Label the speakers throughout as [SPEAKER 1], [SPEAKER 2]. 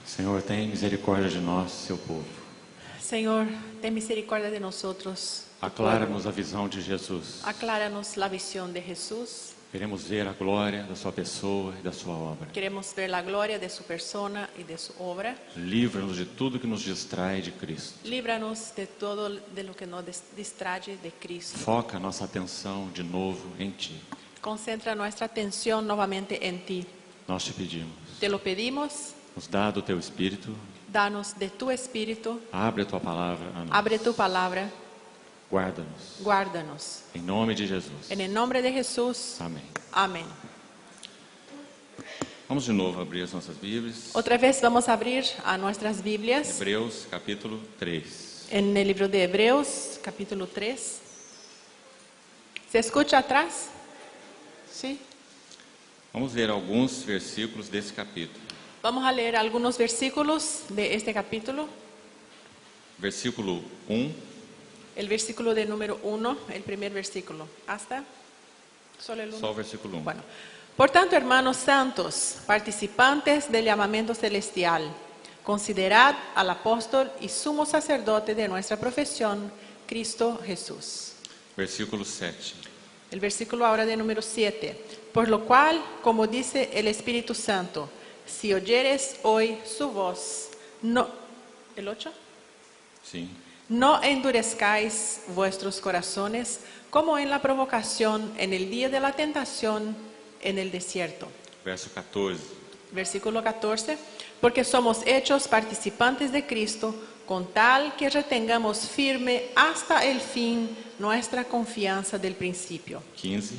[SPEAKER 1] Senhor, tem misericórdia de nós, seu povo.
[SPEAKER 2] Señor, ten misericordia de nosotros. tu
[SPEAKER 1] Aclara-nos
[SPEAKER 2] pueblo.
[SPEAKER 1] a visão de Jesus.
[SPEAKER 2] Acláranos la visión de Jesús.
[SPEAKER 1] Queremos ver a glória da sua pessoa e da sua obra.
[SPEAKER 2] Queremos ver la gloria de su persona y de su obra.
[SPEAKER 1] Livra-nos de tudo que nos distrai de Cristo.
[SPEAKER 2] Líbranos de todo de lo que nos distrae de Cristo.
[SPEAKER 1] Foca nossa atenção de novo em Ti.
[SPEAKER 2] Concentra nuestra atención nuevamente en ti.
[SPEAKER 1] Nós te pedimos.
[SPEAKER 2] Te lo pedimos.
[SPEAKER 1] Nos dá do Teu Espírito.
[SPEAKER 2] Danos de tu espíritu.
[SPEAKER 1] Abre a Tua palavra a nós.
[SPEAKER 2] Abre tu palabra.
[SPEAKER 1] Guarda-nos.
[SPEAKER 2] Guárdanos.
[SPEAKER 1] Em nome de Jesus.
[SPEAKER 2] En el nombre de Jesús.
[SPEAKER 1] Amém.
[SPEAKER 2] Amén.
[SPEAKER 1] Vamos de novo abrir as nossas Bíblias.
[SPEAKER 2] Otra vez vamos a abrir a nuestras Biblias
[SPEAKER 1] Hebreus, capítulo 3.
[SPEAKER 2] en el libro de Hebreos, capítulo 3. ¿Se escucha atrás? Sí.
[SPEAKER 1] Vamos ler alguns versículos desse capítulo.
[SPEAKER 2] Vamos a leer algunos versículos de este capítulo.
[SPEAKER 1] Versículo 1.
[SPEAKER 2] El versículo de número 1, el primer versículo. ¿Hasta? Solo el 1.
[SPEAKER 1] Só o versículo 1.
[SPEAKER 2] Bueno, por tanto, hermanos santos, participantes del llamamiento celestial, considerad al apóstol y sumo sacerdote de nuestra profesión, Cristo Jesús.
[SPEAKER 1] Versículo 7.
[SPEAKER 2] El versículo ahora de número 7. Por lo cual, como dice el Espíritu Santo, si oyeres hoy su voz, no... ¿El 8?
[SPEAKER 1] Sim.
[SPEAKER 2] No endurezcáis vuestros corazones como en la provocación en el día de la tentación en el desierto.
[SPEAKER 1] Verso 14.
[SPEAKER 2] Versículo 14. Porque somos hechos participantes de Cristo, con tal que retengamos firme hasta el fin nuestra confianza del principio.
[SPEAKER 1] 15.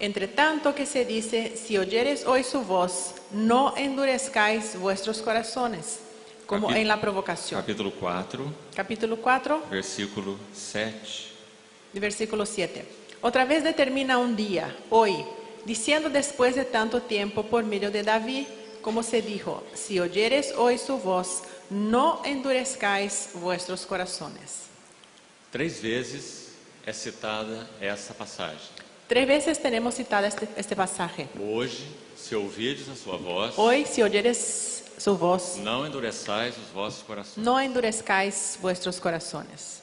[SPEAKER 2] Entre tanto que se dice, si oyeres hoy su voz, no endurezcáis vuestros corazones, como en la provocación.
[SPEAKER 1] Capítulo 4,
[SPEAKER 2] Capítulo 4.
[SPEAKER 1] versículo 7.
[SPEAKER 2] Versículo 7. Otra vez determina un día, hoy, diciendo después de tanto tiempo por medio de David, como se dijo, si oyeres hoy su voz, no endurezcáis vuestros corazones.
[SPEAKER 1] 3 vezes é citada essa passagem.
[SPEAKER 2] 3 veces tenemos citada este pasaje.
[SPEAKER 1] Hoje, se ouvirdes a sua voz,
[SPEAKER 2] Hoy, si oyeres su voz,
[SPEAKER 1] não endureçais os vossos corações.
[SPEAKER 2] no endurezcáis vuestros corazones.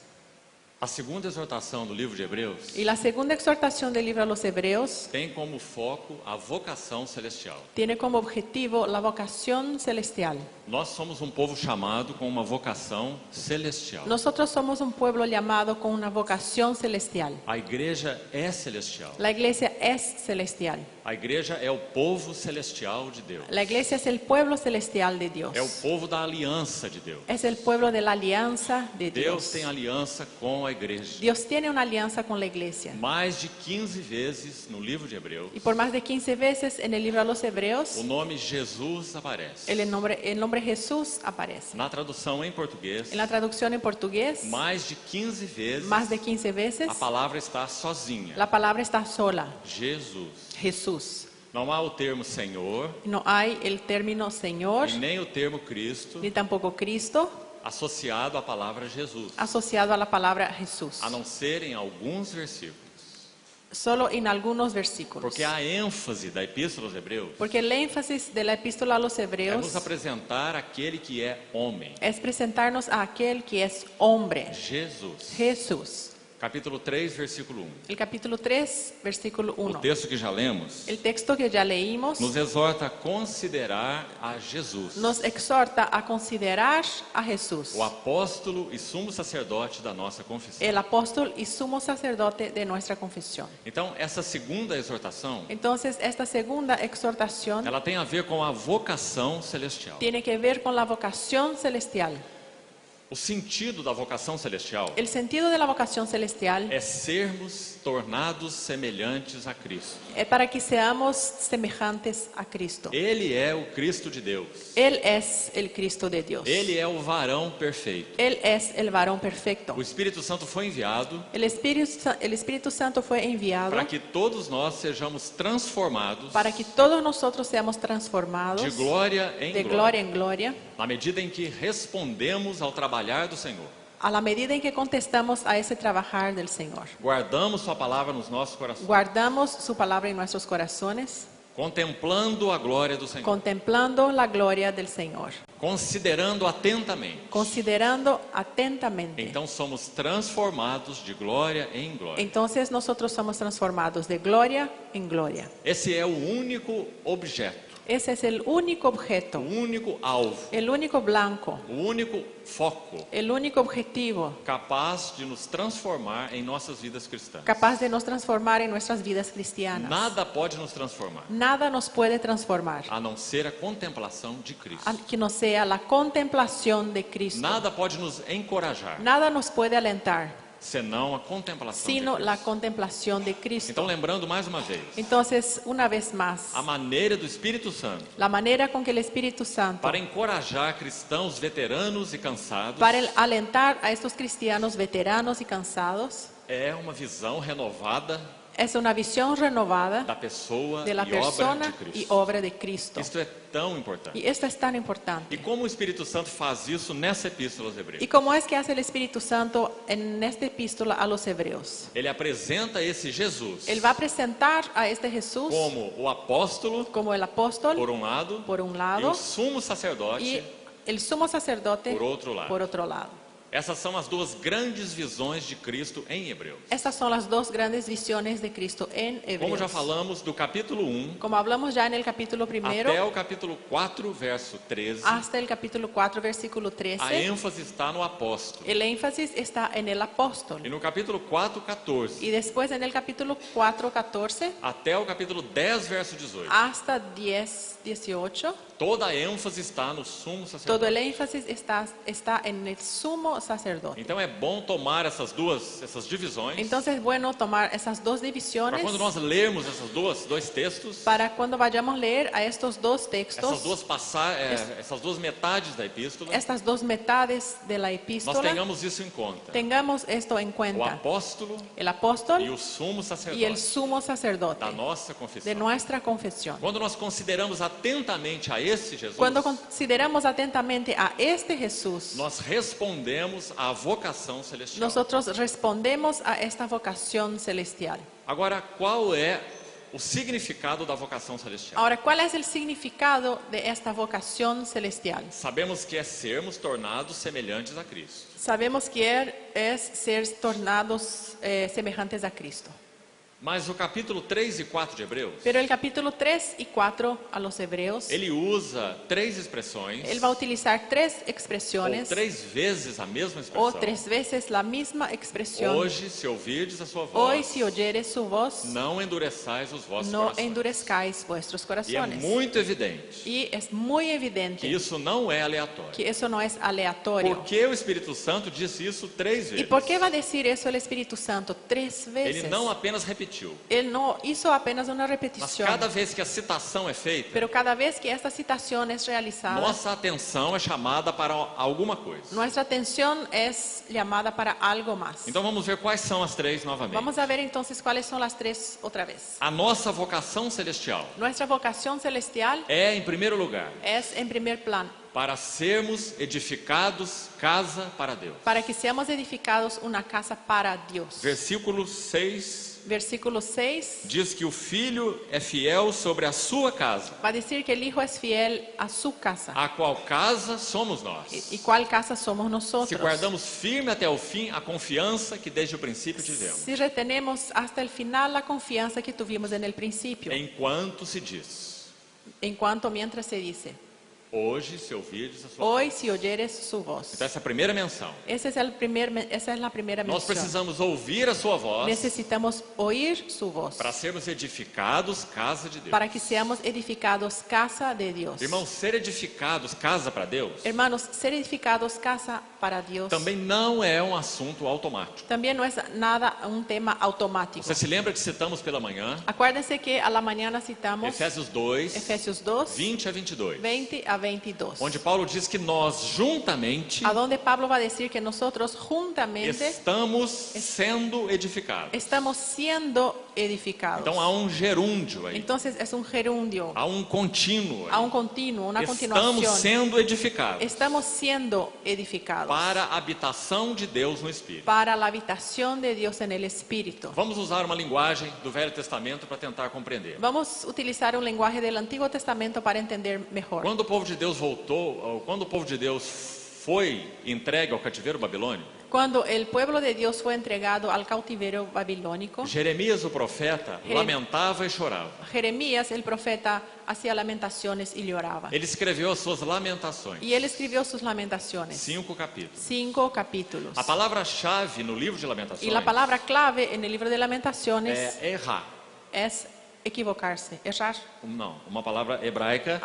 [SPEAKER 1] A segunda exortação do livro de Hebreus
[SPEAKER 2] Y la segunda exhortación del libro a los Hebreos
[SPEAKER 1] tem como foco a vocação celestial.
[SPEAKER 2] tiene como objetivo la vocación celestial.
[SPEAKER 1] Nós somos um povo chamado com uma vocação celestial.
[SPEAKER 2] Nosotros somos un pueblo llamado con una vocación celestial.
[SPEAKER 1] A igreja é celestial.
[SPEAKER 2] La iglesia es celestial.
[SPEAKER 1] A igreja é o povo celestial de Deus.
[SPEAKER 2] La iglesia es el pueblo celestial de Dios.
[SPEAKER 1] É o povo da aliança de Deus.
[SPEAKER 2] Es el pueblo de la alianza de
[SPEAKER 1] Deus
[SPEAKER 2] Dios.
[SPEAKER 1] tem aliança com a igreja.
[SPEAKER 2] Dios tiene una alianza con la iglesia.
[SPEAKER 1] Mais de 15 vezes no livro de Hebreus,
[SPEAKER 2] Y por más de 15 veces en el libro a los Hebreos,
[SPEAKER 1] o nome Jesus aparece.
[SPEAKER 2] el nombre Jesús aparece.
[SPEAKER 1] Na tradução em português,
[SPEAKER 2] En la traducción en portugués,
[SPEAKER 1] mais de 15 vezes
[SPEAKER 2] más de 15 veces,
[SPEAKER 1] a palavra está sozinha.
[SPEAKER 2] la palabra está sola.
[SPEAKER 1] Jesus.
[SPEAKER 2] Jesús.
[SPEAKER 1] Não há o termo Senhor
[SPEAKER 2] No hay el término Señor,
[SPEAKER 1] e nem o termo Cristo
[SPEAKER 2] ni tampoco Cristo,
[SPEAKER 1] associado à palavra Jesus,
[SPEAKER 2] asociado a la palabra Jesús.
[SPEAKER 1] a não ser em alguns versículos.
[SPEAKER 2] Solo en algunos versículos.
[SPEAKER 1] Porque a ênfase da Epístola aos Hebreus
[SPEAKER 2] Porque el énfasis de la epístola a los
[SPEAKER 1] é
[SPEAKER 2] Hebreos
[SPEAKER 1] nos apresentar aquele que é homem,
[SPEAKER 2] es presentarnos a aquel que es hombre,
[SPEAKER 1] Jesus.
[SPEAKER 2] Jesús.
[SPEAKER 1] Capítulo 3, versículo 1.
[SPEAKER 2] El capítulo 3, versículo
[SPEAKER 1] O
[SPEAKER 2] 1.
[SPEAKER 1] texto que já lemos
[SPEAKER 2] El texto que ya leímos
[SPEAKER 1] nos exorta a considerar a Jesus,
[SPEAKER 2] nos exhorta a considerar a Jesús,
[SPEAKER 1] o apóstolo e sumo sacerdote da nossa confissão.
[SPEAKER 2] el apóstol y sumo sacerdote de nuestra confesión.
[SPEAKER 1] Então, essa segunda exortação,
[SPEAKER 2] Entonces, esta segunda exhortación
[SPEAKER 1] ela tem a ver com a vocação celestial.
[SPEAKER 2] tiene que ver con la vocación celestial.
[SPEAKER 1] O sentido da vocação celestial
[SPEAKER 2] El sentido de la vocación celestial
[SPEAKER 1] é sermos tornados semelhantes a Cristo.
[SPEAKER 2] es para que seamos semejantes a Cristo.
[SPEAKER 1] Ele é o Cristo de Deus.
[SPEAKER 2] Él es el Cristo de Dios.
[SPEAKER 1] Ele é o varão perfeito.
[SPEAKER 2] Él es el varón perfecto.
[SPEAKER 1] O Espírito Santo foi enviado
[SPEAKER 2] El Espíritu Santo fue enviado
[SPEAKER 1] para que todos nós sejamos transformados
[SPEAKER 2] para que todos nosotros seamos transformados
[SPEAKER 1] de glória em
[SPEAKER 2] de
[SPEAKER 1] glória,
[SPEAKER 2] gloria en gloria,
[SPEAKER 1] na medida em que respondemos ao trabalhar do Senhor.
[SPEAKER 2] a la medida en que contestamos a ese trabajar del Señor.
[SPEAKER 1] Guardamos sua palavra nos nossos corações.
[SPEAKER 2] Guardamos su palabra en nuestros corazones,
[SPEAKER 1] contemplando a glória do Senhor,
[SPEAKER 2] contemplando la gloria del Señor,
[SPEAKER 1] considerando atentamente.
[SPEAKER 2] considerando atentamente.
[SPEAKER 1] Então somos transformados de glória em glória.
[SPEAKER 2] Entonces nosotros somos transformados de gloria en gloria.
[SPEAKER 1] Esse é o único objeto,
[SPEAKER 2] Ese es el único
[SPEAKER 1] o
[SPEAKER 2] objeto,
[SPEAKER 1] único alvo,
[SPEAKER 2] el único blanco,
[SPEAKER 1] o único foco
[SPEAKER 2] el único objetivo
[SPEAKER 1] capaz de nos transformar em nossas vidas cristãs.
[SPEAKER 2] capaz de nos transformar en nuestras vidas cristianas.
[SPEAKER 1] Nada pode nos transformar,
[SPEAKER 2] Nada nos puede transformar
[SPEAKER 1] a não ser a contemplação de Cristo.
[SPEAKER 2] que no sea la contemplación de Cristo.
[SPEAKER 1] Nada pode nos encorajar,
[SPEAKER 2] Nada nos puede alentar,
[SPEAKER 1] senão a contemplação de
[SPEAKER 2] sino la
[SPEAKER 1] Cristo.
[SPEAKER 2] contemplación de Cristo.
[SPEAKER 1] Então, lembrando mais uma vez,
[SPEAKER 2] Entonces, una vez más,
[SPEAKER 1] a maneira do Espírito Santo
[SPEAKER 2] la manera con que el Espíritu Santo,
[SPEAKER 1] para encorajar cristãos veteranos e cansados,
[SPEAKER 2] para alentar a estos cristianos veteranos y cansados,
[SPEAKER 1] é uma visão renovada
[SPEAKER 2] es una visión renovada
[SPEAKER 1] da pessoa
[SPEAKER 2] de la
[SPEAKER 1] e obra
[SPEAKER 2] persona
[SPEAKER 1] de
[SPEAKER 2] y
[SPEAKER 1] Cristo.
[SPEAKER 2] obra de Cristo.
[SPEAKER 1] Isto é tão importante.
[SPEAKER 2] Y esto es tan
[SPEAKER 1] E
[SPEAKER 2] importante.
[SPEAKER 1] como o Espírito Santo faz isso nessa epístola aos Hebreus?
[SPEAKER 2] ¿Y cómo es que hace el Espíritu Santo en esta epístola a los hebreos?
[SPEAKER 1] Ele apresenta esse Jesus
[SPEAKER 2] Él va a presentar a este Jesús
[SPEAKER 1] como o apóstolo,
[SPEAKER 2] como el apóstol,
[SPEAKER 1] por um lado,
[SPEAKER 2] por un
[SPEAKER 1] e
[SPEAKER 2] lado,
[SPEAKER 1] o sumo sacerdote,
[SPEAKER 2] y el sumo sacerdote
[SPEAKER 1] por outro lado.
[SPEAKER 2] por otro lado.
[SPEAKER 1] Essas são as duas grandes visões de Cristo em Hebreus.
[SPEAKER 2] Estas son las dos grandes visiones de Cristo en
[SPEAKER 1] Como já
[SPEAKER 2] Hebreos.
[SPEAKER 1] falamos, do capítulo 1
[SPEAKER 2] Como hablamos ya en el capítulo primero,
[SPEAKER 1] até o capítulo 4, verso 13,
[SPEAKER 2] hasta el capítulo 4, versículo
[SPEAKER 1] a
[SPEAKER 2] 13,
[SPEAKER 1] ênfase está no apóstolo.
[SPEAKER 2] el énfasis está en el apóstol.
[SPEAKER 1] E no capítulo 4, 14,
[SPEAKER 2] Y después en el capítulo 4, 14,
[SPEAKER 1] até o capítulo 10, verso 18,
[SPEAKER 2] hasta 10, 18,
[SPEAKER 1] toda a ênfase está no sumo
[SPEAKER 2] todo el
[SPEAKER 1] sacerdote.
[SPEAKER 2] énfasis está en el sumo sacerdote.
[SPEAKER 1] Então é bom tomar essas divisões,
[SPEAKER 2] Entonces es bueno tomar esas dos
[SPEAKER 1] para
[SPEAKER 2] divisiones
[SPEAKER 1] quando nós lermos dois textos,
[SPEAKER 2] para cuando vayamos a leer a estos dos
[SPEAKER 1] essas
[SPEAKER 2] textos,
[SPEAKER 1] essas duas metades da epístola,
[SPEAKER 2] estas dos metades de la
[SPEAKER 1] nós
[SPEAKER 2] epístola,
[SPEAKER 1] tenhamos isso em conta.
[SPEAKER 2] tengamos esto en
[SPEAKER 1] O
[SPEAKER 2] cuenta.
[SPEAKER 1] apóstolo
[SPEAKER 2] El
[SPEAKER 1] e
[SPEAKER 2] apóstol
[SPEAKER 1] o sumo
[SPEAKER 2] y el
[SPEAKER 1] sacerdote
[SPEAKER 2] sumo sacerdote
[SPEAKER 1] da nossa
[SPEAKER 2] de
[SPEAKER 1] confissão.
[SPEAKER 2] nuestra confesión.
[SPEAKER 1] Quando nós consideramos atentamente a esse Jesus,
[SPEAKER 2] Cuando consideramos atentamente a este Jesús,
[SPEAKER 1] nós respondemos à vocação celestial.
[SPEAKER 2] nosotros respondemos a esta vocación celestial.
[SPEAKER 1] Agora, qual é o significado da vocação celestial?
[SPEAKER 2] Ahora, ¿cuál es el significado de esta vocación celestial?
[SPEAKER 1] Sabemos que é sermos tornados semelhantes a Cristo.
[SPEAKER 2] Sabemos que es ser tornados semejantes a Cristo.
[SPEAKER 1] Mas o capítulo 3 e 4 de Hebreus,
[SPEAKER 2] Pero el capítulo 3 y 4 a los hebreos,
[SPEAKER 1] ele usa três expressões,
[SPEAKER 2] él va a utilizar tres
[SPEAKER 1] ou
[SPEAKER 2] expresiones
[SPEAKER 1] três vezes a mesma
[SPEAKER 2] o
[SPEAKER 1] expressão.
[SPEAKER 2] tres veces la misma expresión.
[SPEAKER 1] Hoje, se ouvirdes a sua
[SPEAKER 2] Hoy,
[SPEAKER 1] voz,
[SPEAKER 2] si oyeres su voz,
[SPEAKER 1] não endureçais os vossos
[SPEAKER 2] no
[SPEAKER 1] corações.
[SPEAKER 2] endurezcáis vuestros
[SPEAKER 1] E é
[SPEAKER 2] corazones.
[SPEAKER 1] muito evidente
[SPEAKER 2] Y es muy
[SPEAKER 1] que
[SPEAKER 2] evidente
[SPEAKER 1] isso não é aleatório.
[SPEAKER 2] que eso no es aleatorio.
[SPEAKER 1] Por que o Espírito Santo disse isso três
[SPEAKER 2] ¿Y
[SPEAKER 1] vezes?
[SPEAKER 2] por qué va a decir eso el Espíritu Santo tres
[SPEAKER 1] Ele
[SPEAKER 2] veces?
[SPEAKER 1] não apenas repetiu,
[SPEAKER 2] Él no hizo apenas una
[SPEAKER 1] mas
[SPEAKER 2] repetición,
[SPEAKER 1] cada vez que a citação é feita,
[SPEAKER 2] pero cada vez que esta citación es realizada,
[SPEAKER 1] nossa atenção é chamada para alguma coisa.
[SPEAKER 2] nuestra atención es llamada para algo más.
[SPEAKER 1] Então vamos ver quais são as três novamente.
[SPEAKER 2] Vamos a ver entonces cuáles son las tres otra vez.
[SPEAKER 1] A nossa vocação celestial
[SPEAKER 2] Nuestra vocación celestial
[SPEAKER 1] é, em primeiro lugar,
[SPEAKER 2] es en primer plano,
[SPEAKER 1] para sermos edificados casa para Deus.
[SPEAKER 2] para que seamos edificados una casa para Dios.
[SPEAKER 1] Versículo 6
[SPEAKER 2] Versículo 6
[SPEAKER 1] diz que o filho é fiel sobre a sua casa,
[SPEAKER 2] va a decir que el Hijo es fiel a su casa.
[SPEAKER 1] a qual casa somos nós.
[SPEAKER 2] ¿Y cuál casa somos
[SPEAKER 1] Se
[SPEAKER 2] nosotros?
[SPEAKER 1] guardamos firme até o fim a confiança que desde o princípio tivemos,
[SPEAKER 2] Si retenemos hasta el final la confianza que tuvimos en el principio,
[SPEAKER 1] enquanto se diz:
[SPEAKER 2] en cuanto mientras se dice,
[SPEAKER 1] hoje, se ouvirdes a sua voz.
[SPEAKER 2] hoy si oyeres su voz.
[SPEAKER 1] Então, essa é a primeira menção.
[SPEAKER 2] Esa es la primera
[SPEAKER 1] Nós
[SPEAKER 2] mención.
[SPEAKER 1] precisamos ouvir a sua voz
[SPEAKER 2] Necesitamos oír su voz
[SPEAKER 1] para sermos edificados casa de Deus.
[SPEAKER 2] para que seamos edificados casa de Dios.
[SPEAKER 1] Irmãos, ser edificados casa para Deus
[SPEAKER 2] Hermanos, ser edificados casa para Dios
[SPEAKER 1] também não é um assunto automático.
[SPEAKER 2] también no es nada un tema automático.
[SPEAKER 1] Você se lembra que citamos pela manhã
[SPEAKER 2] Acuérdense que a la mañana citamos
[SPEAKER 1] Efésios 2,
[SPEAKER 2] Efesios 2,
[SPEAKER 1] 20 a 22,
[SPEAKER 2] 20 a 22,
[SPEAKER 1] onde Paulo diz que nós juntamente
[SPEAKER 2] a donde Pablo va a decir que nosotros juntamente
[SPEAKER 1] estamos sendo edificados.
[SPEAKER 2] estamos siendo edificados.
[SPEAKER 1] Então há um gerúndio aí,
[SPEAKER 2] Entonces es un gerundio,
[SPEAKER 1] há um contínuo aí.
[SPEAKER 2] a un continuo, una
[SPEAKER 1] Estamos
[SPEAKER 2] continuación.
[SPEAKER 1] sendo edificados
[SPEAKER 2] Estamos siendo edificados
[SPEAKER 1] para a habitação de Deus no Espírito.
[SPEAKER 2] para la habitación de Dios en el Espíritu.
[SPEAKER 1] Vamos usar uma linguagem do Velho Testamento para tentar compreender.
[SPEAKER 2] Vamos a utilizar un lenguaje del Antiguo Testamento para entender mejor.
[SPEAKER 1] Quando o povo de Deus voltou, ou quando o povo de Deus foi entregue ao cativeiro babilônico,
[SPEAKER 2] Cuando el pueblo de Dios fue entregado al cautiverio babilónico,
[SPEAKER 1] Jeremias, o profeta, lamentava e chorava.
[SPEAKER 2] Jeremías, el profeta, hacía lamentaciones y lloraba.
[SPEAKER 1] Ele escreveu as suas lamentações.
[SPEAKER 2] Y él escribió sus lamentaciones.
[SPEAKER 1] 5 capítulos.
[SPEAKER 2] 5 capítulos.
[SPEAKER 1] A palavra-chave no livro de
[SPEAKER 2] Y
[SPEAKER 1] Lamentações
[SPEAKER 2] la palabra clave en el libro de lamentaciones
[SPEAKER 1] é errar.
[SPEAKER 2] es equivocarse, errar.
[SPEAKER 1] Não, uma palavra hebraica,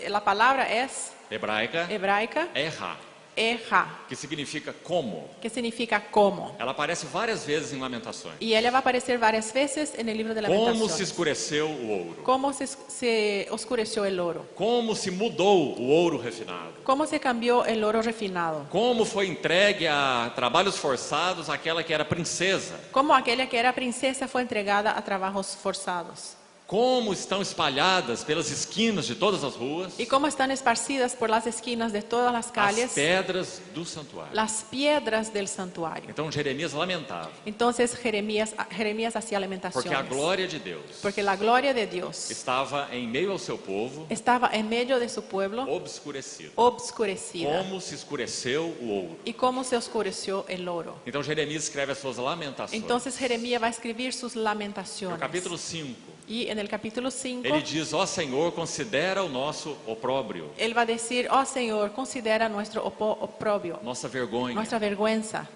[SPEAKER 2] La palabra es
[SPEAKER 1] hebraica,
[SPEAKER 2] hebraica,
[SPEAKER 1] errar,
[SPEAKER 2] eja,
[SPEAKER 1] que significa como.
[SPEAKER 2] que significa como.
[SPEAKER 1] Ela aparece várias vezes em Lamentações.
[SPEAKER 2] Y ella va a aparecer varias veces en el libro de
[SPEAKER 1] Como se
[SPEAKER 2] lamentaciones.
[SPEAKER 1] escureceu o ouro.
[SPEAKER 2] Cómo se oscureció el oro.
[SPEAKER 1] Como se mudou o ouro refinado.
[SPEAKER 2] Cómo se cambió el oro refinado.
[SPEAKER 1] Como foi entregue a trabalhos forçados aquela que era princesa.
[SPEAKER 2] Cómo aquella que era princesa fue entregada a trabajos forzados.
[SPEAKER 1] Como estão espalhadas pelas esquinas de todas as ruas
[SPEAKER 2] Y cómo están esparcidas por las esquinas de todas las
[SPEAKER 1] as
[SPEAKER 2] calles
[SPEAKER 1] pedras do santuário.
[SPEAKER 2] las piedras del santuario.
[SPEAKER 1] Então Jeremias lamentava,
[SPEAKER 2] Entonces Jeremías hacía
[SPEAKER 1] porque a
[SPEAKER 2] lamentaciones.
[SPEAKER 1] glória de Deus
[SPEAKER 2] Porque la gloria de Dios
[SPEAKER 1] estava em meio ao seu povo
[SPEAKER 2] estaba en medio de su pueblo
[SPEAKER 1] obscurecido.
[SPEAKER 2] obscurecida.
[SPEAKER 1] Como se escureceu o ouro.
[SPEAKER 2] Y cómo se oscureció el oro.
[SPEAKER 1] Então Jeremias escreve as suas lamentações.
[SPEAKER 2] Entonces Jeremías va a escribir sus
[SPEAKER 1] No
[SPEAKER 2] lamentaciones.
[SPEAKER 1] capítulo 5,
[SPEAKER 2] Y en el capítulo 5,
[SPEAKER 1] ele diz: ó Senhor, considera o nosso opróbrio,
[SPEAKER 2] él va a decir, oh Señor, considera nuestro oprobio,
[SPEAKER 1] nossa vergonha,
[SPEAKER 2] nuestra vergüenza.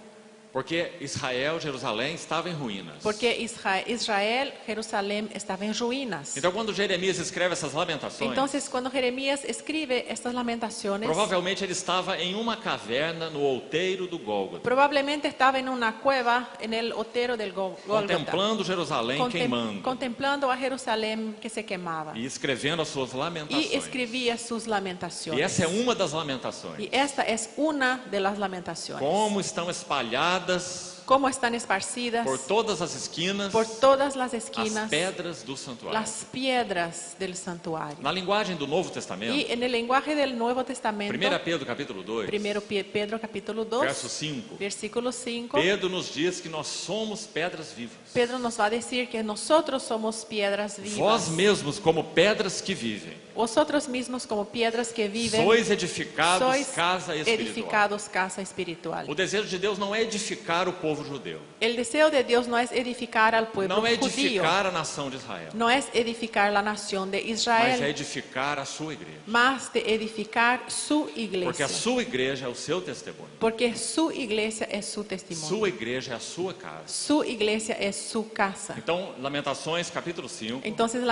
[SPEAKER 1] porque Israel, Jerusalém estava em ruínas.
[SPEAKER 2] Porque Israel, Jerusalén estaba en ruinas.
[SPEAKER 1] Então quando Jeremias escreve essas lamentações,
[SPEAKER 2] Entonces cuando Jeremías escribe estas lamentaciones,
[SPEAKER 1] provavelmente ele estava em uma caverna no outeiro do Gólgota,
[SPEAKER 2] probablemente estaba en una cueva en el otero del Gólgota,
[SPEAKER 1] contemplando Jerusalém queimando
[SPEAKER 2] contemplando a Jerusalén que se quemaba.
[SPEAKER 1] e escrevendo as suas
[SPEAKER 2] Y
[SPEAKER 1] lamentações.
[SPEAKER 2] escribía sus
[SPEAKER 1] E
[SPEAKER 2] lamentaciones.
[SPEAKER 1] essa é uma das lamentações.
[SPEAKER 2] Y esta es una de las lamentaciones.
[SPEAKER 1] Como estão espalhadas
[SPEAKER 2] Cómo están esparcidas
[SPEAKER 1] por todas as esquinas
[SPEAKER 2] por todas las
[SPEAKER 1] as
[SPEAKER 2] esquinas
[SPEAKER 1] pedras do santuário.
[SPEAKER 2] las piedras del santuario.
[SPEAKER 1] Na linguagem do Novo
[SPEAKER 2] Y
[SPEAKER 1] Testamento,
[SPEAKER 2] en el lenguaje del Nuevo Testamento,
[SPEAKER 1] 1 Pedro capítulo 2,
[SPEAKER 2] primero Pedro capítulo 2,
[SPEAKER 1] verso 5,
[SPEAKER 2] versículo 5,
[SPEAKER 1] Pedro nos diz que nós somos pedras vivas.
[SPEAKER 2] Pedro nos va a decir que nosotros somos piedras vivas.
[SPEAKER 1] Vós mesmos, como pedras que vivem,
[SPEAKER 2] Vosotros mismos como piedras que viven,
[SPEAKER 1] sois edificados
[SPEAKER 2] sois
[SPEAKER 1] casa espiritual.
[SPEAKER 2] edificados casa espiritual.
[SPEAKER 1] O desejo de Deus não é edificar o povo judeu,
[SPEAKER 2] El deseo de Dios no es edificar al pueblo
[SPEAKER 1] não é
[SPEAKER 2] judío,
[SPEAKER 1] edificar a nação de Israel,
[SPEAKER 2] no es edificar la nación de
[SPEAKER 1] mas é
[SPEAKER 2] Israel,
[SPEAKER 1] edificar a sua igreja.
[SPEAKER 2] más de edificar su
[SPEAKER 1] Porque
[SPEAKER 2] iglesia.
[SPEAKER 1] a sua igreja é o seu testemunho.
[SPEAKER 2] Porque su iglesia es su testimonio.
[SPEAKER 1] Sua igreja é a sua casa.
[SPEAKER 2] Su iglesia es su casa.
[SPEAKER 1] Então, Lamentações capítulo 5,
[SPEAKER 2] Entonces,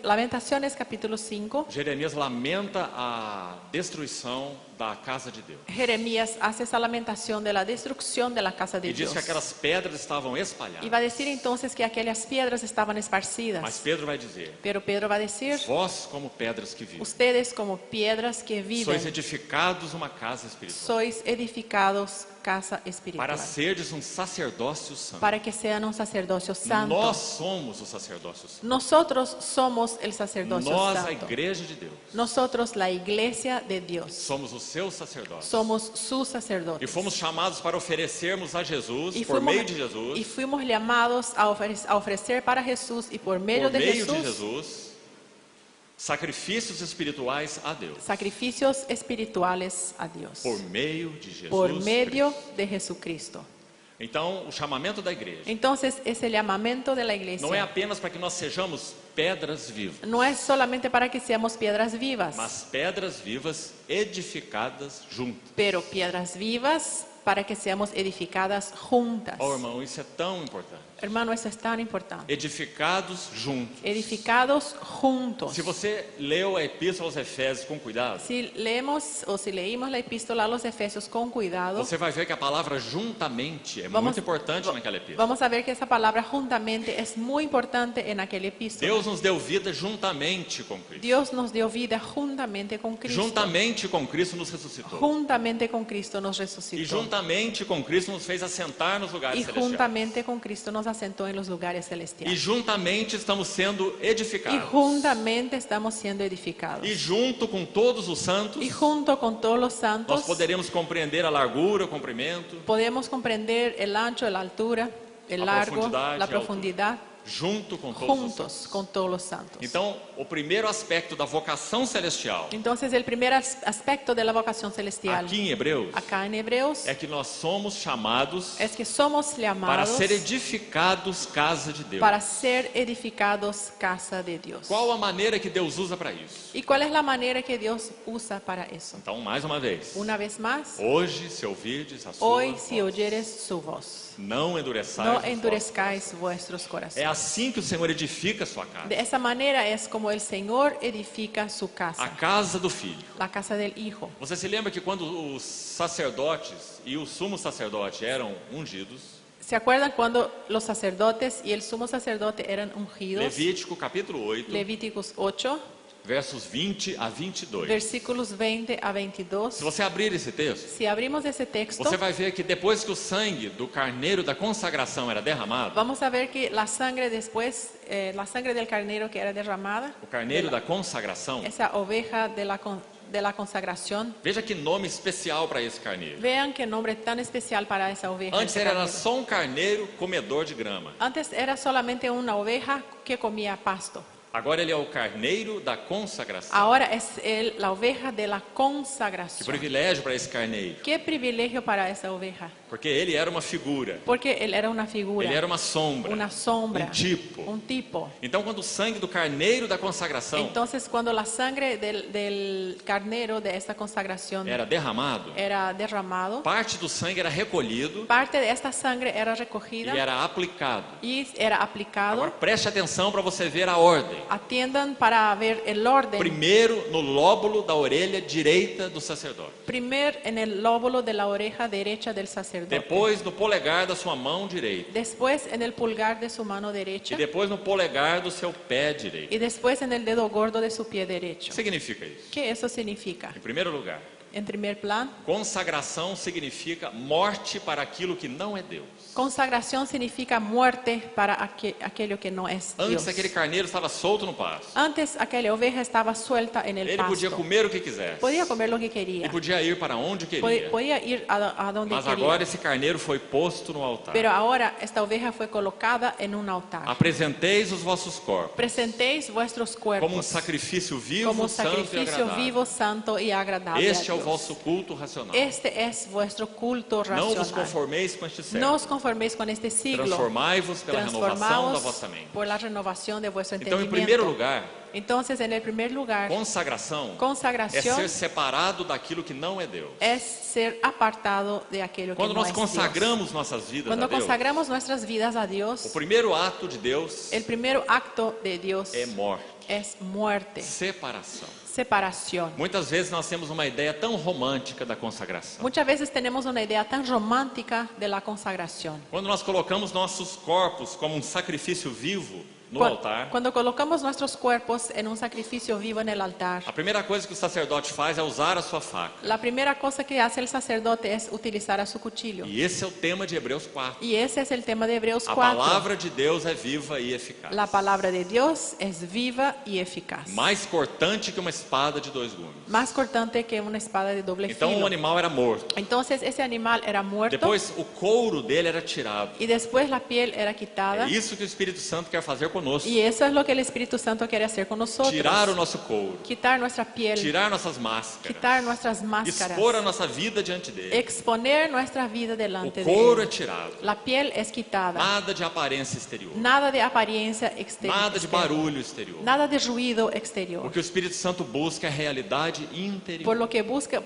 [SPEAKER 2] Lamentaciones capítulo 5,
[SPEAKER 1] Jeremias lamenta a destruição da casa de Deus.
[SPEAKER 2] Jeremías hace esa lamentación de la destrucción de la casa de
[SPEAKER 1] E diz
[SPEAKER 2] Dios.
[SPEAKER 1] que aquelas pedras estavam
[SPEAKER 2] Y
[SPEAKER 1] espalhadas.
[SPEAKER 2] va a decir entonces que aquellas piedras estaban
[SPEAKER 1] Mas
[SPEAKER 2] esparcidas.
[SPEAKER 1] Pedro vai dizer:
[SPEAKER 2] Pero Pedro va a decir,
[SPEAKER 1] vós, como pedras que vivem,
[SPEAKER 2] ustedes como piedras que viven,
[SPEAKER 1] sois edificados uma casa espiritual,
[SPEAKER 2] sois edificados casa espiritual,
[SPEAKER 1] para serdes um sacerdócio santo.
[SPEAKER 2] para que sean un sacerdocio santo.
[SPEAKER 1] Nós somos o sacerdócio santo.
[SPEAKER 2] Nosotros somos el sacerdocio
[SPEAKER 1] Nós, a
[SPEAKER 2] santo.
[SPEAKER 1] igreja de Deus,
[SPEAKER 2] Nosotros, la iglesia de Dios,
[SPEAKER 1] somos o seu sacerdócio.
[SPEAKER 2] somos sus
[SPEAKER 1] E
[SPEAKER 2] sacerdotes.
[SPEAKER 1] fomos chamados para oferecermos a Jesus,
[SPEAKER 2] Y
[SPEAKER 1] por
[SPEAKER 2] fuimos,
[SPEAKER 1] meio de Jesus,
[SPEAKER 2] y fuimos llamados a ofrecer para Jesús y por medio
[SPEAKER 1] por
[SPEAKER 2] de
[SPEAKER 1] meio de
[SPEAKER 2] Jesús
[SPEAKER 1] Jesus, sacrifícios espirituais a Deus.
[SPEAKER 2] sacrificios espirituales a Dios.
[SPEAKER 1] Por meio de Jesus
[SPEAKER 2] Por medio
[SPEAKER 1] Cristo.
[SPEAKER 2] de Jesucristo.
[SPEAKER 1] Então, o chamamento da igreja
[SPEAKER 2] Entonces, ese llamamiento de la iglesia
[SPEAKER 1] não é apenas para que nós sejamos pedras vivas,
[SPEAKER 2] no es solamente para que seamos piedras vivas,
[SPEAKER 1] mas pedras vivas edificadas juntas.
[SPEAKER 2] pero piedras vivas para que seamos edificadas juntas.
[SPEAKER 1] Oh, irmão, isso é tão importante.
[SPEAKER 2] Hermano, eso es tan importante.
[SPEAKER 1] Edificados juntos.
[SPEAKER 2] Edificados juntos.
[SPEAKER 1] Se você leu a Epístola aos Efésios com cuidado,
[SPEAKER 2] Si leemos o si leímos la epístola a los Efesios con cuidado,
[SPEAKER 1] você vai ver que a palavra juntamente é muito importante naquela epístola.
[SPEAKER 2] vamos a ver que esa palabra juntamente es muy importante en aquella epístola.
[SPEAKER 1] Deus nos deu vida juntamente com Cristo.
[SPEAKER 2] Dios nos dio vida juntamente con Cristo.
[SPEAKER 1] Juntamente com Cristo nos ressuscitou.
[SPEAKER 2] Juntamente con Cristo nos
[SPEAKER 1] E
[SPEAKER 2] resucitó.
[SPEAKER 1] juntamente juntamente com Cristo nos fez assentar nos lugares
[SPEAKER 2] y
[SPEAKER 1] celestiais.
[SPEAKER 2] juntamente con Cristo nos asentó en los lugares
[SPEAKER 1] E
[SPEAKER 2] celestiales.
[SPEAKER 1] juntamente estamos sendo
[SPEAKER 2] Y
[SPEAKER 1] edificados.
[SPEAKER 2] juntamente estamos siendo edificados.
[SPEAKER 1] E junto com todos os santos,
[SPEAKER 2] Y junto con todos los
[SPEAKER 1] nós
[SPEAKER 2] santos
[SPEAKER 1] poderemos compreender a largura, o comprimento,
[SPEAKER 2] podemos comprender el ancho, la altura, el
[SPEAKER 1] A
[SPEAKER 2] largo,
[SPEAKER 1] profundidade
[SPEAKER 2] la
[SPEAKER 1] e a
[SPEAKER 2] profundidad,
[SPEAKER 1] junto com todos os
[SPEAKER 2] juntos
[SPEAKER 1] santos.
[SPEAKER 2] con todos los santos.
[SPEAKER 1] Então, o primeiro aspecto da vocação celestial,
[SPEAKER 2] Entonces, el primer aspecto de la vocación celestial
[SPEAKER 1] aqui em Hebreus,
[SPEAKER 2] acá en Hebreos
[SPEAKER 1] é que nós somos chamados
[SPEAKER 2] es que somos
[SPEAKER 1] para
[SPEAKER 2] llamados
[SPEAKER 1] ser edificados casa de Deus.
[SPEAKER 2] para ser edificados casa de Dios.
[SPEAKER 1] Qual a maneira que Deus usa para isso?
[SPEAKER 2] ¿Y cuál es la manera que Dios usa para eso?
[SPEAKER 1] Então, mais uma vez,
[SPEAKER 2] Una vez más,
[SPEAKER 1] hoje, se ouvirdes a sua
[SPEAKER 2] hoy
[SPEAKER 1] voz,
[SPEAKER 2] si oyeres su voz,
[SPEAKER 1] não endureçais
[SPEAKER 2] no
[SPEAKER 1] os vossos
[SPEAKER 2] endurezcáis vuestros
[SPEAKER 1] É
[SPEAKER 2] corazones.
[SPEAKER 1] assim que o Senhor edifica a sua casa.
[SPEAKER 2] De esa manera es como el Señor edifica su
[SPEAKER 1] A
[SPEAKER 2] casa,
[SPEAKER 1] casa do Filho.
[SPEAKER 2] la casa del Hijo.
[SPEAKER 1] Você se lembra que quando os sacerdotes e o sumo sacerdote eram ungidos,
[SPEAKER 2] ¿Se acuerdan cuando los sacerdotes y el sumo sacerdote eran ungidos?
[SPEAKER 1] Levítico capítulo 8,
[SPEAKER 2] Levíticos 8,
[SPEAKER 1] versos 20 a 22.
[SPEAKER 2] versículos 20 a 22.
[SPEAKER 1] Se você abrir esse texto,
[SPEAKER 2] Si abrimos ese texto,
[SPEAKER 1] você vai ver que depois que o sangue do carneiro da consagração era derramado,
[SPEAKER 2] vamos a ver que la sangre después, la sangre del carnero que era derramada,
[SPEAKER 1] o carneiro da consagração,
[SPEAKER 2] esa oveja de la consagración,
[SPEAKER 1] veja que nome especial para esse carneiro.
[SPEAKER 2] vean qué nombre tan especial para esa oveja.
[SPEAKER 1] Antes
[SPEAKER 2] ese
[SPEAKER 1] era
[SPEAKER 2] carnero.
[SPEAKER 1] só um carneiro comedor de grama.
[SPEAKER 2] Antes era solamente una oveja que comía pasto.
[SPEAKER 1] Agora ele é o carneiro da consagração.
[SPEAKER 2] Ahora es la oveja de la
[SPEAKER 1] Que
[SPEAKER 2] consagración.
[SPEAKER 1] privilégio para esse carneiro,
[SPEAKER 2] Qué privilegio para esa oveja,
[SPEAKER 1] porque ele era uma figura,
[SPEAKER 2] porque él era una figura,
[SPEAKER 1] ele era uma sombra,
[SPEAKER 2] una sombra,
[SPEAKER 1] um tipo.
[SPEAKER 2] un tipo.
[SPEAKER 1] Então, quando o sangue do carneiro da consagração
[SPEAKER 2] Entonces, cuando la sangre del carnero de esta consagración
[SPEAKER 1] era derramado,
[SPEAKER 2] era derramado,
[SPEAKER 1] parte do sangue era recolhido
[SPEAKER 2] parte de esta sangre era
[SPEAKER 1] e
[SPEAKER 2] recogida
[SPEAKER 1] era aplicado.
[SPEAKER 2] y era aplicado.
[SPEAKER 1] Agora preste atenção para você ver a ordem.
[SPEAKER 2] Atiendan para ver el orden.
[SPEAKER 1] Primeiro no lóbulo da orelha direita do sacerdote.
[SPEAKER 2] Primero en el lóbulo de la oreja derecha del sacerdote.
[SPEAKER 1] Depois no polegar da sua mão direita.
[SPEAKER 2] Después en el pulgar de su mano
[SPEAKER 1] E
[SPEAKER 2] derecha.
[SPEAKER 1] depois no polegar do seu pé direito.
[SPEAKER 2] Y después en el dedo gordo de su pie
[SPEAKER 1] O
[SPEAKER 2] derecho.
[SPEAKER 1] que significa isso?
[SPEAKER 2] ¿Qué eso significa?
[SPEAKER 1] Em primeiro lugar,
[SPEAKER 2] En primer plan,
[SPEAKER 1] consagração significa morte para aquilo que não é Deus.
[SPEAKER 2] consagración significa muerte para aquello que no es
[SPEAKER 1] Antes
[SPEAKER 2] Dios.
[SPEAKER 1] aquele carneiro estava solto no pasto.
[SPEAKER 2] Antes aquella oveja estaba suelta en el
[SPEAKER 1] Ele podia
[SPEAKER 2] pasto.
[SPEAKER 1] comer o que quisesse.
[SPEAKER 2] Podía comer lo que
[SPEAKER 1] E
[SPEAKER 2] quería.
[SPEAKER 1] podia ir para onde queria.
[SPEAKER 2] Podía ir a donde
[SPEAKER 1] Mas
[SPEAKER 2] quería.
[SPEAKER 1] agora esse carneiro foi posto no altar.
[SPEAKER 2] Pero ahora esta oveja fue colocada en un altar.
[SPEAKER 1] Apresenteis os vossos corpos
[SPEAKER 2] Presentéis vuestros
[SPEAKER 1] como um
[SPEAKER 2] cuerpos
[SPEAKER 1] sacrifício vivo,
[SPEAKER 2] como
[SPEAKER 1] santo e
[SPEAKER 2] sacrificio
[SPEAKER 1] agradável.
[SPEAKER 2] vivo, santo y agradable
[SPEAKER 1] Este
[SPEAKER 2] a
[SPEAKER 1] é o
[SPEAKER 2] Dios.
[SPEAKER 1] vosso culto racional.
[SPEAKER 2] Este es vuestro culto
[SPEAKER 1] Não vos
[SPEAKER 2] racional.
[SPEAKER 1] conformeis com este
[SPEAKER 2] No os
[SPEAKER 1] século.
[SPEAKER 2] conforméis con este siglo.
[SPEAKER 1] Transformai-vos pela renovação da
[SPEAKER 2] Transformaos
[SPEAKER 1] vossa mente.
[SPEAKER 2] por la renovación de vuestro
[SPEAKER 1] Então, em
[SPEAKER 2] entendimiento.
[SPEAKER 1] primeiro lugar,
[SPEAKER 2] Entonces, en el primer lugar,
[SPEAKER 1] consagração é
[SPEAKER 2] consagración
[SPEAKER 1] ser separado daquilo que não é Deus.
[SPEAKER 2] es ser apartado de aquello que
[SPEAKER 1] Quando
[SPEAKER 2] no
[SPEAKER 1] nós
[SPEAKER 2] es Dios.
[SPEAKER 1] consagramos nossas vidas
[SPEAKER 2] Cuando
[SPEAKER 1] a Deus,
[SPEAKER 2] consagramos nuestras vidas a
[SPEAKER 1] o
[SPEAKER 2] Dios,
[SPEAKER 1] primeiro ato de Deus
[SPEAKER 2] el primer acto de Dios
[SPEAKER 1] é morte,
[SPEAKER 2] es muerte,
[SPEAKER 1] separação.
[SPEAKER 2] separación.
[SPEAKER 1] Muitas vezes nós temos uma ideia tão romântica da consagração.
[SPEAKER 2] Muchas veces tenemos una idea tan romántica de la consagración.
[SPEAKER 1] Quando nós colocamos nossos corpos como um sacrifício vivo no altar,
[SPEAKER 2] Cuando colocamos nuestros cuerpos en un sacrificio vivo en el altar,
[SPEAKER 1] a primeira coisa que o sacerdote faz é usar a sua faca.
[SPEAKER 2] la primera cosa que hace el sacerdote es utilizar a su cuchillo.
[SPEAKER 1] E esse é o tema de Hebreus 4.
[SPEAKER 2] Y ese es el tema de Hebreos
[SPEAKER 1] A
[SPEAKER 2] 4.
[SPEAKER 1] palavra de Deus é viva e eficaz.
[SPEAKER 2] La palabra de Dios es viva y eficaz.
[SPEAKER 1] Mais cortante que uma espada de dois gumes.
[SPEAKER 2] Más cortante que una espada de doble
[SPEAKER 1] Então o
[SPEAKER 2] filo.
[SPEAKER 1] animal era morto.
[SPEAKER 2] Entonces ese animal era muerto
[SPEAKER 1] Depois o couro dele era tirado.
[SPEAKER 2] y después la piel era quitada.
[SPEAKER 1] É isso que o Espírito Santo quer fazer conosco.
[SPEAKER 2] Y eso es lo que el Espíritu Santo quiere hacer con nosotros.
[SPEAKER 1] Tirar o nosso couro.
[SPEAKER 2] Quitar nuestra piel,
[SPEAKER 1] Tirar nossas máscaras.
[SPEAKER 2] quitar nuestras máscaras,
[SPEAKER 1] Expor a nossa vida diante dele.
[SPEAKER 2] exponer nuestra vida
[SPEAKER 1] O
[SPEAKER 2] delante de
[SPEAKER 1] couro é
[SPEAKER 2] Él.
[SPEAKER 1] tirado.
[SPEAKER 2] La piel es quitada.
[SPEAKER 1] Nada de aparência exterior.
[SPEAKER 2] Nada de apariencia exterior.
[SPEAKER 1] Nada de barulho exterior.
[SPEAKER 2] Nada de ruido
[SPEAKER 1] O
[SPEAKER 2] exterior.
[SPEAKER 1] que o Espírito Santo busca é a realidade interior.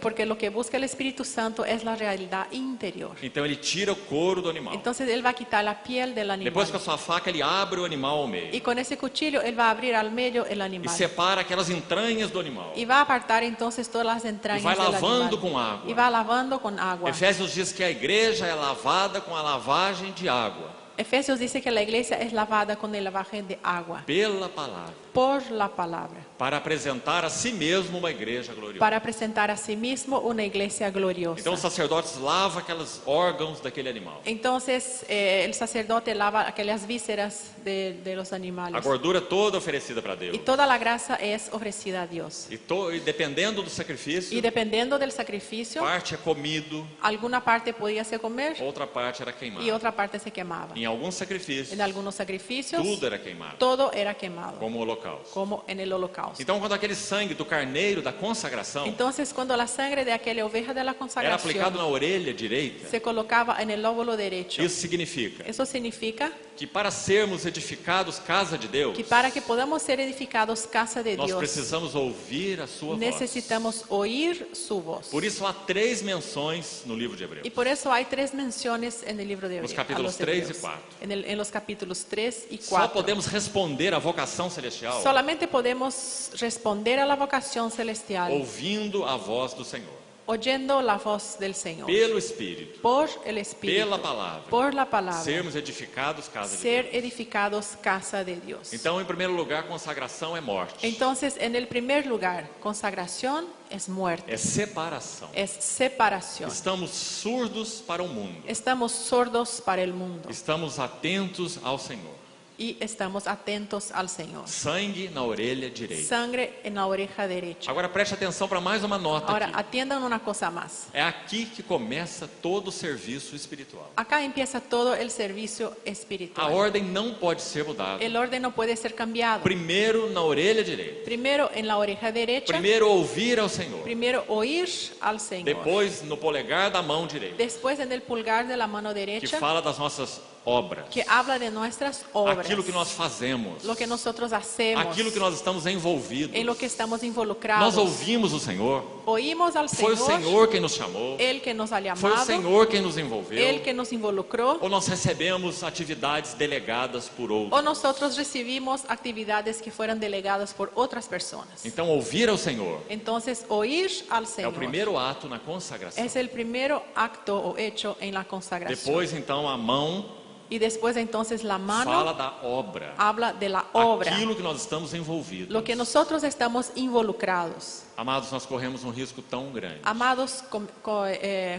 [SPEAKER 2] Porque lo que busca el Espíritu Santo es la realidad interior.
[SPEAKER 1] Então ele tira o couro do animal.
[SPEAKER 2] Entonces Él va a quitar la piel del animal.
[SPEAKER 1] Depois com a sua faca ele abre o animal ao meio.
[SPEAKER 2] Y con ese cuchillo Él va a abrir al medio el
[SPEAKER 1] E
[SPEAKER 2] animal.
[SPEAKER 1] separa aquelas entranhas do animal.
[SPEAKER 2] Y va a apartar entonces todas las entrañas
[SPEAKER 1] Y va
[SPEAKER 2] del
[SPEAKER 1] lavando
[SPEAKER 2] animal.
[SPEAKER 1] con agua.
[SPEAKER 2] Y va lavando con agua.
[SPEAKER 1] Efésios diz que a igreja é lavada com a lavagem de água.
[SPEAKER 2] Efesios dice que la iglesia es lavada con el lavaje de agua
[SPEAKER 1] pela palavra,
[SPEAKER 2] por la palabra,
[SPEAKER 1] para apresentar a si mesmo uma igreja gloriosa.
[SPEAKER 2] para presentar a sí mismo una iglesia gloriosa.
[SPEAKER 1] Então os sacerdotes lavam aqueles órgãos daquele animal.
[SPEAKER 2] Entonces el sacerdote lava aquellas vísceras de los
[SPEAKER 1] A
[SPEAKER 2] animales
[SPEAKER 1] gordura toda oferecida para Deus.
[SPEAKER 2] y toda la grasa es ofrecida a Dios.
[SPEAKER 1] E dependendo do sacrifício,
[SPEAKER 2] Y dependiendo del sacrificio,
[SPEAKER 1] parte é comido,
[SPEAKER 2] alguna parte podía se comer
[SPEAKER 1] outra parte era queimada.
[SPEAKER 2] y otra parte se quemaba.
[SPEAKER 1] Em alguns sacrifícios,
[SPEAKER 2] En algunos sacrificios
[SPEAKER 1] tudo era queimado,
[SPEAKER 2] todo era quemado,
[SPEAKER 1] como holocausto.
[SPEAKER 2] como en el holocausto.
[SPEAKER 1] Então, quando aquele sangue do carneiro da consagração
[SPEAKER 2] Entonces cuando la sangre de aquella oveja de la
[SPEAKER 1] era aplicado
[SPEAKER 2] consagración
[SPEAKER 1] na orelha direita,
[SPEAKER 2] se colocaba en el lóbulo derecho,
[SPEAKER 1] isso significa
[SPEAKER 2] eso significa
[SPEAKER 1] que para sermos edificados casa de Deus,
[SPEAKER 2] que para que podamos ser edificados casa de
[SPEAKER 1] nós
[SPEAKER 2] Dios,
[SPEAKER 1] precisamos ouvir a sua voz.
[SPEAKER 2] necesitamos oír su voz.
[SPEAKER 1] Por isso há 3 menções no livro de Hebreus.
[SPEAKER 2] Y por eso hay 3 menciones en el libro de
[SPEAKER 1] Los
[SPEAKER 2] Hebreos,
[SPEAKER 1] capítulos 3 y 4.
[SPEAKER 2] En los capítulos 3 y
[SPEAKER 1] Só
[SPEAKER 2] 4.
[SPEAKER 1] podemos responder à vocação celestial
[SPEAKER 2] Solamente podemos responder a la vocación celestial
[SPEAKER 1] ouvindo a voz do Senhor,
[SPEAKER 2] oyendo la voz del Señor,
[SPEAKER 1] pelo Espírito,
[SPEAKER 2] por el Espíritu,
[SPEAKER 1] pela palavra,
[SPEAKER 2] por la palabra,
[SPEAKER 1] sermos edificados casa de
[SPEAKER 2] ser
[SPEAKER 1] Deus.
[SPEAKER 2] edificados casa de Dios.
[SPEAKER 1] Então, em primeiro lugar, consagração é morte,
[SPEAKER 2] Entonces, en el primer lugar, consagración es muerte,
[SPEAKER 1] é separação.
[SPEAKER 2] es separación.
[SPEAKER 1] Estamos surdos para o mundo,
[SPEAKER 2] Estamos sordos para el mundo
[SPEAKER 1] estamos atentos ao Senhor.
[SPEAKER 2] y estamos atentos al Señor.
[SPEAKER 1] Sangue na orelha direita.
[SPEAKER 2] Sangre en la oreja derecha.
[SPEAKER 1] Agora preste atenção para mais uma nota
[SPEAKER 2] Ahora,
[SPEAKER 1] aqui.
[SPEAKER 2] atiendan una cosa más.
[SPEAKER 1] É aqui que começa todo o serviço espiritual.
[SPEAKER 2] Acá empieza todo el servicio
[SPEAKER 1] A
[SPEAKER 2] espiritual.
[SPEAKER 1] ordem não pode ser mudada.
[SPEAKER 2] El orden no puede ser cambiado.
[SPEAKER 1] Primeiro na orelha direita.
[SPEAKER 2] Primero en la oreja derecha,
[SPEAKER 1] Primeiro ouvir ao Senhor.
[SPEAKER 2] primero oír al Señor.
[SPEAKER 1] Depois no polegar da mão direita,
[SPEAKER 2] Después en el pulgar de la mano
[SPEAKER 1] que
[SPEAKER 2] derecha,
[SPEAKER 1] fala das nossas obras.
[SPEAKER 2] que habla de nuestras obras,
[SPEAKER 1] Aquilo que nós fazemos.
[SPEAKER 2] lo que nosotros hacemos,
[SPEAKER 1] Aquilo que nós estamos envolvidos.
[SPEAKER 2] en lo que estamos
[SPEAKER 1] Nós
[SPEAKER 2] involucrados.
[SPEAKER 1] ouvimos o Senhor.
[SPEAKER 2] Oímos al
[SPEAKER 1] Foi o
[SPEAKER 2] Señor,
[SPEAKER 1] Senhor quem nos chamou.
[SPEAKER 2] Él que nos ha
[SPEAKER 1] Foi o
[SPEAKER 2] llamado,
[SPEAKER 1] Senhor quem nos envolveu.
[SPEAKER 2] Él que nos involucró,
[SPEAKER 1] Ou nós recebemos atividades delegadas por outros.
[SPEAKER 2] o nosotros recibimos actividades que fueron delegadas por otras personas.
[SPEAKER 1] Então, ouvir ao Senhor
[SPEAKER 2] Entonces, oír al
[SPEAKER 1] é o
[SPEAKER 2] Señor
[SPEAKER 1] primeiro ato na consagração.
[SPEAKER 2] es el primer acto o hecho en la consagración.
[SPEAKER 1] Depois, então, a mão
[SPEAKER 2] Y después entonces la mano
[SPEAKER 1] fala da obra.
[SPEAKER 2] habla de la obra,
[SPEAKER 1] Aquilo que nós estamos envolvidos.
[SPEAKER 2] lo que nosotros estamos involucrados.
[SPEAKER 1] Amados, nós corremos um risco tão grande
[SPEAKER 2] Amados,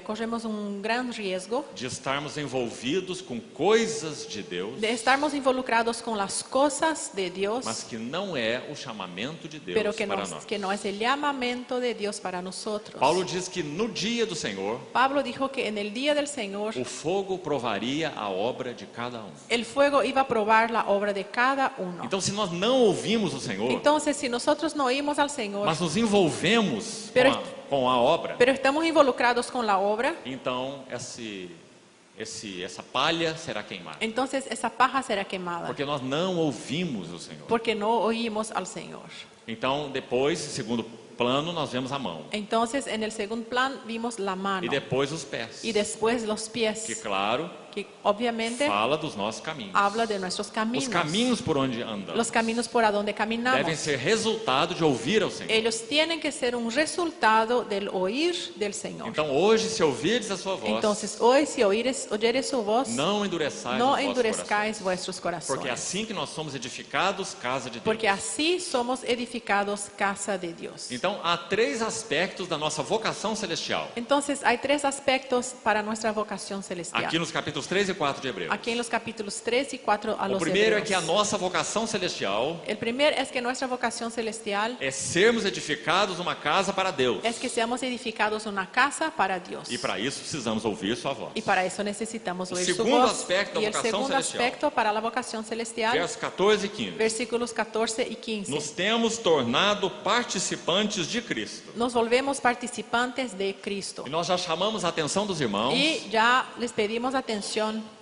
[SPEAKER 2] corremos un gran riesgo
[SPEAKER 1] de estarmos envolvidos com coisas de Deus,
[SPEAKER 2] de estarmos involucrados con las cosas de Dios,
[SPEAKER 1] mas que não é o chamamento de Deus
[SPEAKER 2] pero
[SPEAKER 1] para nós.
[SPEAKER 2] que no es el llamamiento de Dios para nosotros.
[SPEAKER 1] Paulo diz que no dia do Senhor,
[SPEAKER 2] Pablo dijo que en el día del Señor
[SPEAKER 1] o fogo provaria a obra de cada um.
[SPEAKER 2] el fuego iba a probar la obra de cada uno.
[SPEAKER 1] Então, se nós não ouvimos o Senhor,
[SPEAKER 2] Entonces, si nosotros no oímos al Señor,
[SPEAKER 1] mas nos envolvemos
[SPEAKER 2] Pero-
[SPEAKER 1] com a obra,
[SPEAKER 2] pero estamos involucrados con la obra,
[SPEAKER 1] então essa palha será queimada.
[SPEAKER 2] entonces esa paja será quemada,
[SPEAKER 1] Porque nós não ouvimos o Senhor.
[SPEAKER 2] porque no oímos al Señor.
[SPEAKER 1] Então, depois, segundo plano, nós vemos a mão.
[SPEAKER 2] Entonces, en el segundo plan vimos la mano
[SPEAKER 1] E depois os pés.
[SPEAKER 2] y después los
[SPEAKER 1] Que,
[SPEAKER 2] pies,
[SPEAKER 1] claro,
[SPEAKER 2] que obviamente
[SPEAKER 1] fala dos nossos caminhos.
[SPEAKER 2] habla de nuestros caminos,
[SPEAKER 1] Os caminhos por onde andamos
[SPEAKER 2] los caminos por a donde
[SPEAKER 1] devem
[SPEAKER 2] caminamos.
[SPEAKER 1] ser resultado de ouvir ao Senhor.
[SPEAKER 2] Ellos tienen que ser un resultado del oír del Señor.
[SPEAKER 1] Então, hoje, se ouvirdes a sua voz,
[SPEAKER 2] Entonces, hoy si oyeres su voz,
[SPEAKER 1] não endureçais
[SPEAKER 2] no
[SPEAKER 1] os vossos
[SPEAKER 2] endurezcáis
[SPEAKER 1] corações.
[SPEAKER 2] vuestros
[SPEAKER 1] Porque é
[SPEAKER 2] corazones.
[SPEAKER 1] assim que nós somos edificados, casa de Deus.
[SPEAKER 2] Porque así somos edificados casa de Dios.
[SPEAKER 1] Então, há 3 aspectos da nossa vocação celestial.
[SPEAKER 2] Entonces, hay 3 aspectos para nuestra vocación celestial.
[SPEAKER 1] Aqui nos capítulos 3 e 4 de Hebreus.
[SPEAKER 2] Aquí en los capítulos 3 y 4 a
[SPEAKER 1] O
[SPEAKER 2] los
[SPEAKER 1] primeiro é
[SPEAKER 2] Hebreos.
[SPEAKER 1] que a nossa vocação celestial
[SPEAKER 2] El primer es que nuestra vocación celestial
[SPEAKER 1] é sermos edificados uma casa para Deus.
[SPEAKER 2] es que seamos edificados una casa para Dios.
[SPEAKER 1] E para isso precisamos ouvir sua voz.
[SPEAKER 2] Y para eso necesitamos
[SPEAKER 1] O
[SPEAKER 2] oír su
[SPEAKER 1] segundo
[SPEAKER 2] voz.
[SPEAKER 1] aspecto da
[SPEAKER 2] Y el
[SPEAKER 1] vocação
[SPEAKER 2] segundo
[SPEAKER 1] celestial.
[SPEAKER 2] aspecto para la vocación celestial,
[SPEAKER 1] Versos 14 e 15.
[SPEAKER 2] versículos 14 y 15.
[SPEAKER 1] Nos temos tornado participantes de Cristo.
[SPEAKER 2] Nos volvemos participantes de Cristo.
[SPEAKER 1] E nós já chamamos a atenção dos irmãos
[SPEAKER 2] Y ya les pedimos atención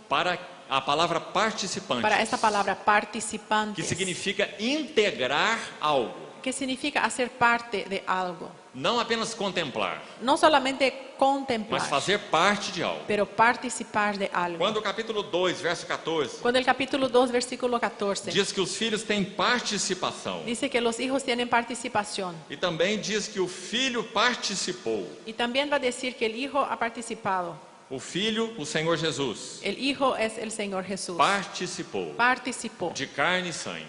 [SPEAKER 1] para a palavra participante,
[SPEAKER 2] para esta palabra
[SPEAKER 1] que
[SPEAKER 2] participantes,
[SPEAKER 1] significa integrar algo,
[SPEAKER 2] que significa hacer parte de algo.
[SPEAKER 1] não apenas contemplar,
[SPEAKER 2] No solamente contemplar,
[SPEAKER 1] mas fazer parte de algo.
[SPEAKER 2] pero participar de algo.
[SPEAKER 1] Quando o capítulo 2, verso 14,
[SPEAKER 2] Cuando el capítulo 2, versículo 14,
[SPEAKER 1] diz que os filhos têm participação,
[SPEAKER 2] dice que los hijos tienen participación.
[SPEAKER 1] e também diz que o filho participou,
[SPEAKER 2] Y también va a decir que el hijo ha participado.
[SPEAKER 1] O Filho, o Senhor Jesus,
[SPEAKER 2] El Hijo es el Señor Jesús.
[SPEAKER 1] participou
[SPEAKER 2] Participó
[SPEAKER 1] de carne e sangue.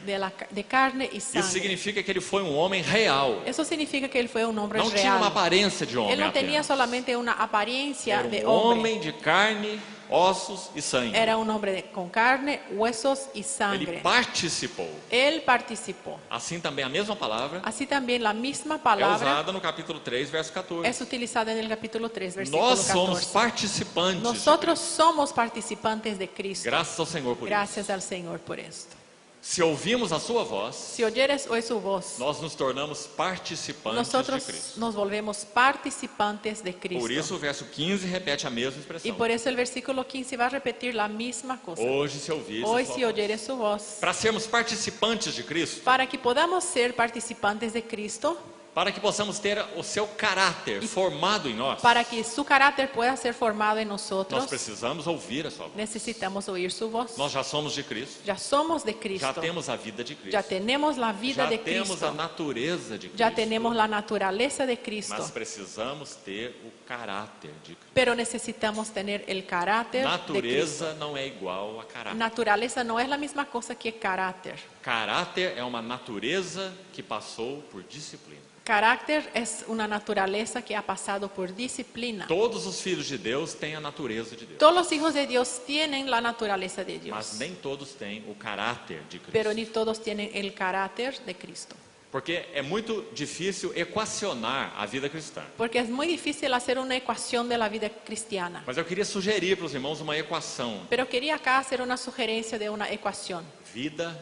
[SPEAKER 2] de carne y
[SPEAKER 1] Isso
[SPEAKER 2] sangre.
[SPEAKER 1] significa que ele foi um homem real.
[SPEAKER 2] Eso significa que él fue un hombre
[SPEAKER 1] Não tinha uma
[SPEAKER 2] real.
[SPEAKER 1] aparência de homem
[SPEAKER 2] Él no tenía
[SPEAKER 1] apenas.
[SPEAKER 2] solamente una apariencia
[SPEAKER 1] Era
[SPEAKER 2] de
[SPEAKER 1] um
[SPEAKER 2] hombre.
[SPEAKER 1] homem de carne, ossos e sangue.
[SPEAKER 2] Era un hombre con carne, huesos y
[SPEAKER 1] Ele
[SPEAKER 2] sangre.
[SPEAKER 1] participou.
[SPEAKER 2] Él participó.
[SPEAKER 1] Assim também a mesma palavra
[SPEAKER 2] Así también la misma
[SPEAKER 1] é
[SPEAKER 2] palabra
[SPEAKER 1] usada no capítulo 3, verso 14.
[SPEAKER 2] es utilizada en el capítulo 3, versículo
[SPEAKER 1] Nós somos
[SPEAKER 2] 14.
[SPEAKER 1] participantes de
[SPEAKER 2] Nosotros
[SPEAKER 1] Cristo.
[SPEAKER 2] somos participantes de Cristo.
[SPEAKER 1] Graças ao Senhor por isso.
[SPEAKER 2] Gracias al Señor por esto.
[SPEAKER 1] Se ouvimos a sua voz,
[SPEAKER 2] Si oyeres hoy su voz,
[SPEAKER 1] nós nos tornamos participantes de
[SPEAKER 2] nosotros
[SPEAKER 1] Cristo.
[SPEAKER 2] nos volvemos participantes de Cristo.
[SPEAKER 1] Por isso o verso 15 repete a mesma
[SPEAKER 2] Y
[SPEAKER 1] expressão.
[SPEAKER 2] por eso el versículo 15 va a repetir la misma cosa.
[SPEAKER 1] Hoje, se ouvires
[SPEAKER 2] Hoy
[SPEAKER 1] a sua
[SPEAKER 2] si
[SPEAKER 1] voz.
[SPEAKER 2] oyeres su voz,
[SPEAKER 1] Para sermos participantes de Cristo,
[SPEAKER 2] para que podamos ser participantes de Cristo,
[SPEAKER 1] para que possamos ter o seu caráter formado em nós,
[SPEAKER 2] para que su carácter pueda ser formado en
[SPEAKER 1] nós
[SPEAKER 2] nosotros,
[SPEAKER 1] precisamos ouvir a sua voz.
[SPEAKER 2] necesitamos oír su voz.
[SPEAKER 1] Nós já somos de Cristo,
[SPEAKER 2] Ya somos de
[SPEAKER 1] já
[SPEAKER 2] Cristo,
[SPEAKER 1] temos a vida de Cristo,
[SPEAKER 2] ya tenemos la vida
[SPEAKER 1] já
[SPEAKER 2] de
[SPEAKER 1] temos a
[SPEAKER 2] Cristo,
[SPEAKER 1] natureza de
[SPEAKER 2] ya
[SPEAKER 1] Cristo,
[SPEAKER 2] tenemos la naturaleza de Cristo,
[SPEAKER 1] mas precisamos ter o caráter de Cristo.
[SPEAKER 2] pero necesitamos tener el caráter de Cristo.
[SPEAKER 1] Natureza não é igual a caráter.
[SPEAKER 2] Naturaleza no es la misma cosa que carácter.
[SPEAKER 1] Caráter é uma natureza que passou por disciplina.
[SPEAKER 2] Carácter es una naturaleza que ha pasado por disciplina.
[SPEAKER 1] Todos os filhos de Deus têm a natureza de Deus,
[SPEAKER 2] Todos los hijos de Dios tienen la naturaleza de
[SPEAKER 1] mas
[SPEAKER 2] Dios,
[SPEAKER 1] nem todos têm o caráter de Cristo.
[SPEAKER 2] pero ni todos tienen el caráter de Cristo.
[SPEAKER 1] Porque é muito difícil equacionar a vida cristã.
[SPEAKER 2] Porque es muy difícil hacer una ecuación de la vida cristiana.
[SPEAKER 1] Mas eu queria sugerir para os irmãos uma equação.
[SPEAKER 2] Pero quería acá hacer una sugerencia de una ecuación.
[SPEAKER 1] Vida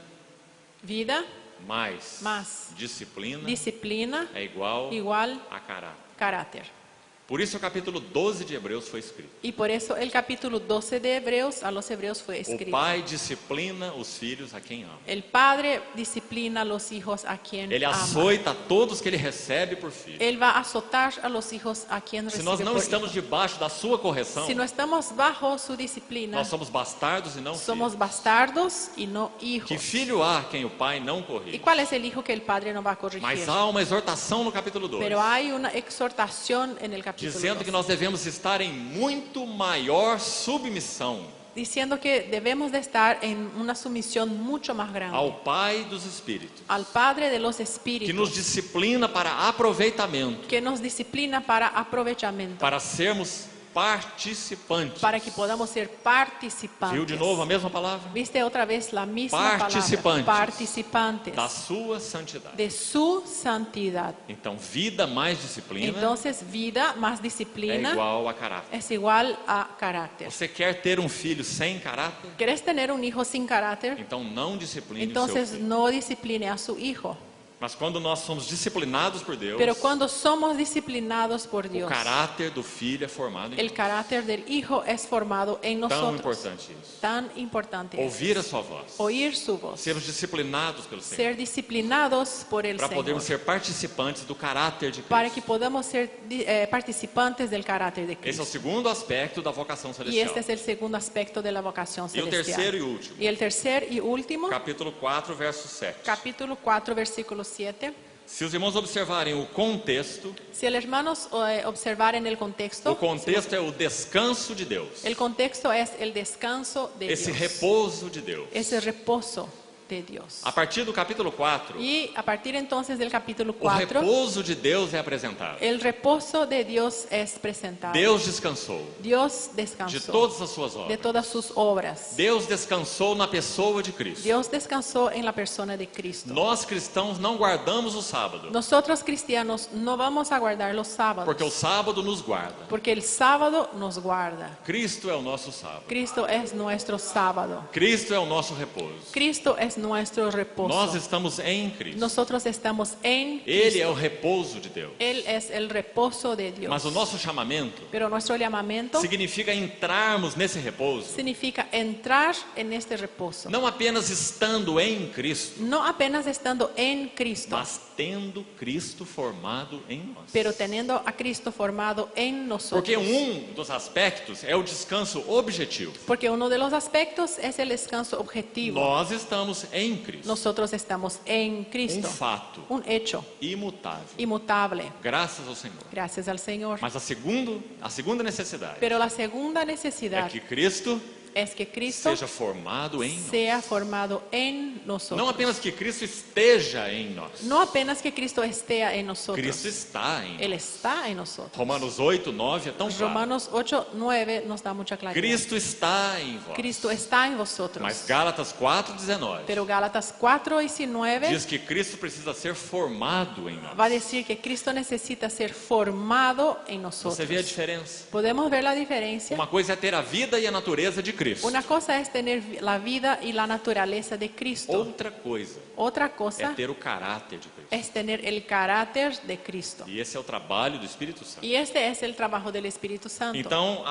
[SPEAKER 2] Vida
[SPEAKER 1] mais
[SPEAKER 2] más
[SPEAKER 1] disciplina
[SPEAKER 2] disciplina
[SPEAKER 1] é igual
[SPEAKER 2] igual
[SPEAKER 1] a caráter.
[SPEAKER 2] caráter.
[SPEAKER 1] Por isso o capítulo 12 de Hebreus foi escrito.
[SPEAKER 2] Y por eso el capítulo 12 de Hebreos a los Hebreos fue
[SPEAKER 1] O
[SPEAKER 2] escrito.
[SPEAKER 1] pai disciplina os filhos a quem ama.
[SPEAKER 2] El padre disciplina a los hijos a quien
[SPEAKER 1] Ele
[SPEAKER 2] ama.
[SPEAKER 1] açoita todos que ele recebe por filho.
[SPEAKER 2] Él va a azotar a los hijos a quien
[SPEAKER 1] Se
[SPEAKER 2] recibe
[SPEAKER 1] nós não
[SPEAKER 2] por
[SPEAKER 1] estamos
[SPEAKER 2] hijo.
[SPEAKER 1] debaixo da sua correção,
[SPEAKER 2] Si no estamos bajo su disciplina,
[SPEAKER 1] nós somos bastardos e não
[SPEAKER 2] somos
[SPEAKER 1] filhos.
[SPEAKER 2] bastardos y no hijos.
[SPEAKER 1] Que filho há quem o pai não
[SPEAKER 2] ¿Y
[SPEAKER 1] corrige?
[SPEAKER 2] cuál es el hijo que el padre no va a corregir?
[SPEAKER 1] Mas há uma exortação no capítulo 2,
[SPEAKER 2] Pero hay una exhortación en el capítulo
[SPEAKER 1] dizendo que
[SPEAKER 2] 2,
[SPEAKER 1] nós devemos estar em muito maior submissão
[SPEAKER 2] diciendo que debemos de estar en una sumisión mucho más grande
[SPEAKER 1] ao Pai dos Espíritos,
[SPEAKER 2] al Padre de los
[SPEAKER 1] que nos
[SPEAKER 2] Espíritus,
[SPEAKER 1] disciplina para aproveitamento,
[SPEAKER 2] que nos disciplina para aprovechamiento,
[SPEAKER 1] para sermos participantes.
[SPEAKER 2] para que podamos ser participantes.
[SPEAKER 1] Viu de novo a mesma palavra?
[SPEAKER 2] ¿Viste otra vez la misma
[SPEAKER 1] Participantes.
[SPEAKER 2] palabra? Participantes
[SPEAKER 1] Da sua santidade.
[SPEAKER 2] de su santidad.
[SPEAKER 1] Então, vida mais disciplina
[SPEAKER 2] Entonces, vida más
[SPEAKER 1] é
[SPEAKER 2] disciplina
[SPEAKER 1] igual a caráter.
[SPEAKER 2] es igual a carácter.
[SPEAKER 1] Você quer ter um filho sem caráter?
[SPEAKER 2] ¿Quieres tener un hijo sin caráter?
[SPEAKER 1] Então não discipline o
[SPEAKER 2] Entonces
[SPEAKER 1] seu filho.
[SPEAKER 2] no discipline a su hijo.
[SPEAKER 1] Mas quando nós somos disciplinados por Deus,
[SPEAKER 2] Pero cuando somos disciplinados por
[SPEAKER 1] o
[SPEAKER 2] Dios,
[SPEAKER 1] caráter do filho é formado em
[SPEAKER 2] el
[SPEAKER 1] nós.
[SPEAKER 2] carácter del hijo es formado en
[SPEAKER 1] Tão
[SPEAKER 2] nosotros.
[SPEAKER 1] importante isso.
[SPEAKER 2] Tan importante es
[SPEAKER 1] Ouvir a sua voz.
[SPEAKER 2] oír su voz,
[SPEAKER 1] Sermos disciplinados pelo Senhor.
[SPEAKER 2] ser disciplinados por el
[SPEAKER 1] Para
[SPEAKER 2] Señor,
[SPEAKER 1] podermos ser participantes do caráter de
[SPEAKER 2] para que
[SPEAKER 1] Cristo.
[SPEAKER 2] podamos ser participantes del carácter de
[SPEAKER 1] Esse é o
[SPEAKER 2] Cristo.
[SPEAKER 1] segundo aspecto da vocação
[SPEAKER 2] Y
[SPEAKER 1] celestial.
[SPEAKER 2] este es el segundo aspecto de la vocación
[SPEAKER 1] E o terceiro
[SPEAKER 2] celestial.
[SPEAKER 1] e último,
[SPEAKER 2] Y el tercer y último,
[SPEAKER 1] capítulo 4, verso 7.
[SPEAKER 2] capítulo 4, versículo 7.
[SPEAKER 1] Se os irmãos observarem o contexto,
[SPEAKER 2] Si el hermanos observaren el contexto,
[SPEAKER 1] o contexto é o descanso de Deus.
[SPEAKER 2] el contexto es el descanso de
[SPEAKER 1] Esse
[SPEAKER 2] Dios,
[SPEAKER 1] repouso de Deus.
[SPEAKER 2] ese reposo de Dios.
[SPEAKER 1] A partir do capítulo 4,
[SPEAKER 2] Y a partir entonces del capítulo
[SPEAKER 1] o
[SPEAKER 2] 4,
[SPEAKER 1] repouso de Deus é apresentado.
[SPEAKER 2] el reposo de Dios es presentado.
[SPEAKER 1] Deus descansou
[SPEAKER 2] Dios
[SPEAKER 1] de
[SPEAKER 2] descansó
[SPEAKER 1] todas as suas
[SPEAKER 2] de
[SPEAKER 1] obras.
[SPEAKER 2] todas sus obras.
[SPEAKER 1] Deus descansou na pessoa de Cristo.
[SPEAKER 2] Dios descansó en la persona de Cristo.
[SPEAKER 1] Nós cristãos não guardamos o sábado,
[SPEAKER 2] Nosotros cristianos no vamos a guardar los sábados,
[SPEAKER 1] porque o sábado nos guarda.
[SPEAKER 2] porque el sábado nos guarda.
[SPEAKER 1] Cristo é o nosso sábado.
[SPEAKER 2] Cristo es nuestro sábado.
[SPEAKER 1] Cristo é o nosso repouso.
[SPEAKER 2] Cristo es nuestro reposo.
[SPEAKER 1] Nós estamos em Cristo.
[SPEAKER 2] Nosotros estamos en
[SPEAKER 1] Ele
[SPEAKER 2] Cristo.
[SPEAKER 1] é o repouso de Deus.
[SPEAKER 2] Él es el reposo de Dios.
[SPEAKER 1] Mas o nosso chamamento
[SPEAKER 2] Pero nuestro llamamiento
[SPEAKER 1] significa entrarmos nesse repouso,
[SPEAKER 2] significa entrar en este reposo.
[SPEAKER 1] não apenas estando em Cristo,
[SPEAKER 2] No apenas estando en Cristo,
[SPEAKER 1] mas tendo Cristo formado em nós.
[SPEAKER 2] pero teniendo a Cristo formado en nosotros.
[SPEAKER 1] Porque dos aspectos é o descanso objetivo.
[SPEAKER 2] Porque uno de los aspectos es el descanso objetivo.
[SPEAKER 1] Nós estamos em Cristo.
[SPEAKER 2] Nosotros estamos en Cristo.
[SPEAKER 1] fato
[SPEAKER 2] Un hecho
[SPEAKER 1] imutável.
[SPEAKER 2] inmutable.
[SPEAKER 1] Graças ao Senhor.
[SPEAKER 2] Gracias al Señor.
[SPEAKER 1] Mas a segunda necessidade
[SPEAKER 2] Pero la segunda
[SPEAKER 1] é
[SPEAKER 2] necesidad
[SPEAKER 1] que Cristo
[SPEAKER 2] es que Cristo
[SPEAKER 1] seja formado em nós.
[SPEAKER 2] sea formado en nosotros.
[SPEAKER 1] Não apenas que Cristo esteja em nós.
[SPEAKER 2] No apenas que Cristo esté en nosotros.
[SPEAKER 1] Cristo está em
[SPEAKER 2] Él
[SPEAKER 1] nós.
[SPEAKER 2] está en nosotros.
[SPEAKER 1] Romanos 8, 9 é tão claro.
[SPEAKER 2] Romanos 8, 9 nos da mucha claridad.
[SPEAKER 1] Cristo está em vós.
[SPEAKER 2] Cristo está en vosotros.
[SPEAKER 1] Mas Gálatas 4, 19
[SPEAKER 2] Pero Gálatas 4, 19
[SPEAKER 1] diz que Cristo precisa ser formado em
[SPEAKER 2] va a
[SPEAKER 1] nós.
[SPEAKER 2] decir que Cristo necesita ser formado en nosotros.
[SPEAKER 1] Você vê a diferença?
[SPEAKER 2] Podemos ver la diferencia.
[SPEAKER 1] Uma coisa é ter a vida e a natureza de Cristo.
[SPEAKER 2] Una cosa es tener la vida y la naturaleza de Cristo.
[SPEAKER 1] Outra coisa
[SPEAKER 2] Otra
[SPEAKER 1] é
[SPEAKER 2] cosa
[SPEAKER 1] ter o caráter de Cristo.
[SPEAKER 2] es tener el carácter de Cristo.
[SPEAKER 1] E esse é o trabalho do Espírito Santo.
[SPEAKER 2] Y este es el trabajo del Espíritu Santo.
[SPEAKER 1] Então,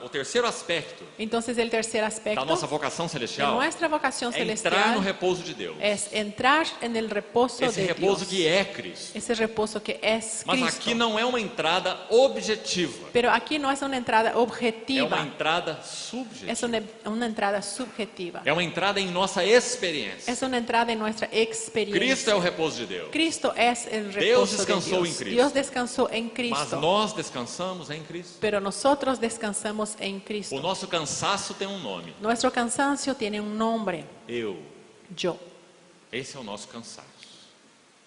[SPEAKER 1] o terceiro aspecto
[SPEAKER 2] Entonces el tercer
[SPEAKER 1] da
[SPEAKER 2] aspecto
[SPEAKER 1] nossa vocação
[SPEAKER 2] de
[SPEAKER 1] celestial
[SPEAKER 2] nuestra vocación
[SPEAKER 1] é entrar no
[SPEAKER 2] celestial
[SPEAKER 1] repouso de Deus.
[SPEAKER 2] es entrar en el reposo
[SPEAKER 1] Esse
[SPEAKER 2] de
[SPEAKER 1] repouso
[SPEAKER 2] Dios.
[SPEAKER 1] que é Cristo.
[SPEAKER 2] Ese reposo que es
[SPEAKER 1] Mas
[SPEAKER 2] Cristo.
[SPEAKER 1] aqui não é uma entrada objetiva.
[SPEAKER 2] Pero aquí no es una entrada
[SPEAKER 1] É uma
[SPEAKER 2] objetiva,
[SPEAKER 1] entrada
[SPEAKER 2] es
[SPEAKER 1] subjetiva.
[SPEAKER 2] una entrada subjetiva.
[SPEAKER 1] É uma entrada em nossa experiência.
[SPEAKER 2] Es una entrada en nuestra experiencia.
[SPEAKER 1] Cristo é o repouso de Deus.
[SPEAKER 2] Cristo es el
[SPEAKER 1] Deus
[SPEAKER 2] reposo de
[SPEAKER 1] descansou
[SPEAKER 2] Dios.
[SPEAKER 1] em Cristo.
[SPEAKER 2] Dios descansó en
[SPEAKER 1] Mas
[SPEAKER 2] Cristo.
[SPEAKER 1] nós descansamos em Cristo.
[SPEAKER 2] Pero nosotros descansamos en
[SPEAKER 1] O
[SPEAKER 2] Cristo.
[SPEAKER 1] nosso cansaço tem um nome.
[SPEAKER 2] Nuestro cansancio tiene un nombre.
[SPEAKER 1] Eu.
[SPEAKER 2] Yo.
[SPEAKER 1] Esse é o nosso cansaço.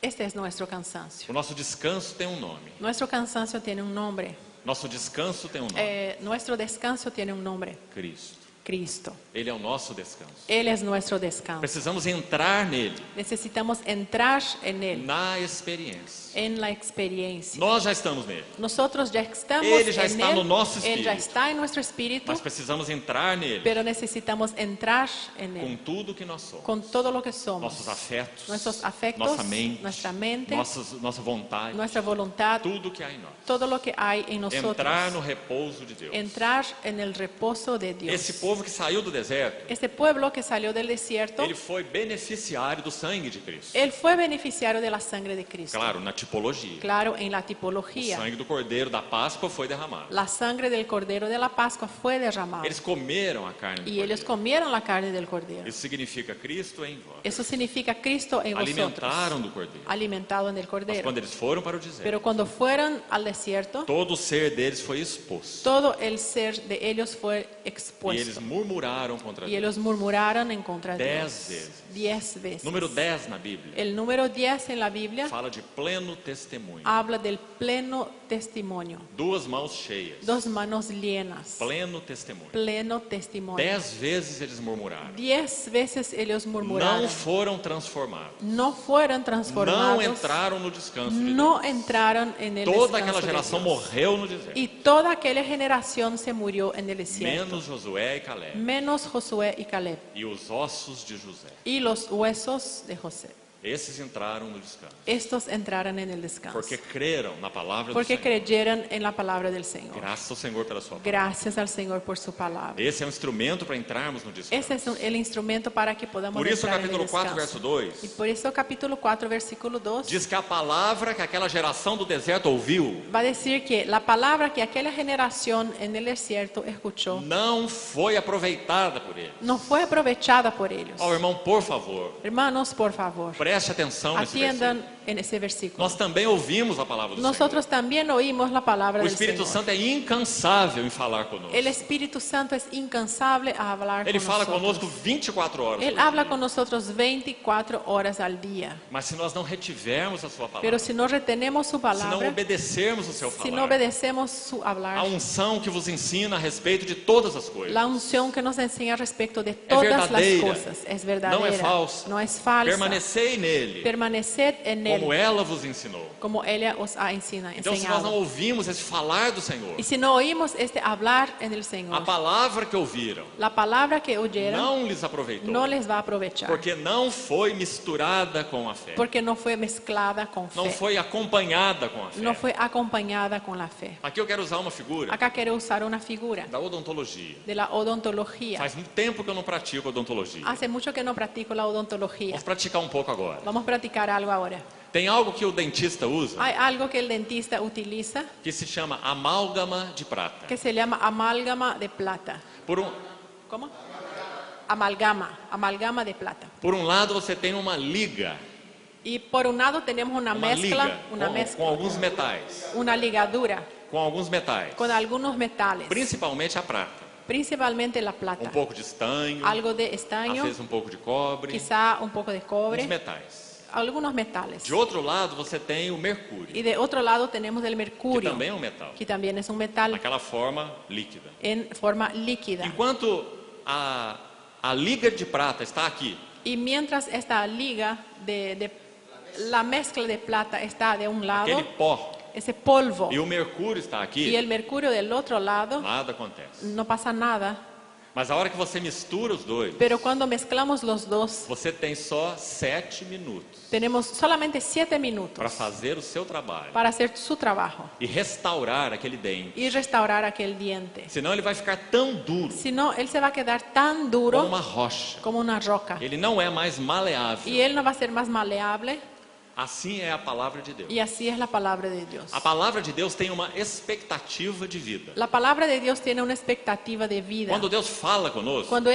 [SPEAKER 2] Este es nuestro cansancio.
[SPEAKER 1] O nosso descanso tem um nome.
[SPEAKER 2] Nuestro cansancio tiene un nombre.
[SPEAKER 1] Nosso descanso tem um nome.
[SPEAKER 2] Nuestro descanso tiene un nombre.
[SPEAKER 1] Cristo.
[SPEAKER 2] Cristo.
[SPEAKER 1] Ele é o nosso descanso.
[SPEAKER 2] Él es nuestro descanso.
[SPEAKER 1] Precisamos entrar nele,
[SPEAKER 2] Necesitamos entrar en Él,
[SPEAKER 1] na experiência.
[SPEAKER 2] en la experiencia.
[SPEAKER 1] Nós já estamos nele,
[SPEAKER 2] Nosotros ya estamos
[SPEAKER 1] Ele já
[SPEAKER 2] en
[SPEAKER 1] está
[SPEAKER 2] Él.
[SPEAKER 1] no nosso
[SPEAKER 2] Él ya
[SPEAKER 1] espírito.
[SPEAKER 2] está en nuestro espíritu,
[SPEAKER 1] mas precisamos entrar nele
[SPEAKER 2] pero necesitamos entrar en
[SPEAKER 1] com
[SPEAKER 2] Él,
[SPEAKER 1] tudo que nós somos.
[SPEAKER 2] con todo lo que somos.
[SPEAKER 1] Nossos afetos,
[SPEAKER 2] Nuestros afectos,
[SPEAKER 1] nossa mente,
[SPEAKER 2] nuestra mente,
[SPEAKER 1] nossa vontade,
[SPEAKER 2] nuestra voluntad,
[SPEAKER 1] tudo que há em nós.
[SPEAKER 2] todo lo que hay en nosotros.
[SPEAKER 1] Entrar no repouso de Deus.
[SPEAKER 2] Entrar en el reposo de Dios.
[SPEAKER 1] Esse povo que saiu do deserto,
[SPEAKER 2] Este pueblo que salió del desierto,
[SPEAKER 1] ele foi beneficiário do sangue de Cristo.
[SPEAKER 2] él fue beneficiario de la sangre de Cristo.
[SPEAKER 1] Claro, na tipologia.
[SPEAKER 2] Claro, en la
[SPEAKER 1] O
[SPEAKER 2] tipología.
[SPEAKER 1] sangue do cordeiro da Páscoa foi derramado.
[SPEAKER 2] La sangre del cordero de la Pascua fue derramada.
[SPEAKER 1] Eles comeram a carne do
[SPEAKER 2] Y ellos
[SPEAKER 1] cordeiro.
[SPEAKER 2] comieron la carne del cordero.
[SPEAKER 1] Isso significa Cristo em vós.
[SPEAKER 2] Eso significa Cristo en
[SPEAKER 1] Alimentaram
[SPEAKER 2] vosotros,
[SPEAKER 1] do cordeiro.
[SPEAKER 2] alimentado en el
[SPEAKER 1] Mas
[SPEAKER 2] cordero.
[SPEAKER 1] quando eles foram para o deserto,
[SPEAKER 2] Pero cuando fueron al desierto,
[SPEAKER 1] todo o ser deles foi exposto.
[SPEAKER 2] todo el ser de ellos fue
[SPEAKER 1] E eles
[SPEAKER 2] expuesto.
[SPEAKER 1] murmuraram contra
[SPEAKER 2] Y
[SPEAKER 1] Deus.
[SPEAKER 2] ellos murmuraron en contra de
[SPEAKER 1] 10
[SPEAKER 2] Dios.
[SPEAKER 1] veces.
[SPEAKER 2] 10 veces.
[SPEAKER 1] Número 10 na Bíblia
[SPEAKER 2] El número 10 en la Biblia
[SPEAKER 1] fala de pleno testemunho.
[SPEAKER 2] habla del pleno testimonio.
[SPEAKER 1] Duas mãos cheias.
[SPEAKER 2] Dos manos llenas.
[SPEAKER 1] Pleno testemunho.
[SPEAKER 2] Pleno testimonio.
[SPEAKER 1] 10 vezes eles murmuraram.
[SPEAKER 2] 10 veces ellos murmuraron.
[SPEAKER 1] Não foram transformados.
[SPEAKER 2] No fueron transformados.
[SPEAKER 1] Não entraram no descanso de
[SPEAKER 2] No
[SPEAKER 1] Deus.
[SPEAKER 2] entraron en el
[SPEAKER 1] Toda
[SPEAKER 2] descanso
[SPEAKER 1] aquela
[SPEAKER 2] de
[SPEAKER 1] geração
[SPEAKER 2] Dios.
[SPEAKER 1] morreu no deserto.
[SPEAKER 2] Y toda aquella generación se murió en el desierto.
[SPEAKER 1] Menos Josué e Caleb.
[SPEAKER 2] Menos Josué y Caleb.
[SPEAKER 1] E os ossos de José.
[SPEAKER 2] Y los huesos de José.
[SPEAKER 1] Esses entraram no descanso.
[SPEAKER 2] Estos entraron en el descanso.
[SPEAKER 1] Porque creram na palavra do
[SPEAKER 2] Porque
[SPEAKER 1] Senhor.
[SPEAKER 2] creyeron en la palabra del Señor.
[SPEAKER 1] Graças ao Senhor pela sua palavra.
[SPEAKER 2] Gracias al Señor por su palabra.
[SPEAKER 1] Esse é um instrumento para entrarmos no descanso.
[SPEAKER 2] Ese es el instrumento para que podamos
[SPEAKER 1] Por isso, o
[SPEAKER 2] entrar en el
[SPEAKER 1] capítulo 4,
[SPEAKER 2] descanso.
[SPEAKER 1] verso 2,
[SPEAKER 2] Y por eso capítulo 4, versículo 2,
[SPEAKER 1] diz que a palavra que aquela geração do deserto ouviu
[SPEAKER 2] va a decir que la palabra que aquella generación en el desierto escuchó
[SPEAKER 1] não foi aproveitada por eles.
[SPEAKER 2] no fue aprovechada por ellos.
[SPEAKER 1] Ó, irmão, por favor,
[SPEAKER 2] Hermanos, por favor,
[SPEAKER 1] preste atenção nesse
[SPEAKER 2] atiendan
[SPEAKER 1] versículo.
[SPEAKER 2] en ese versículo.
[SPEAKER 1] Nós também ouvimos a palavra do
[SPEAKER 2] Nosotros también oímos la palabra
[SPEAKER 1] Senhor. O
[SPEAKER 2] del
[SPEAKER 1] Espírito
[SPEAKER 2] Señor.
[SPEAKER 1] Santo é incansável em falar conosco.
[SPEAKER 2] El Espíritu Santo es incansable a hablar
[SPEAKER 1] Ele
[SPEAKER 2] con
[SPEAKER 1] fala
[SPEAKER 2] nosotros.
[SPEAKER 1] conosco 24 horas
[SPEAKER 2] Él
[SPEAKER 1] por
[SPEAKER 2] habla
[SPEAKER 1] dia.
[SPEAKER 2] con nosotros 24 horas al día.
[SPEAKER 1] Mas se nós não retivermos a sua
[SPEAKER 2] Pero
[SPEAKER 1] palavra,
[SPEAKER 2] si no retenemos su
[SPEAKER 1] se não
[SPEAKER 2] palabra,
[SPEAKER 1] obedecermos o seu
[SPEAKER 2] si no
[SPEAKER 1] falar,
[SPEAKER 2] obedecemos su
[SPEAKER 1] a
[SPEAKER 2] hablar,
[SPEAKER 1] unção que vos ensina a respeito de todas as coisas,
[SPEAKER 2] la unción que nos enseña respecto de todas las
[SPEAKER 1] verdadeira,
[SPEAKER 2] cosas es verdadera,
[SPEAKER 1] não é falsa.
[SPEAKER 2] no es falsa.
[SPEAKER 1] Permanecei nele,
[SPEAKER 2] Permaneced en él,
[SPEAKER 1] como ela vos ensinou.
[SPEAKER 2] como ella os ha
[SPEAKER 1] Então, se nós não
[SPEAKER 2] enseñado.
[SPEAKER 1] ouvimos esse falar do Senhor,
[SPEAKER 2] Y si no oímos este hablar en el
[SPEAKER 1] a
[SPEAKER 2] Señor,
[SPEAKER 1] palavra que ouviram
[SPEAKER 2] la palabra que oyeron
[SPEAKER 1] não lhes aproveitou,
[SPEAKER 2] no les va a aprovechar,
[SPEAKER 1] porque não foi misturada com a fé,
[SPEAKER 2] porque no fue mezclada con
[SPEAKER 1] não
[SPEAKER 2] fe,
[SPEAKER 1] foi acompanhada com a fé.
[SPEAKER 2] no fue acompañada con la fe.
[SPEAKER 1] Aqui eu quero usar uma figura
[SPEAKER 2] Acá quiero usar una figura
[SPEAKER 1] da odontologia.
[SPEAKER 2] de la odontología.
[SPEAKER 1] Faz muito tempo que eu não pratico odontologia.
[SPEAKER 2] Hace mucho que no practico la odontología.
[SPEAKER 1] Vamos praticar um pouco agora.
[SPEAKER 2] Vamos a practicar algo ahora.
[SPEAKER 1] Tem algo que o dentista usa
[SPEAKER 2] Hay algo que el dentista utiliza
[SPEAKER 1] que se chama amálgama de prata.
[SPEAKER 2] que se llama amálgama de plata.
[SPEAKER 1] Por um,
[SPEAKER 2] ¿Cómo? amalgama de plata.
[SPEAKER 1] Por um lado você tem uma liga,
[SPEAKER 2] Y por un lado tenemos una
[SPEAKER 1] liga
[SPEAKER 2] mezcla,
[SPEAKER 1] com alguns metais,
[SPEAKER 2] una ligadura con algunos metales,
[SPEAKER 1] principalmente a prata.
[SPEAKER 2] principalmente la plata,
[SPEAKER 1] Um pouco de estanho,
[SPEAKER 2] algo de
[SPEAKER 1] às
[SPEAKER 2] estaño,
[SPEAKER 1] vezes um pouco de cobre,
[SPEAKER 2] quizá un poco de
[SPEAKER 1] os
[SPEAKER 2] cobre,
[SPEAKER 1] metais.
[SPEAKER 2] algunos metales.
[SPEAKER 1] De outro lado você tem o mercúrio,
[SPEAKER 2] Y de otro lado tenemos el
[SPEAKER 1] que
[SPEAKER 2] mercurio,
[SPEAKER 1] também é um metal,
[SPEAKER 2] que también es un metal
[SPEAKER 1] naquela forma líquida.
[SPEAKER 2] en forma líquida.
[SPEAKER 1] Enquanto a liga de prata está aqui,
[SPEAKER 2] Y mientras esta liga la mezcla de plata está de un lado,
[SPEAKER 1] aquele pó,
[SPEAKER 2] ese polvo,
[SPEAKER 1] e o mercúrio está
[SPEAKER 2] y
[SPEAKER 1] aqui,
[SPEAKER 2] el mercurio del otro lado,
[SPEAKER 1] nada acontece.
[SPEAKER 2] no pasa nada.
[SPEAKER 1] Mas a hora que você mistura os dois,
[SPEAKER 2] Pero cuando mezclamos los dos,
[SPEAKER 1] você tem só 7 minutos
[SPEAKER 2] tenemos solamente 7 minutos
[SPEAKER 1] para fazer o seu trabalho
[SPEAKER 2] para hacer su trabajo
[SPEAKER 1] e restaurar aquele dente.
[SPEAKER 2] y restaurar aquel diente.
[SPEAKER 1] Senão ele vai ficar tão duro
[SPEAKER 2] Si no, él se va a quedar tan
[SPEAKER 1] como
[SPEAKER 2] duro
[SPEAKER 1] uma rocha.
[SPEAKER 2] como una roca.
[SPEAKER 1] Ele não é mais
[SPEAKER 2] Y
[SPEAKER 1] maleável.
[SPEAKER 2] él no va a ser más maleable.
[SPEAKER 1] Assim é a palavra de Deus.
[SPEAKER 2] Y así es la palabra de Dios.
[SPEAKER 1] A palavra de Deus tem uma expectativa de vida.
[SPEAKER 2] La palabra de Dios tiene una expectativa de vida.
[SPEAKER 1] Quando Deus fala conosco,
[SPEAKER 2] Cuando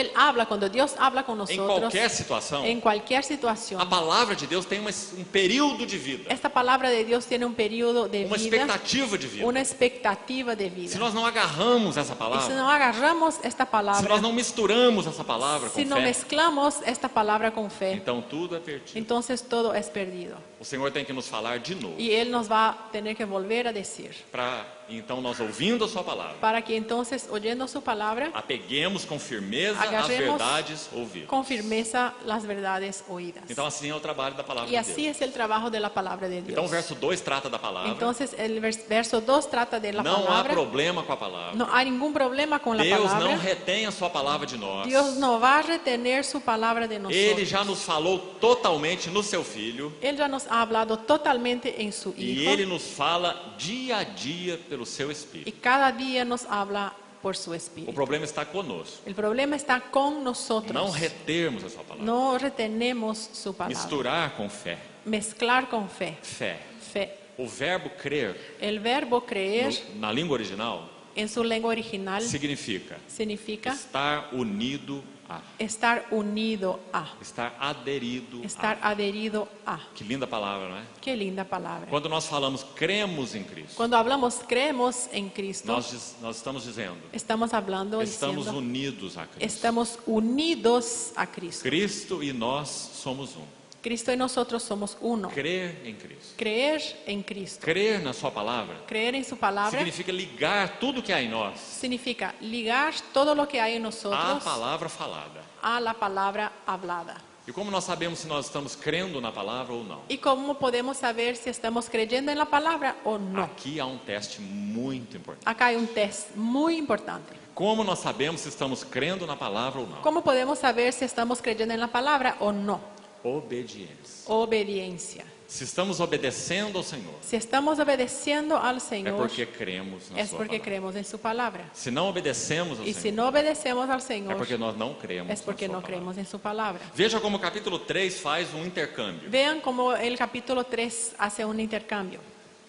[SPEAKER 2] Dios habla con
[SPEAKER 1] em
[SPEAKER 2] nosotros,
[SPEAKER 1] qualquer situação,
[SPEAKER 2] en cualquier situación,
[SPEAKER 1] a palavra de Deus tem um período de vida,
[SPEAKER 2] esta palabra de Dios tiene un periodo de
[SPEAKER 1] uma
[SPEAKER 2] vida,
[SPEAKER 1] expectativa de vida.
[SPEAKER 2] una expectativa de vida.
[SPEAKER 1] Se nós não agarramos essa
[SPEAKER 2] Y si
[SPEAKER 1] palavra,
[SPEAKER 2] no agarramos esta
[SPEAKER 1] se
[SPEAKER 2] palabra,
[SPEAKER 1] nós não misturamos essa palavra com
[SPEAKER 2] si no
[SPEAKER 1] fé,
[SPEAKER 2] mezclamos esta palabra con fe,
[SPEAKER 1] então tudo é perdido.
[SPEAKER 2] entonces todo es perdido.
[SPEAKER 1] O Senhor tem que nos falar de novo,
[SPEAKER 2] Y Él nos va a tener que volver a decir,
[SPEAKER 1] para então nós ouvindo a sua palavra,
[SPEAKER 2] para que entonces, oyendo su palabra,
[SPEAKER 1] apeguemos com firmeza as
[SPEAKER 2] agarremos
[SPEAKER 1] verdades ouvidas.
[SPEAKER 2] con firmeza las verdades oídas.
[SPEAKER 1] Então assim é o trabalho da palavra
[SPEAKER 2] Y
[SPEAKER 1] de
[SPEAKER 2] así
[SPEAKER 1] Deus.
[SPEAKER 2] es el trabajo de la palabra de
[SPEAKER 1] Então o
[SPEAKER 2] Dios.
[SPEAKER 1] verso 2 trata da palavra.
[SPEAKER 2] Entonces el verso 2 trata de la
[SPEAKER 1] Não há
[SPEAKER 2] palabra.
[SPEAKER 1] problema com a palavra.
[SPEAKER 2] No hay ningún problema con la
[SPEAKER 1] Deus não
[SPEAKER 2] palabra.
[SPEAKER 1] retém a sua palavra de nós.
[SPEAKER 2] Dios no va a retener su palabra de
[SPEAKER 1] Ele
[SPEAKER 2] nosotros.
[SPEAKER 1] já nos falou totalmente no seu Filho.
[SPEAKER 2] Él ya nos ha hablado totalmente en su
[SPEAKER 1] E
[SPEAKER 2] Hijo.
[SPEAKER 1] Ele nos fala dia a dia pelo seu
[SPEAKER 2] Y
[SPEAKER 1] Espírito.
[SPEAKER 2] cada día nos habla por su
[SPEAKER 1] O
[SPEAKER 2] Espíritu.
[SPEAKER 1] problema está conosco.
[SPEAKER 2] El problema está con
[SPEAKER 1] Não
[SPEAKER 2] nosotros.
[SPEAKER 1] retermos a sua palavra.
[SPEAKER 2] No retenemos su palabra.
[SPEAKER 1] Misturar com fé.
[SPEAKER 2] Mezclar con fe.
[SPEAKER 1] Fé.
[SPEAKER 2] Fe.
[SPEAKER 1] O verbo crer,
[SPEAKER 2] El verbo creer
[SPEAKER 1] na língua original,
[SPEAKER 2] en su lengua original
[SPEAKER 1] significa
[SPEAKER 2] significa
[SPEAKER 1] estar unido a,
[SPEAKER 2] estar unido a,
[SPEAKER 1] estar aderido
[SPEAKER 2] estar
[SPEAKER 1] a.
[SPEAKER 2] adherido a.
[SPEAKER 1] Que linda palavra, não é?
[SPEAKER 2] Qué linda palabra.
[SPEAKER 1] Quando nós falamos cremos em Cristo,
[SPEAKER 2] Cuando hablamos creemos en Cristo,
[SPEAKER 1] nós estamos dizendo,
[SPEAKER 2] estamos hablando,
[SPEAKER 1] estamos
[SPEAKER 2] diciendo,
[SPEAKER 1] unidos a Cristo.
[SPEAKER 2] estamos unidos a Cristo.
[SPEAKER 1] Cristo e nós somos um.
[SPEAKER 2] Cristo y nosotros somos uno.
[SPEAKER 1] Crer em Cristo.
[SPEAKER 2] Creer en Cristo.
[SPEAKER 1] Crer na sua palavra
[SPEAKER 2] Creer en su palabra
[SPEAKER 1] significa ligar tudo que há em nós
[SPEAKER 2] significa ligar todo lo que hay en
[SPEAKER 1] à
[SPEAKER 2] nosotros
[SPEAKER 1] palavra falada.
[SPEAKER 2] a la palabra hablada.
[SPEAKER 1] E como nós sabemos se nós estamos crendo na palavra ou não?
[SPEAKER 2] ¿Y cómo podemos saber si estamos creyendo en la palabra o no?
[SPEAKER 1] Aqui há um teste muito importante.
[SPEAKER 2] Acá hay un test muy importante.
[SPEAKER 1] Como nós sabemos se estamos crendo na palavra ou não?
[SPEAKER 2] ¿Cómo podemos saber si estamos creyendo en la palabra o no?
[SPEAKER 1] Obediência.
[SPEAKER 2] Obediencia.
[SPEAKER 1] Se estamos obedecendo ao Senhor,
[SPEAKER 2] Si estamos obedeciendo al
[SPEAKER 1] é
[SPEAKER 2] Señor,
[SPEAKER 1] porque cremos na
[SPEAKER 2] es
[SPEAKER 1] sua
[SPEAKER 2] porque
[SPEAKER 1] palavra.
[SPEAKER 2] creemos en su palabra.
[SPEAKER 1] Se não obedecemos ao
[SPEAKER 2] Y si
[SPEAKER 1] Senhor,
[SPEAKER 2] no obedecemos al
[SPEAKER 1] é
[SPEAKER 2] Señor,
[SPEAKER 1] porque nós não cremos
[SPEAKER 2] es porque
[SPEAKER 1] na
[SPEAKER 2] no
[SPEAKER 1] sua
[SPEAKER 2] creemos
[SPEAKER 1] palavra.
[SPEAKER 2] en su palabra.
[SPEAKER 1] Veja como o capítulo 3 faz um intercâmbio.
[SPEAKER 2] Vean cómo el capítulo 3 hace un intercambio.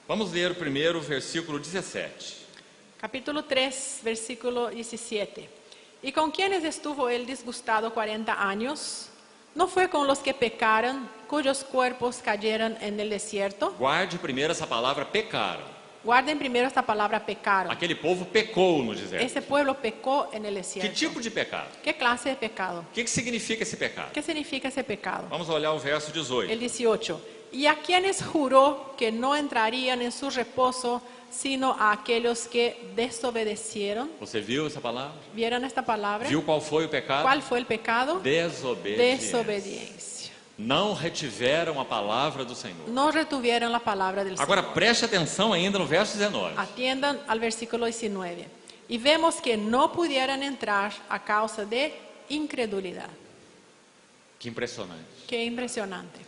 [SPEAKER 1] Vamos ler primeiro o versículo 17.
[SPEAKER 2] Capítulo 3, versículo 17. ¿Y con quiénes estuvo él disgustado 40 años? ¿No fue con los que pecaron, cuyos cuerpos cayeron en el desierto?
[SPEAKER 1] Guarde primeiro essa palavra pecaram.
[SPEAKER 2] Guarden primero esta palabra pecaron.
[SPEAKER 1] Aquele povo pecou no deserto.
[SPEAKER 2] Ese pueblo pecó en el
[SPEAKER 1] Que
[SPEAKER 2] desierto.
[SPEAKER 1] tipo de pecado?
[SPEAKER 2] ¿Qué clase de pecado?
[SPEAKER 1] O que significa esse pecado?
[SPEAKER 2] ¿Qué significa ese pecado?
[SPEAKER 1] Vamos olhar o verso 18.
[SPEAKER 2] El 18. ¿Y a quienes juró que no entrarían en su reposo, sino a aquellos que desobedecieron?
[SPEAKER 1] Você viu essa palavra?
[SPEAKER 2] ¿Vieron esta palabra?
[SPEAKER 1] Viu qual foi o pecado?
[SPEAKER 2] ¿Cuál fue el pecado?
[SPEAKER 1] Desobediência.
[SPEAKER 2] Desobediencia.
[SPEAKER 1] Não retiveram a palavra do Senhor.
[SPEAKER 2] No retuvieron la palabra del
[SPEAKER 1] Agora
[SPEAKER 2] Señor.
[SPEAKER 1] preste atenção ainda no verso 19.
[SPEAKER 2] Atiendan al versículo 19. Y vemos que no pudieran entrar a causa de incredulidad.
[SPEAKER 1] Que impressionante.
[SPEAKER 2] Qué impresionante.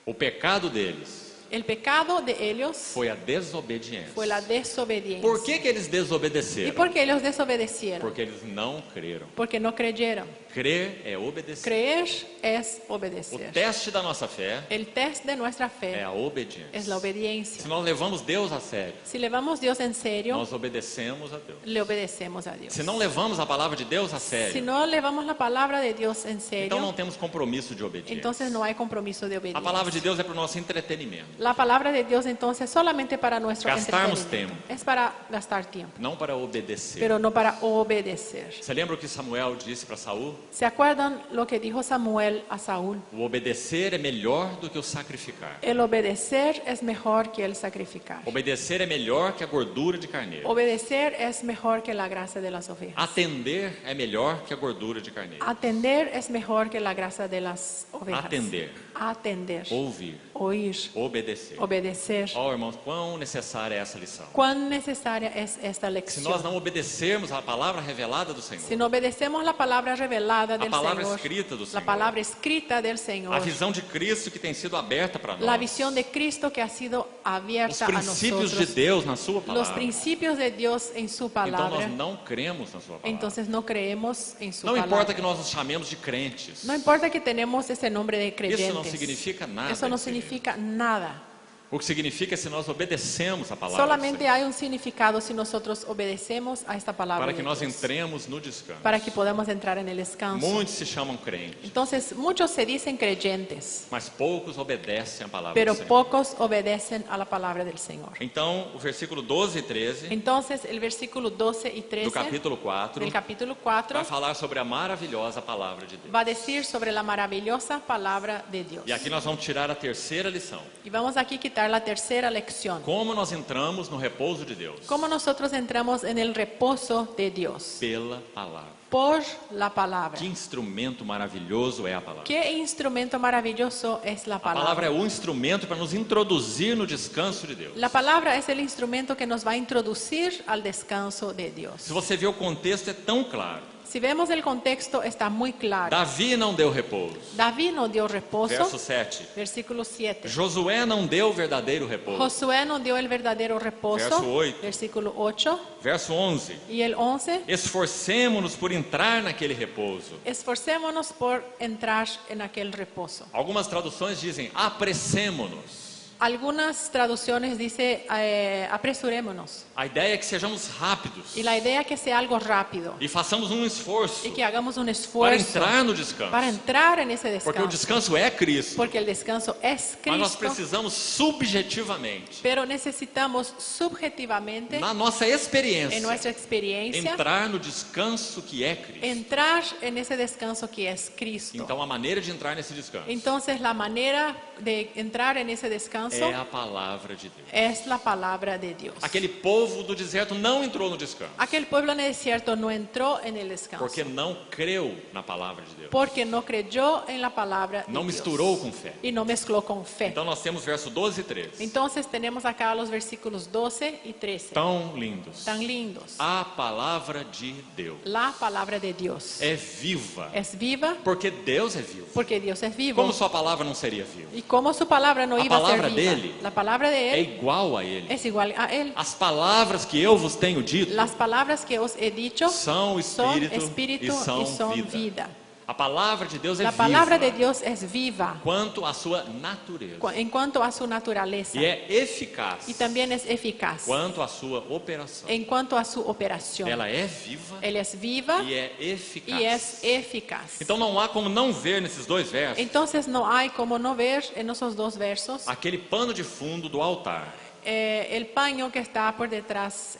[SPEAKER 1] O pecado deles
[SPEAKER 2] El pecado de ellos
[SPEAKER 1] foi a desobediência.
[SPEAKER 2] fue la desobediencia.
[SPEAKER 1] Por que eles
[SPEAKER 2] ¿Y
[SPEAKER 1] desobedeceram?
[SPEAKER 2] por qué ellos desobedecieron?
[SPEAKER 1] Porque eles não creram.
[SPEAKER 2] Porque no creyeron.
[SPEAKER 1] Crer é obedecer.
[SPEAKER 2] Creer es
[SPEAKER 1] O
[SPEAKER 2] obedecer.
[SPEAKER 1] teste da nossa fé
[SPEAKER 2] El test de nuestra
[SPEAKER 1] é
[SPEAKER 2] fe
[SPEAKER 1] a obediência.
[SPEAKER 2] es la obediencia.
[SPEAKER 1] Se nós levamos Deus a sério,
[SPEAKER 2] Si levamos a Dios en serio,
[SPEAKER 1] nós obedecemos a Deus.
[SPEAKER 2] le obedecemos a Dios.
[SPEAKER 1] Se não levamos a palavra de Deus a
[SPEAKER 2] Si
[SPEAKER 1] sério,
[SPEAKER 2] no levamos la palabra de Dios en
[SPEAKER 1] então não
[SPEAKER 2] serio,
[SPEAKER 1] temos compromisso de obediência.
[SPEAKER 2] entonces no hay compromiso de
[SPEAKER 1] A palavra de
[SPEAKER 2] obediencia.
[SPEAKER 1] Deus é para o nosso entretenimento,
[SPEAKER 2] La palabra de Dios entonces solamente para nuestro
[SPEAKER 1] Gastarmos
[SPEAKER 2] entretenimiento.
[SPEAKER 1] tiempo.
[SPEAKER 2] Es para gastar tiempo,
[SPEAKER 1] não para obedecer.
[SPEAKER 2] pero no para obedecer.
[SPEAKER 1] Você lembra o que Samuel disse para Saul?
[SPEAKER 2] ¿Se acuerdan lo que dijo Samuel a Saúl?
[SPEAKER 1] O obedecer é melhor do que o sacrificar.
[SPEAKER 2] El obedecer es mejor que el sacrificar.
[SPEAKER 1] Obedecer é melhor que a gordura de carneiro.
[SPEAKER 2] Obedecer es mejor que la grasa de las ovejas.
[SPEAKER 1] Atender é melhor que a gordura de carneiro.
[SPEAKER 2] Atender es mejor que la grasa de las ovejas.
[SPEAKER 1] Atender.
[SPEAKER 2] Atender.
[SPEAKER 1] Ouvir,
[SPEAKER 2] Oír.
[SPEAKER 1] obedecer.
[SPEAKER 2] Obedecer.
[SPEAKER 1] Ó, irmãos, quão necessária é essa lição.
[SPEAKER 2] ¿Cuán necesaria es esta
[SPEAKER 1] Se
[SPEAKER 2] lección?
[SPEAKER 1] nós não obedecermos a palavra revelada do
[SPEAKER 2] Si
[SPEAKER 1] Senhor,
[SPEAKER 2] no obedecemos la palabra revelada del
[SPEAKER 1] palabra
[SPEAKER 2] Señor,
[SPEAKER 1] escrita do
[SPEAKER 2] la
[SPEAKER 1] Senhor,
[SPEAKER 2] palabra escrita del
[SPEAKER 1] a
[SPEAKER 2] Señor,
[SPEAKER 1] visão de Cristo que tem sido aberta para
[SPEAKER 2] la
[SPEAKER 1] nós,
[SPEAKER 2] visión de Cristo que ha sido
[SPEAKER 1] os
[SPEAKER 2] abierta a
[SPEAKER 1] princípios de
[SPEAKER 2] nosotros,
[SPEAKER 1] Deus na sua
[SPEAKER 2] los
[SPEAKER 1] palavra,
[SPEAKER 2] principios de Dios en su
[SPEAKER 1] então nós
[SPEAKER 2] palabra,
[SPEAKER 1] não cremos na sua palavra.
[SPEAKER 2] entonces no creemos en su
[SPEAKER 1] Não importa
[SPEAKER 2] palabra.
[SPEAKER 1] que nós nos chamemos de crentes,
[SPEAKER 2] No importa que tenemos ese nombre de creyentes.
[SPEAKER 1] isso não significa nada.
[SPEAKER 2] Eso no
[SPEAKER 1] querido.
[SPEAKER 2] significa nada.
[SPEAKER 1] O que significa é se nós obedecemos a palavra do
[SPEAKER 2] Solamente
[SPEAKER 1] Senhor,
[SPEAKER 2] hay un significado si nosotros obedecemos a esta palabra
[SPEAKER 1] para
[SPEAKER 2] de
[SPEAKER 1] que nós
[SPEAKER 2] Dios,
[SPEAKER 1] entremos no descanso.
[SPEAKER 2] para que podamos entrar en el descanso.
[SPEAKER 1] Muitos se chamam crentes,
[SPEAKER 2] Entonces, muchos se dicen creyentes,
[SPEAKER 1] mas poucos obedecem a palavra
[SPEAKER 2] pero
[SPEAKER 1] do Senhor.
[SPEAKER 2] pocos obedecen a la palabra del Señor.
[SPEAKER 1] Então, o versículo 12 e 13
[SPEAKER 2] Entonces, el versículo 12 y
[SPEAKER 1] do
[SPEAKER 2] 13
[SPEAKER 1] capítulo 4
[SPEAKER 2] del capítulo 4
[SPEAKER 1] vai falar sobre a maravilhosa palavra de Deus.
[SPEAKER 2] va a decir sobre la maravillosa palabra de Dios.
[SPEAKER 1] E aqui nós vamos tirar a terceira lição.
[SPEAKER 2] Y vamos aquí a quitar la tercera lección.
[SPEAKER 1] Como nós entramos no repouso de Deus?
[SPEAKER 2] ¿Cómo nosotros entramos en el reposo de Dios?
[SPEAKER 1] Pela palavra.
[SPEAKER 2] Por la palabra.
[SPEAKER 1] Que instrumento maravilhoso é a palavra.
[SPEAKER 2] ¿Qué instrumento maravilloso es la
[SPEAKER 1] A palavra
[SPEAKER 2] palabra?
[SPEAKER 1] é o instrumento para nos introduzir no descanso de Deus.
[SPEAKER 2] La palabra es el instrumento que nos va a introducir al descanso de Dios.
[SPEAKER 1] Se você ver o contexto, é tão claro.
[SPEAKER 2] Si vemos el contexto, está muy claro.
[SPEAKER 1] Davi não deu repouso.
[SPEAKER 2] David no dio reposo.
[SPEAKER 1] Verso 7.
[SPEAKER 2] Versículo 7.
[SPEAKER 1] Josué não deu verdadeiro repouso.
[SPEAKER 2] Josué no dio el verdadero reposo.
[SPEAKER 1] Verso 8.
[SPEAKER 2] Versículo 8.
[SPEAKER 1] Verso 11.
[SPEAKER 2] Y el 11.
[SPEAKER 1] Esforcemos-nos por entrar naquele repouso.
[SPEAKER 2] Esforcémonos por entrar en aquel reposo.
[SPEAKER 1] Algumas traduções dizem apressemo-nos.
[SPEAKER 2] Algunas traducciones dice apresurémonos.
[SPEAKER 1] A ideia é que sejamos rápidos
[SPEAKER 2] Y la idea es que sea algo rápido
[SPEAKER 1] e façamos um esforço
[SPEAKER 2] y que hagamos un
[SPEAKER 1] para
[SPEAKER 2] esfuerzo
[SPEAKER 1] entrar no descanso.
[SPEAKER 2] para entrar en ese
[SPEAKER 1] Porque o
[SPEAKER 2] descanso.
[SPEAKER 1] descanso é Cristo.
[SPEAKER 2] Porque el descanso es
[SPEAKER 1] Mas nós
[SPEAKER 2] Cristo,
[SPEAKER 1] precisamos subjetivamente,
[SPEAKER 2] pero necesitamos subjetivamente,
[SPEAKER 1] na nossa
[SPEAKER 2] en
[SPEAKER 1] experiência,
[SPEAKER 2] nuestra experiencia,
[SPEAKER 1] entrar no descanso que é Cristo.
[SPEAKER 2] entrar en ese descanso que es Cristo.
[SPEAKER 1] Então a maneira de entrar nesse descanso
[SPEAKER 2] Entonces la manera de entrar en ese descanso
[SPEAKER 1] é a palavra de Deus.
[SPEAKER 2] es la palabra de Dios.
[SPEAKER 1] Aquele povo do deserto não entrou no descanso,
[SPEAKER 2] Aquel pueblo en el desierto no entró en el descanso
[SPEAKER 1] porque não creu na palavra de Deus.
[SPEAKER 2] porque no creyó en la palabra de
[SPEAKER 1] Não
[SPEAKER 2] Dios
[SPEAKER 1] misturou com fé.
[SPEAKER 2] y no mezcló con fe.
[SPEAKER 1] Então nós temos verso 12 e 13.
[SPEAKER 2] Entonces tenemos acá los versículos 12 y 13,
[SPEAKER 1] Tão lindos.
[SPEAKER 2] tan lindos.
[SPEAKER 1] A palavra de Deus
[SPEAKER 2] La palabra de Dios
[SPEAKER 1] é viva,
[SPEAKER 2] es viva
[SPEAKER 1] porque Deus é vivo.
[SPEAKER 2] porque Dios es vivo.
[SPEAKER 1] Como sua palavra não seria viva?
[SPEAKER 2] ¿Y cómo su palabra no
[SPEAKER 1] A
[SPEAKER 2] iba a ser
[SPEAKER 1] palavra
[SPEAKER 2] viva?
[SPEAKER 1] dele
[SPEAKER 2] La palabra de
[SPEAKER 1] É
[SPEAKER 2] Él
[SPEAKER 1] igual a Ele.
[SPEAKER 2] es igual a Él.
[SPEAKER 1] As palavras que eu vos tenho dito
[SPEAKER 2] Las palabras que os he dicho
[SPEAKER 1] são
[SPEAKER 2] son
[SPEAKER 1] espírito
[SPEAKER 2] espíritu
[SPEAKER 1] e são
[SPEAKER 2] y son
[SPEAKER 1] vida.
[SPEAKER 2] vida.
[SPEAKER 1] A palavra de Deus é
[SPEAKER 2] La palabra de
[SPEAKER 1] viva
[SPEAKER 2] Dios es viva
[SPEAKER 1] quanto à sua natureza
[SPEAKER 2] en cuanto a su naturaleza
[SPEAKER 1] e é eficaz
[SPEAKER 2] y también es eficaz
[SPEAKER 1] quanto à sua operação.
[SPEAKER 2] en cuanto a su operación.
[SPEAKER 1] Ela é viva
[SPEAKER 2] Él es viva
[SPEAKER 1] e é
[SPEAKER 2] y
[SPEAKER 1] eficaz.
[SPEAKER 2] es eficaz.
[SPEAKER 1] Então não há como não ver nesses dois versos
[SPEAKER 2] Entonces no hay como no ver en esos dos versos
[SPEAKER 1] aquele pano de fundo do altar,
[SPEAKER 2] el paño que está por detrás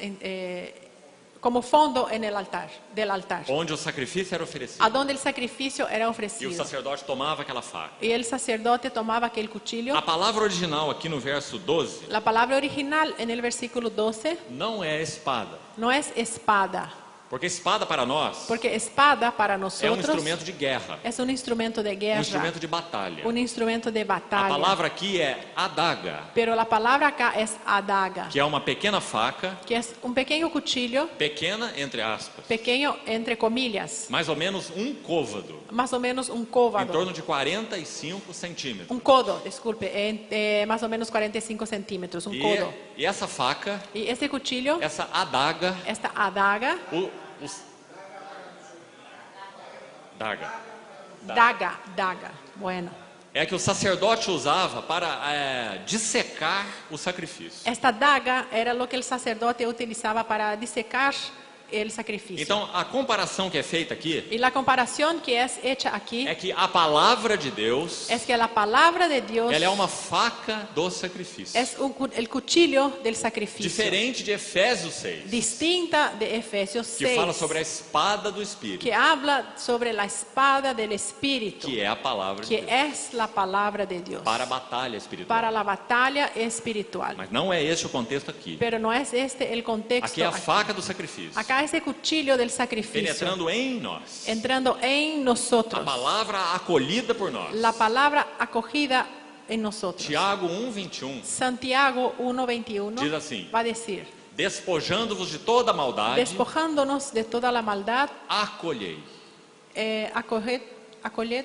[SPEAKER 2] como fondo en el altar, del altar,
[SPEAKER 1] onde o sacrifício era oferecido.
[SPEAKER 2] a donde el sacrificio era
[SPEAKER 1] E o
[SPEAKER 2] ofrecido.
[SPEAKER 1] sacerdote tomava aquela faca.
[SPEAKER 2] Y el sacerdote tomaba aquel cuchillo.
[SPEAKER 1] A palavra original aqui no verso 12
[SPEAKER 2] La palabra original en el versículo 12
[SPEAKER 1] não é espada,
[SPEAKER 2] no es espada,
[SPEAKER 1] Porque espada para nós
[SPEAKER 2] Porque espada para
[SPEAKER 1] é um
[SPEAKER 2] nosotros
[SPEAKER 1] instrumento de guerra,
[SPEAKER 2] es un instrumento de
[SPEAKER 1] um
[SPEAKER 2] guerra,
[SPEAKER 1] instrumento de batalha.
[SPEAKER 2] un instrumento de
[SPEAKER 1] A
[SPEAKER 2] batalla.
[SPEAKER 1] palavra aqui é adaga,
[SPEAKER 2] Pero la palabra acá es adaga,
[SPEAKER 1] que é uma pequena faca,
[SPEAKER 2] que es un pequeño cuchillo,
[SPEAKER 1] pequena entre aspas,
[SPEAKER 2] pequeño entre comillas,
[SPEAKER 1] mais ou menos um côvado,
[SPEAKER 2] más o menos un
[SPEAKER 1] em
[SPEAKER 2] cóvado.
[SPEAKER 1] torno de 45 centímetros.
[SPEAKER 2] Un codo, disculpe, más o menos 45 centímetros, un codo.
[SPEAKER 1] E essa faca,
[SPEAKER 2] Y este cuchillo,
[SPEAKER 1] essa adaga,
[SPEAKER 2] esta adaga, daga, bueno.
[SPEAKER 1] é que o sacerdote usava para dissecar o sacrifício.
[SPEAKER 2] Esta daga era lo que el sacerdote utilizaba para disecar el sacrificio.
[SPEAKER 1] Então, a comparação que é feita aqui
[SPEAKER 2] Y la comparación que es hecha aquí
[SPEAKER 1] é que a palavra de Deus,
[SPEAKER 2] es que la palabra de Dios
[SPEAKER 1] ela é uma faca do sacrifício.
[SPEAKER 2] es el cuchillo del sacrificio.
[SPEAKER 1] Diferente de Efésios 6,
[SPEAKER 2] Distinta de Efesios
[SPEAKER 1] que
[SPEAKER 2] 6,
[SPEAKER 1] fala sobre a espada do Espírito,
[SPEAKER 2] que habla sobre la espada del Espíritu,
[SPEAKER 1] que é a palavra de
[SPEAKER 2] que
[SPEAKER 1] Deus,
[SPEAKER 2] es la palabra de Dios
[SPEAKER 1] para a batalha espiritual.
[SPEAKER 2] para la batalla espiritual.
[SPEAKER 1] Mas não é este o contexto aqui.
[SPEAKER 2] Pero no es este el contexto.
[SPEAKER 1] Aqui é a faca do sacrifício,
[SPEAKER 2] Acá ese cuchillo del sacrificio
[SPEAKER 1] penetrando em nós.
[SPEAKER 2] entrando en
[SPEAKER 1] A
[SPEAKER 2] nosotros,
[SPEAKER 1] palavra acolhida por nós.
[SPEAKER 2] la palabra acogida en nosotros.
[SPEAKER 1] Tiago 1:21
[SPEAKER 2] Santiago 1:21
[SPEAKER 1] diz assim:
[SPEAKER 2] va a decir:
[SPEAKER 1] despojando-vos de toda maldade,
[SPEAKER 2] despojándonos de toda la maldad,
[SPEAKER 1] acolhei.
[SPEAKER 2] acolhed,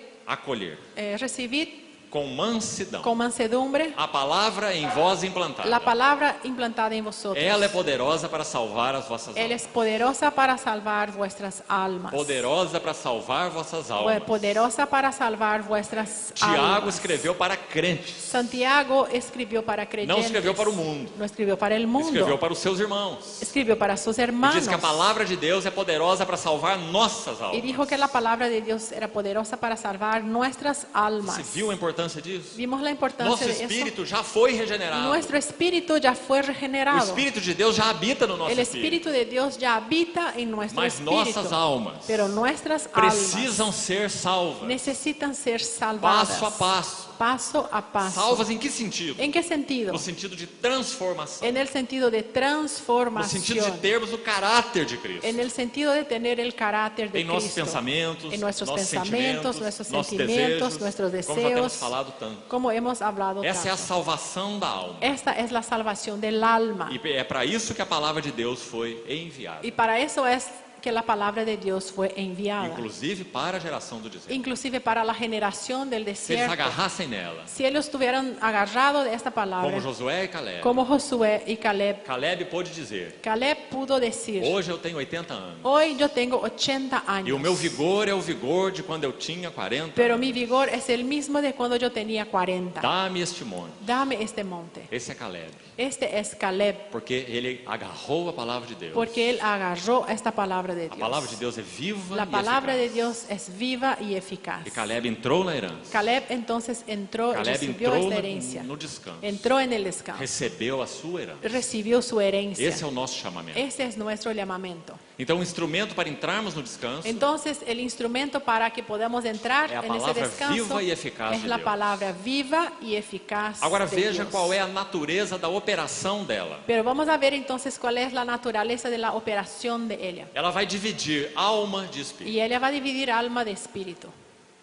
[SPEAKER 2] recibid
[SPEAKER 1] Com mansidão.
[SPEAKER 2] con mansedumbre
[SPEAKER 1] A palavra em vós implantada.
[SPEAKER 2] la palabra implantada en vosotros.
[SPEAKER 1] Ela é poderosa para salvar as vossas
[SPEAKER 2] Él
[SPEAKER 1] almas.
[SPEAKER 2] es poderosa para salvar vuestras almas.
[SPEAKER 1] Poderosa para salvar vossas almas.
[SPEAKER 2] Poderosa para salvar vuestras
[SPEAKER 1] Tiago
[SPEAKER 2] almas.
[SPEAKER 1] escreveu para crentes.
[SPEAKER 2] Santiago escribió para creyentes.
[SPEAKER 1] Não escreveu para o mundo.
[SPEAKER 2] No escribió para el mundo.
[SPEAKER 1] Escreveu para os seus irmãos.
[SPEAKER 2] Escribió para sus
[SPEAKER 1] E
[SPEAKER 2] hermanos.
[SPEAKER 1] diz que a palavra de Deus é poderosa para salvar nossas
[SPEAKER 2] Y
[SPEAKER 1] almas.
[SPEAKER 2] dijo que la palabra de Dios era poderosa para salvar nuestras almas.
[SPEAKER 1] Você viu a importância disso?
[SPEAKER 2] Vimos la importancia
[SPEAKER 1] Nosso
[SPEAKER 2] de eso.
[SPEAKER 1] espírito já foi regenerado.
[SPEAKER 2] Nuestro espíritu ya fue
[SPEAKER 1] O
[SPEAKER 2] regenerado.
[SPEAKER 1] Espírito de Deus já habita no nosso
[SPEAKER 2] El
[SPEAKER 1] espírito.
[SPEAKER 2] Espíritu de Dios ya habita en nuestro
[SPEAKER 1] Mas
[SPEAKER 2] espíritu.
[SPEAKER 1] nossas almas
[SPEAKER 2] Pero nuestras almas
[SPEAKER 1] precisam ser salvas.
[SPEAKER 2] necesitan ser salvadas.
[SPEAKER 1] Passo a passo.
[SPEAKER 2] Paso a paso.
[SPEAKER 1] Salvas em que sentido?
[SPEAKER 2] ¿En qué sentido?
[SPEAKER 1] No sentido de transformação.
[SPEAKER 2] En el sentido de
[SPEAKER 1] No
[SPEAKER 2] transformación.
[SPEAKER 1] sentido de termos o caráter de Cristo.
[SPEAKER 2] En el sentido de tener el carácter de
[SPEAKER 1] Em nossos
[SPEAKER 2] Cristo.
[SPEAKER 1] pensamentos,
[SPEAKER 2] En nuestros
[SPEAKER 1] nossos
[SPEAKER 2] pensamientos,
[SPEAKER 1] sentimentos,
[SPEAKER 2] nuestros
[SPEAKER 1] nossos
[SPEAKER 2] sentimientos,
[SPEAKER 1] desejos,
[SPEAKER 2] nuestros
[SPEAKER 1] como já temos
[SPEAKER 2] deseos,
[SPEAKER 1] falado tanto.
[SPEAKER 2] como hemos hablado
[SPEAKER 1] Essa é a
[SPEAKER 2] tanto.
[SPEAKER 1] salvação da alma.
[SPEAKER 2] Esta es la salvación del alma.
[SPEAKER 1] E é para isso que a palavra de Deus foi enviada.
[SPEAKER 2] Y para eso es que la palabra de Dios fue enviada.
[SPEAKER 1] Inclusive para a geração do deserto.
[SPEAKER 2] Inclusive para la generación del
[SPEAKER 1] Se eles
[SPEAKER 2] desierto.
[SPEAKER 1] agarrassem nela,
[SPEAKER 2] Si ellos estuvieran agarrados de esta palabra,
[SPEAKER 1] como Josué e Caleb,
[SPEAKER 2] como Josué y Caleb,
[SPEAKER 1] Caleb pôde dizer:
[SPEAKER 2] Caleb pudo decir:
[SPEAKER 1] hoje eu tenho 80 anos.
[SPEAKER 2] hoy yo tengo 80 años.
[SPEAKER 1] E o meu vigor é o vigor de quando eu tinha 40
[SPEAKER 2] Pero
[SPEAKER 1] anos.
[SPEAKER 2] mi vigor es el mismo de cuando yo tenía 40.
[SPEAKER 1] Dá-me este monte.
[SPEAKER 2] Dame este monte.
[SPEAKER 1] Esse é Caleb.
[SPEAKER 2] Este es Caleb,
[SPEAKER 1] Porque ele agarrou a palavra de Deus.
[SPEAKER 2] porque él agarró esta palabra de
[SPEAKER 1] A palavra de
[SPEAKER 2] Dios.
[SPEAKER 1] Deus é viva
[SPEAKER 2] La
[SPEAKER 1] e
[SPEAKER 2] palabra de
[SPEAKER 1] eficaz.
[SPEAKER 2] Dios es viva y eficaz.
[SPEAKER 1] E Caleb entrou na herança.
[SPEAKER 2] Caleb entonces entró y
[SPEAKER 1] Caleb
[SPEAKER 2] recibió
[SPEAKER 1] entrou
[SPEAKER 2] esta herencia.
[SPEAKER 1] no descanso.
[SPEAKER 2] Entró en el descanso.
[SPEAKER 1] Recebeu a sua herança.
[SPEAKER 2] Recibió su herencia.
[SPEAKER 1] Esse é o nosso chamamento.
[SPEAKER 2] Este es nuestro llamamiento.
[SPEAKER 1] Então, o instrumento para entrarmos no descanso
[SPEAKER 2] Entonces, el instrumento para que podamos entrar
[SPEAKER 1] é a
[SPEAKER 2] en ese
[SPEAKER 1] palavra
[SPEAKER 2] descanso
[SPEAKER 1] viva e eficaz
[SPEAKER 2] es
[SPEAKER 1] de
[SPEAKER 2] la
[SPEAKER 1] Deus.
[SPEAKER 2] palabra viva y eficaz
[SPEAKER 1] Agora
[SPEAKER 2] de
[SPEAKER 1] veja
[SPEAKER 2] Dios.
[SPEAKER 1] qual é a natureza da operação dela.
[SPEAKER 2] Pero vamos a ver entonces cuál es la naturaleza de la operación de ella.
[SPEAKER 1] Ela vai dividir alma de espírito.
[SPEAKER 2] Y ella va a dividir alma de espíritu.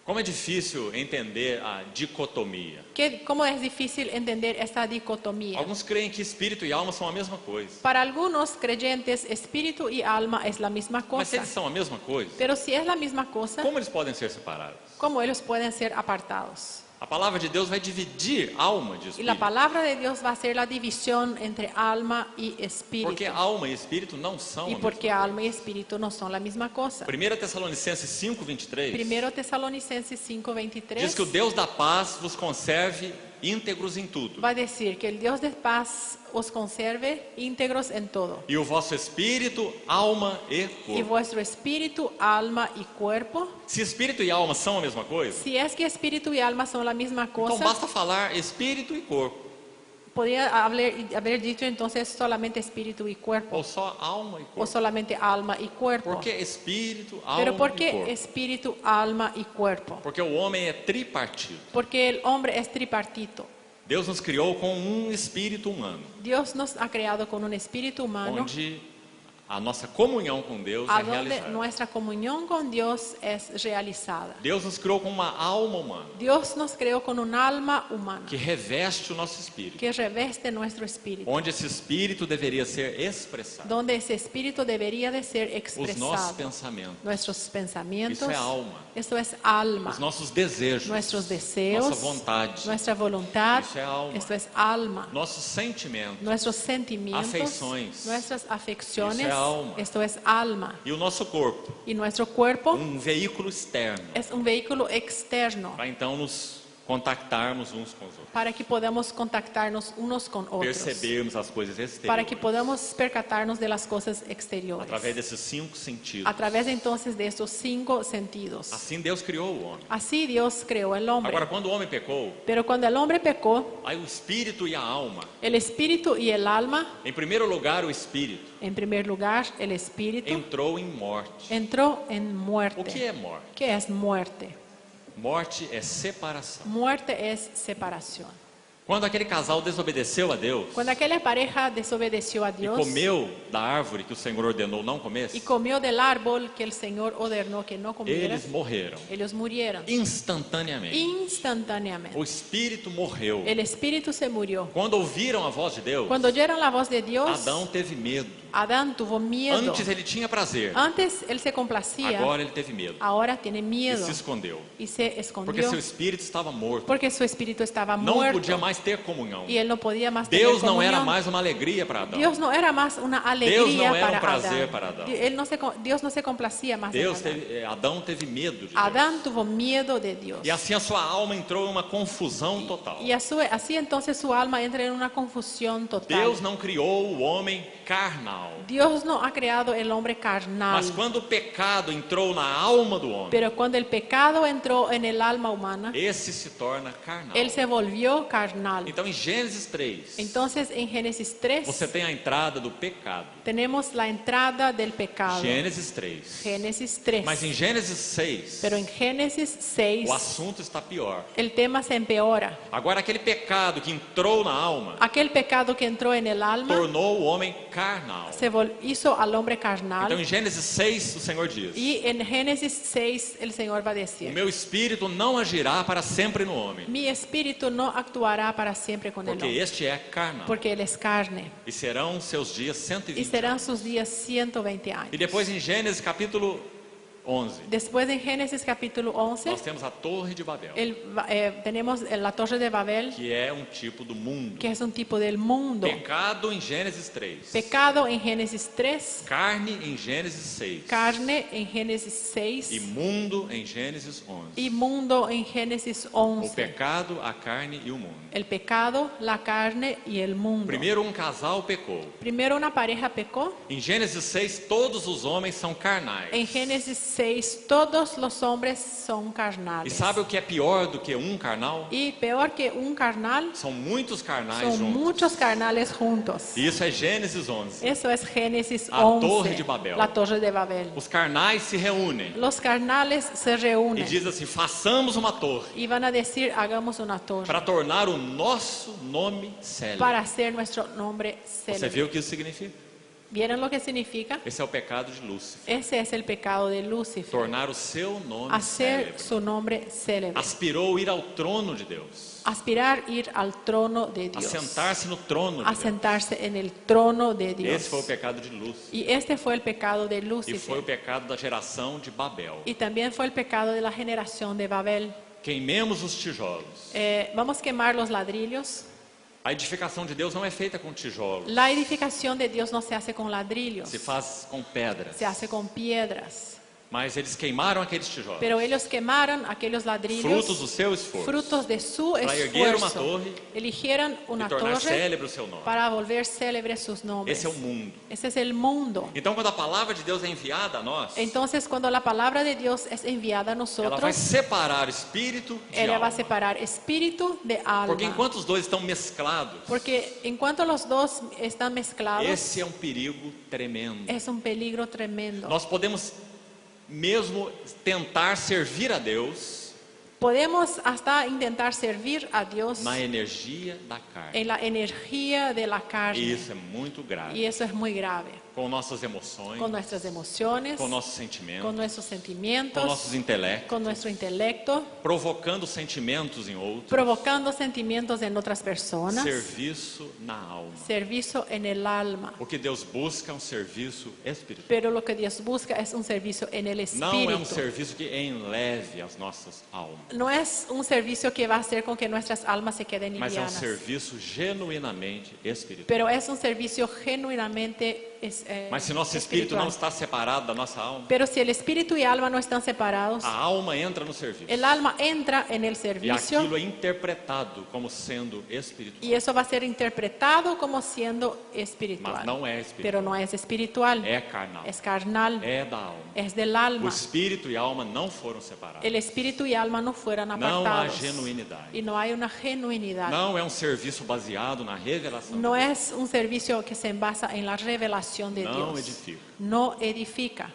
[SPEAKER 1] Como é difícil entender a dicotomia.
[SPEAKER 2] ¿Cómo es difícil entender esta dicotomía?
[SPEAKER 1] Alguns creem que espírito e alma são a mesma coisa.
[SPEAKER 2] Para algunos creyentes, espíritu y alma es la misma
[SPEAKER 1] Mas se
[SPEAKER 2] cosa.
[SPEAKER 1] eles são a mesma coisa,
[SPEAKER 2] Pero si es la misma cosa,
[SPEAKER 1] como eles podem ser separados?
[SPEAKER 2] ¿cómo ellos pueden ser apartados?
[SPEAKER 1] A palavra de Deus vai dividir alma de
[SPEAKER 2] Y la
[SPEAKER 1] espírito.
[SPEAKER 2] palabra de Dios va a ser la división entre alma y espíritu.
[SPEAKER 1] Porque alma e espírito não são
[SPEAKER 2] Y
[SPEAKER 1] a
[SPEAKER 2] porque
[SPEAKER 1] mesma
[SPEAKER 2] alma y espíritu no son la misma cosa.
[SPEAKER 1] coisa. 1 Tessalonicenses 5:23
[SPEAKER 2] Primero Tesalonicenses 5:23
[SPEAKER 1] diz que o Deus da paz vos conserve íntegros em tudo.
[SPEAKER 2] va a decir que el Dios de paz os conserve íntegros en todo.
[SPEAKER 1] E o vosso espírito, alma e
[SPEAKER 2] Y
[SPEAKER 1] corpo.
[SPEAKER 2] vuestro espíritu, alma y cuerpo.
[SPEAKER 1] Se espírito e alma são a mesma coisa,
[SPEAKER 2] Si es que espíritu y alma son la misma
[SPEAKER 1] então
[SPEAKER 2] cosa,
[SPEAKER 1] basta falar espírito e corpo.
[SPEAKER 2] podría haber dicho entonces solamente espíritu y cuerpo.
[SPEAKER 1] Ou só alma e
[SPEAKER 2] O
[SPEAKER 1] corpo.
[SPEAKER 2] solamente alma y cuerpo.
[SPEAKER 1] Porque espírito, alma
[SPEAKER 2] Pero ¿por
[SPEAKER 1] e
[SPEAKER 2] qué
[SPEAKER 1] corpo.
[SPEAKER 2] espíritu, alma y cuerpo?
[SPEAKER 1] Porque o homem é tripartido.
[SPEAKER 2] Porque el hombre es tripartito.
[SPEAKER 1] Deus nos criou com um espírito humano,
[SPEAKER 2] Dios nos ha creado con un espíritu humano
[SPEAKER 1] onde a nossa comunhão com Deus é
[SPEAKER 2] a donde
[SPEAKER 1] realizada.
[SPEAKER 2] nuestra comunión con Dios es realizada.
[SPEAKER 1] Deus nos criou com uma alma humana
[SPEAKER 2] Dios nos creó con un alma humana
[SPEAKER 1] que reveste o nosso espírito,
[SPEAKER 2] que reveste nuestro espíritu,
[SPEAKER 1] onde esse espírito deveria ser expressado.
[SPEAKER 2] donde ese espíritu debería de ser
[SPEAKER 1] Os nossos
[SPEAKER 2] expresado.
[SPEAKER 1] pensamentos,
[SPEAKER 2] Nuestros pensamientos,
[SPEAKER 1] isso é alma.
[SPEAKER 2] esto es alma.
[SPEAKER 1] Os nossos desejos,
[SPEAKER 2] Nuestros deseos,
[SPEAKER 1] nossa vontade,
[SPEAKER 2] nuestra voluntad,
[SPEAKER 1] isso é alma.
[SPEAKER 2] esto es alma.
[SPEAKER 1] Nossos sentimentos
[SPEAKER 2] Nuestros sentimientos,
[SPEAKER 1] afeições,
[SPEAKER 2] nuestras afecciones,
[SPEAKER 1] isso é alma.
[SPEAKER 2] esto es alma.
[SPEAKER 1] e o nosso corpo,
[SPEAKER 2] Y nuestro cuerpo
[SPEAKER 1] veículo externo,
[SPEAKER 2] es un vehículo externo
[SPEAKER 1] para então nos contactarmos uns com os outros,
[SPEAKER 2] para que podamos contactarnos unos con otros,
[SPEAKER 1] percebermos as coisas
[SPEAKER 2] para que
[SPEAKER 1] exteriores,
[SPEAKER 2] podamos percatarnos de las cosas exteriores,
[SPEAKER 1] através desses 5 sentidos.
[SPEAKER 2] a través entonces de estos 5 sentidos.
[SPEAKER 1] Assim Deus criou o homem.
[SPEAKER 2] Así Dios creó el hombre.
[SPEAKER 1] Agora, quando o homem pecou,
[SPEAKER 2] Pero cuando el hombre pecó,
[SPEAKER 1] aí o espírito e a alma,
[SPEAKER 2] el espíritu y el alma,
[SPEAKER 1] em primeiro lugar o espírito,
[SPEAKER 2] en primer lugar, el espíritu
[SPEAKER 1] entrou em morte.
[SPEAKER 2] entró en
[SPEAKER 1] O
[SPEAKER 2] muerte.
[SPEAKER 1] que é morte?
[SPEAKER 2] ¿Qué es muerte?
[SPEAKER 1] Morte é separação.
[SPEAKER 2] Muerte es separación.
[SPEAKER 1] Quando aquele casal desobedeceu a Deus
[SPEAKER 2] Cuando aquella pareja desobedeció a
[SPEAKER 1] e
[SPEAKER 2] Dios
[SPEAKER 1] comeu da árvore que o Senhor ordenou não comesse,
[SPEAKER 2] y comió del árbol que el Señor ordenó que no comiera,
[SPEAKER 1] eles morreram
[SPEAKER 2] ellos murieron
[SPEAKER 1] instantaneamente.
[SPEAKER 2] instantáneamente.
[SPEAKER 1] O espírito morreu.
[SPEAKER 2] El espíritu se murió.
[SPEAKER 1] Quando ouviram a voz de Deus,
[SPEAKER 2] Cuando oyeron la voz de Dios,
[SPEAKER 1] Adão teve medo.
[SPEAKER 2] Adán tuvo miedo.
[SPEAKER 1] Antes ele tinha prazer,
[SPEAKER 2] Antes él se complacía,
[SPEAKER 1] agora ele teve medo
[SPEAKER 2] ahora tiene
[SPEAKER 1] e
[SPEAKER 2] miedo
[SPEAKER 1] se escondeu,
[SPEAKER 2] y se
[SPEAKER 1] porque
[SPEAKER 2] escondió
[SPEAKER 1] seu espírito estava morto.
[SPEAKER 2] porque su espíritu estaba
[SPEAKER 1] Não
[SPEAKER 2] muerto
[SPEAKER 1] podia mais ter comunhão.
[SPEAKER 2] y él no podía más tener
[SPEAKER 1] Deus não era
[SPEAKER 2] comunión.
[SPEAKER 1] mais uma alegria para Adão.
[SPEAKER 2] Dios no era más una alegría
[SPEAKER 1] Deus não era
[SPEAKER 2] para
[SPEAKER 1] prazer
[SPEAKER 2] Adán.
[SPEAKER 1] para Adão.
[SPEAKER 2] Dios no se complacía más en Adán.
[SPEAKER 1] Adão teve medo de Deus.
[SPEAKER 2] Adán tuvo miedo de Dios.
[SPEAKER 1] E assim a sua alma entrou em uma confusão total.
[SPEAKER 2] Y así entonces su alma entra en una confusión total.
[SPEAKER 1] Deus não criou o homem carnal.
[SPEAKER 2] Dios no ha creado el hombre carnal.
[SPEAKER 1] Mas quando o pecado entrou na alma do homem,
[SPEAKER 2] Pero cuando el pecado entró en el alma humana,
[SPEAKER 1] esse se torna carnal.
[SPEAKER 2] él se volvió carnal.
[SPEAKER 1] Então em Gênesis 3,
[SPEAKER 2] Entonces en Génesis 3
[SPEAKER 1] você tem a entrada do pecado.
[SPEAKER 2] tenemos la entrada del pecado.
[SPEAKER 1] Gênesis 3.
[SPEAKER 2] Génesis 3.
[SPEAKER 1] Mas em Gênesis 6,
[SPEAKER 2] Pero en Génesis 6
[SPEAKER 1] o assunto está pior.
[SPEAKER 2] el tema se empeora.
[SPEAKER 1] Agora aquele pecado que entrou na alma
[SPEAKER 2] Aquel pecado que entró en el alma
[SPEAKER 1] tornou o homem carnal.
[SPEAKER 2] hizo al hombre carnal.
[SPEAKER 1] Então em Gênesis 6 o Senhor diz:
[SPEAKER 2] Y en Génesis 6 el Señor va a
[SPEAKER 1] o
[SPEAKER 2] decir:
[SPEAKER 1] meu espírito não agirá para sempre no homem,
[SPEAKER 2] mi espíritu no actuará para siempre con el
[SPEAKER 1] porque
[SPEAKER 2] hombre,
[SPEAKER 1] este é carnal.
[SPEAKER 2] porque él es carne.
[SPEAKER 1] E serão seus dias
[SPEAKER 2] Y
[SPEAKER 1] 120
[SPEAKER 2] serán
[SPEAKER 1] anos.
[SPEAKER 2] sus días 120 años.
[SPEAKER 1] E depois em Gênesis capítulo 11,
[SPEAKER 2] Después en Génesis capítulo 11
[SPEAKER 1] nós temos a Torre de Babel,
[SPEAKER 2] tenemos la torre de Babel,
[SPEAKER 1] que é um tipo do mundo.
[SPEAKER 2] que es un tipo del mundo.
[SPEAKER 1] Pecado em Gênesis 3,
[SPEAKER 2] Pecado en Génesis 3,
[SPEAKER 1] carne em Gênesis 6
[SPEAKER 2] carne en Génesis
[SPEAKER 1] e
[SPEAKER 2] 6
[SPEAKER 1] mundo em Gênesis 11.
[SPEAKER 2] y mundo en Génesis
[SPEAKER 1] O
[SPEAKER 2] 11.
[SPEAKER 1] pecado, a carne e o mundo.
[SPEAKER 2] El pecado, la carne y el mundo.
[SPEAKER 1] Primeiro um casal pecou.
[SPEAKER 2] Primero una pareja pecó.
[SPEAKER 1] Em Gênesis 6 todos os homens são carnais.
[SPEAKER 2] En Génesis 6 todos los hombres son
[SPEAKER 1] E
[SPEAKER 2] carnales.
[SPEAKER 1] sabe o que é pior do que um carnal?
[SPEAKER 2] Y peor que un carnal,
[SPEAKER 1] São muitos carnais
[SPEAKER 2] son
[SPEAKER 1] juntos.
[SPEAKER 2] muchos carnales juntos.
[SPEAKER 1] E isso é Gênesis 11.
[SPEAKER 2] Eso es Génesis
[SPEAKER 1] A
[SPEAKER 2] 11.
[SPEAKER 1] Torre de Babel.
[SPEAKER 2] La torre de Babel.
[SPEAKER 1] Os carnais se reúnem
[SPEAKER 2] Los carnales se
[SPEAKER 1] e
[SPEAKER 2] reúnen
[SPEAKER 1] diz assim: façamos uma torre
[SPEAKER 2] y van a decir, hagamos una torre
[SPEAKER 1] para tornar o nosso nome célebre.
[SPEAKER 2] para hacer nuestro nombre
[SPEAKER 1] Você
[SPEAKER 2] célebre.
[SPEAKER 1] viu o que isso significa?
[SPEAKER 2] ¿Vieron lo que significa?
[SPEAKER 1] Esse é o pecado de Lúcifer.
[SPEAKER 2] Ese es el pecado de Lucifer.
[SPEAKER 1] Tornar o seu nome
[SPEAKER 2] Hacer
[SPEAKER 1] célebre.
[SPEAKER 2] su nombre célebre.
[SPEAKER 1] Aspirou ir ao trono de Deus.
[SPEAKER 2] Aspirar ir al trono de Dios.
[SPEAKER 1] Assentar-se no trono de
[SPEAKER 2] A
[SPEAKER 1] Deus.
[SPEAKER 2] sentarse en el trono de Dios.
[SPEAKER 1] Esse foi o pecado de Lúcifer.
[SPEAKER 2] Y este fue el pecado de
[SPEAKER 1] E foi o
[SPEAKER 2] Lucifer.
[SPEAKER 1] pecado da geração de Babel.
[SPEAKER 2] Y también fue el pecado de la generación de Babel.
[SPEAKER 1] Queimemos os tijolos.
[SPEAKER 2] Vamos a quemar los ladrillos.
[SPEAKER 1] A edificação de Deus não é feita com tijolos.
[SPEAKER 2] La edificación de Dios no se hace con ladrillos,
[SPEAKER 1] Se faz com pedras.
[SPEAKER 2] se hace con piedras.
[SPEAKER 1] Mas eles queimaram aqueles tijolos.
[SPEAKER 2] Pero ellos quemaron aquellos ladrillos,
[SPEAKER 1] Frutos do seu esforço.
[SPEAKER 2] frutos de su
[SPEAKER 1] Para erguer uma
[SPEAKER 2] esfuerzo.
[SPEAKER 1] torre
[SPEAKER 2] Eligieron
[SPEAKER 1] e
[SPEAKER 2] una
[SPEAKER 1] tornar
[SPEAKER 2] torre
[SPEAKER 1] célebre o seu nome.
[SPEAKER 2] para volver célebres sus nombres.
[SPEAKER 1] Esse é o mundo.
[SPEAKER 2] Ese es el mundo.
[SPEAKER 1] Então, quando a palavra de Deus é enviada a nós,
[SPEAKER 2] Entonces, cuando la palabra de Dios es enviada a
[SPEAKER 1] ela vai
[SPEAKER 2] nosotros,
[SPEAKER 1] separar espírito de
[SPEAKER 2] ella va a
[SPEAKER 1] alma.
[SPEAKER 2] separar espíritu de alma.
[SPEAKER 1] Porque enquanto os dois estão mesclados,
[SPEAKER 2] Porque en cuanto los dos están mezclados,
[SPEAKER 1] esse é um perigo tremendo.
[SPEAKER 2] es un peligro tremendo.
[SPEAKER 1] Nós podemos mesmo tentar servir a Deus
[SPEAKER 2] Podemos hasta intentar servir a Dios
[SPEAKER 1] na energia da carne.
[SPEAKER 2] en la energía de la
[SPEAKER 1] E
[SPEAKER 2] carne.
[SPEAKER 1] isso é muito grave.
[SPEAKER 2] Y eso es muy grave.
[SPEAKER 1] com nossas emoções,
[SPEAKER 2] con nuestras emociones,
[SPEAKER 1] com nossos sentimentos,
[SPEAKER 2] con nuestros sentimientos,
[SPEAKER 1] com nossos intelectos,
[SPEAKER 2] con nuestro intelecto,
[SPEAKER 1] provocando sentimentos em outros,
[SPEAKER 2] provocando sentimientos en otras personas,
[SPEAKER 1] serviço na alma.
[SPEAKER 2] servicio en el alma.
[SPEAKER 1] O que Deus busca é um serviço espiritual.
[SPEAKER 2] Pero lo que Dios busca es un servicio en el
[SPEAKER 1] Não é um
[SPEAKER 2] espíritu.
[SPEAKER 1] serviço que enleve as nossas almas,
[SPEAKER 2] No es un servicio que va a hacer con que nuestras almas se queden
[SPEAKER 1] mas é um
[SPEAKER 2] livianas,
[SPEAKER 1] serviço genuinamente espiritual.
[SPEAKER 2] pero es un servicio genuinamente
[SPEAKER 1] Mas se nosso espírito não
[SPEAKER 2] espiritual.
[SPEAKER 1] está separado da nossa alma,
[SPEAKER 2] Pero si el espíritu y alma no están separados,
[SPEAKER 1] a alma entra no serviço.
[SPEAKER 2] el alma entra en el
[SPEAKER 1] E
[SPEAKER 2] servicio
[SPEAKER 1] aquilo é interpretado como sendo espiritual,
[SPEAKER 2] y eso va a ser interpretado como siendo espiritual.
[SPEAKER 1] mas não é espiritual.
[SPEAKER 2] Pero no es espiritual,
[SPEAKER 1] É carnal,
[SPEAKER 2] es carnal,
[SPEAKER 1] é da alma.
[SPEAKER 2] es del
[SPEAKER 1] O
[SPEAKER 2] alma.
[SPEAKER 1] espírito e a alma não foram separados.
[SPEAKER 2] El espíritu y alma no fueran
[SPEAKER 1] Não há
[SPEAKER 2] apartados.
[SPEAKER 1] genuinidade.
[SPEAKER 2] Y no hay una genuinidad.
[SPEAKER 1] Não é um serviço baseado na revelação.
[SPEAKER 2] No es un servicio que se basa en la revelación de
[SPEAKER 1] Não
[SPEAKER 2] Dios.
[SPEAKER 1] edifica.
[SPEAKER 2] No edifica.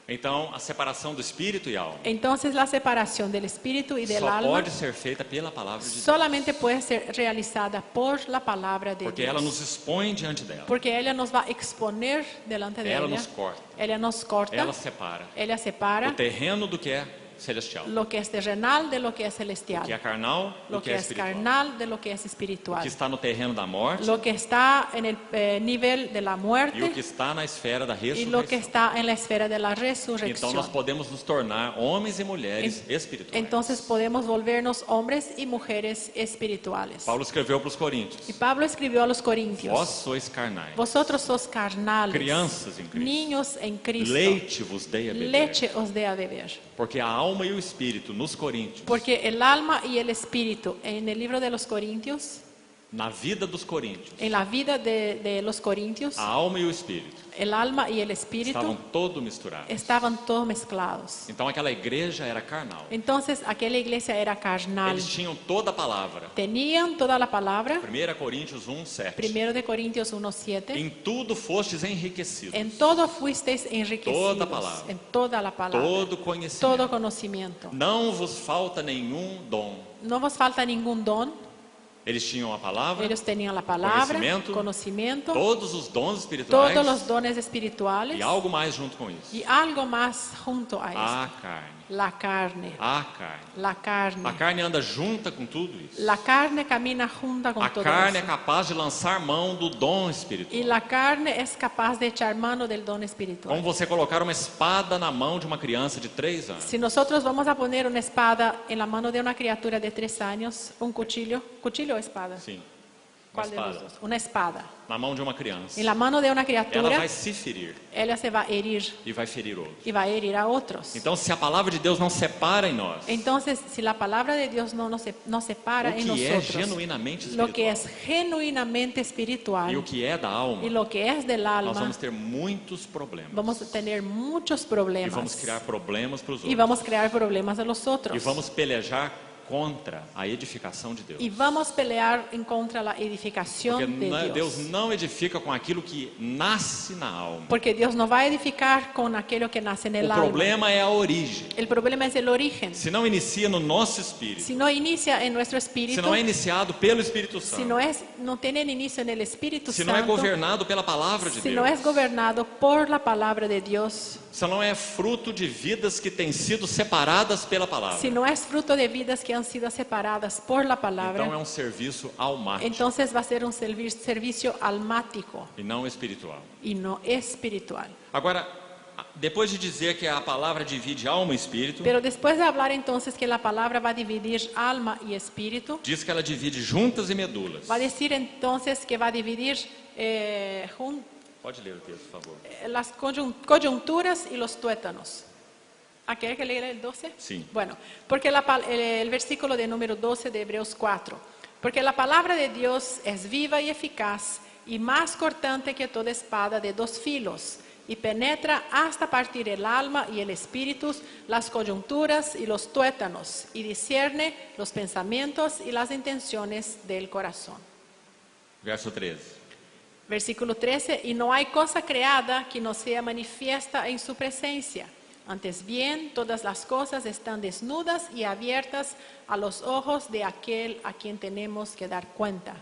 [SPEAKER 1] Então, a separação do espírito e alma
[SPEAKER 2] Entonces la separación del espíritu y del
[SPEAKER 1] só
[SPEAKER 2] alma
[SPEAKER 1] pode ser feita pela palavra de Deus,
[SPEAKER 2] solamente puede ser realizada por la palabra de
[SPEAKER 1] porque
[SPEAKER 2] Dios.
[SPEAKER 1] ela nos expõe diante dela.
[SPEAKER 2] Porque ella nos va a exponer delante de
[SPEAKER 1] Ela
[SPEAKER 2] ella.
[SPEAKER 1] nos corta,
[SPEAKER 2] Ella nos corta.
[SPEAKER 1] ela separa
[SPEAKER 2] Ella
[SPEAKER 1] o
[SPEAKER 2] separa
[SPEAKER 1] terreno do que é celestial,
[SPEAKER 2] lo que es terrenal de lo que es
[SPEAKER 1] o
[SPEAKER 2] celestial.
[SPEAKER 1] que é carnal do
[SPEAKER 2] Lo
[SPEAKER 1] que
[SPEAKER 2] que
[SPEAKER 1] é
[SPEAKER 2] es
[SPEAKER 1] espiritual.
[SPEAKER 2] carnal de lo que es
[SPEAKER 1] O
[SPEAKER 2] espiritual.
[SPEAKER 1] que está no terreno da morte
[SPEAKER 2] Lo que está en el nivel de la
[SPEAKER 1] e o
[SPEAKER 2] muerte
[SPEAKER 1] que está na esfera da
[SPEAKER 2] y lo que
[SPEAKER 1] ressurreição.
[SPEAKER 2] está en la esfera de la
[SPEAKER 1] Então
[SPEAKER 2] resurrección.
[SPEAKER 1] nós podemos nos tornar homens e mulheres espirituais.
[SPEAKER 2] Entonces podemos volvernos hombres y mujeres espirituales.
[SPEAKER 1] Paulo escreveu para os coríntios:
[SPEAKER 2] Y Pablo escribió a los corintios:
[SPEAKER 1] Vós sois carnais,
[SPEAKER 2] Vosotros sos carnales,
[SPEAKER 1] crianças em Cristo.
[SPEAKER 2] niños en Cristo.
[SPEAKER 1] Leite vos dei a beber.
[SPEAKER 2] Leche os dé a beber.
[SPEAKER 1] Porque a alma e o espírito nos coríntios,
[SPEAKER 2] Porque el alma y el espíritu, en el libro de los Corintios,
[SPEAKER 1] na vida dos coríntios,
[SPEAKER 2] en la vida de los Corintios,
[SPEAKER 1] a alma e o espírito
[SPEAKER 2] el alma y el
[SPEAKER 1] estavam
[SPEAKER 2] espíritu
[SPEAKER 1] todos misturados.
[SPEAKER 2] estaban todos mezclados.
[SPEAKER 1] Então aquela igreja era carnal.
[SPEAKER 2] Entonces aquella iglesia era carnal.
[SPEAKER 1] Eles tinham toda a palavra.
[SPEAKER 2] Tenían toda la palabra.
[SPEAKER 1] 1 Coríntios 1:7.
[SPEAKER 2] 1 de Corintios 1:7.
[SPEAKER 1] Em tudo fostes enriquecidos.
[SPEAKER 2] En todo fuisteis enriquecidos.
[SPEAKER 1] Toda palabra.
[SPEAKER 2] En toda la palabra.
[SPEAKER 1] Todo conhecimento.
[SPEAKER 2] Todo conocimiento.
[SPEAKER 1] Não vos falta nenhum dom.
[SPEAKER 2] No vos falta ningún don.
[SPEAKER 1] Eles tinham a palavra,
[SPEAKER 2] Ellos tenían la palabra,
[SPEAKER 1] Conocimiento.
[SPEAKER 2] conocimiento,
[SPEAKER 1] todos os dons espirituais
[SPEAKER 2] todos los dones espirituales
[SPEAKER 1] e algo mais junto com isso.
[SPEAKER 2] y algo más junto a
[SPEAKER 1] A
[SPEAKER 2] esto.
[SPEAKER 1] carne.
[SPEAKER 2] La carne.
[SPEAKER 1] A carne.
[SPEAKER 2] La carne.
[SPEAKER 1] A carne anda junta com tudo isso.
[SPEAKER 2] La carne camina junta con
[SPEAKER 1] A
[SPEAKER 2] todo
[SPEAKER 1] carne é
[SPEAKER 2] eso.
[SPEAKER 1] capaz de lançar mão do dom espiritual.
[SPEAKER 2] Y la carne es capaz de echar mano del don
[SPEAKER 1] Como
[SPEAKER 2] espiritual.
[SPEAKER 1] você colocar uma espada na mão de uma criança de 3 anos.
[SPEAKER 2] Si nosotros vamos a poner una espada en la mano de una criatura de 3 años, un cuchillo o espada,
[SPEAKER 1] Sim, uma
[SPEAKER 2] ¿cuál de los
[SPEAKER 1] espada.
[SPEAKER 2] dos? Una espada.
[SPEAKER 1] Na mão de uma criança.
[SPEAKER 2] En la mano de una
[SPEAKER 1] Ela
[SPEAKER 2] criatura,
[SPEAKER 1] vai se ferir
[SPEAKER 2] ella se va a herir
[SPEAKER 1] e vai ferir outros.
[SPEAKER 2] y va a herir a otros.
[SPEAKER 1] Então, se a palavra de Deus não separa em nós
[SPEAKER 2] Entonces, si la palabra de Dios no separa
[SPEAKER 1] o
[SPEAKER 2] en
[SPEAKER 1] que é
[SPEAKER 2] nosotros
[SPEAKER 1] genuinamente
[SPEAKER 2] lo que
[SPEAKER 1] espiritual
[SPEAKER 2] es genuinamente espiritual
[SPEAKER 1] e o que é da alma,
[SPEAKER 2] y lo que es del
[SPEAKER 1] nós
[SPEAKER 2] alma,
[SPEAKER 1] vamos ter muitos problemas.
[SPEAKER 2] vamos a tener muchos
[SPEAKER 1] E
[SPEAKER 2] problemas
[SPEAKER 1] vamos criar problemas para os
[SPEAKER 2] y
[SPEAKER 1] outros.
[SPEAKER 2] vamos a crear problemas a los otros
[SPEAKER 1] E vamos pelejar contra a edificação de Deus.
[SPEAKER 2] y vamos a pelear en contra la edificación
[SPEAKER 1] Porque
[SPEAKER 2] de
[SPEAKER 1] Deus
[SPEAKER 2] Dios.
[SPEAKER 1] não edifica com aquilo que nasce na alma.
[SPEAKER 2] Porque Dios no va a edificar con aquello que nace en el
[SPEAKER 1] O
[SPEAKER 2] alma.
[SPEAKER 1] problema é a origem.
[SPEAKER 2] El problema es el origen.
[SPEAKER 1] Se não inicia no nosso espírito,
[SPEAKER 2] Si no inicia en nuestro
[SPEAKER 1] se
[SPEAKER 2] espíritu,
[SPEAKER 1] não é iniciado pelo Espírito
[SPEAKER 2] si
[SPEAKER 1] Santo,
[SPEAKER 2] no tiene inicio en el Espíritu
[SPEAKER 1] se não é
[SPEAKER 2] Santo,
[SPEAKER 1] governado pela palavra de
[SPEAKER 2] si no es
[SPEAKER 1] Deus,
[SPEAKER 2] gobernado por la palabra de Dios,
[SPEAKER 1] se não é fruto de vidas que têm sido separadas pela palavra,
[SPEAKER 2] si no es fruto de vidas que han sido separadas por la palabra,
[SPEAKER 1] então é um serviço almático
[SPEAKER 2] entonces va a ser un servicio almático
[SPEAKER 1] e não espiritual.
[SPEAKER 2] y no espiritual.
[SPEAKER 1] Agora, depois de dizer que a palavra divide alma e espírito,
[SPEAKER 2] Pero después de hablar entonces que la palabra va a dividir alma y espíritu,
[SPEAKER 1] diz que ela divide juntas e medulas.
[SPEAKER 2] va a decir entonces que va a dividir
[SPEAKER 1] Pode ler o texto, por favor.
[SPEAKER 2] las coyunturas y los tuétanos. ¿A qué hay que leer el 12?
[SPEAKER 1] Sí.
[SPEAKER 2] Bueno, porque el versículo de número 12 de Hebreos 4. Porque la palabra de Dios es viva y eficaz y más cortante que toda espada de 2 filos y penetra hasta partir el alma y el espíritu, las coyunturas y los tuétanos y discierne los pensamientos y las intenciones del corazón.
[SPEAKER 1] Verso 13.
[SPEAKER 2] Versículo 13, y no hay cosa creada que no sea manifiesta en su presencia. Antes bien, todas las cosas están desnudas y abiertas a los ojos de aquel a quien tenemos que dar cuenta.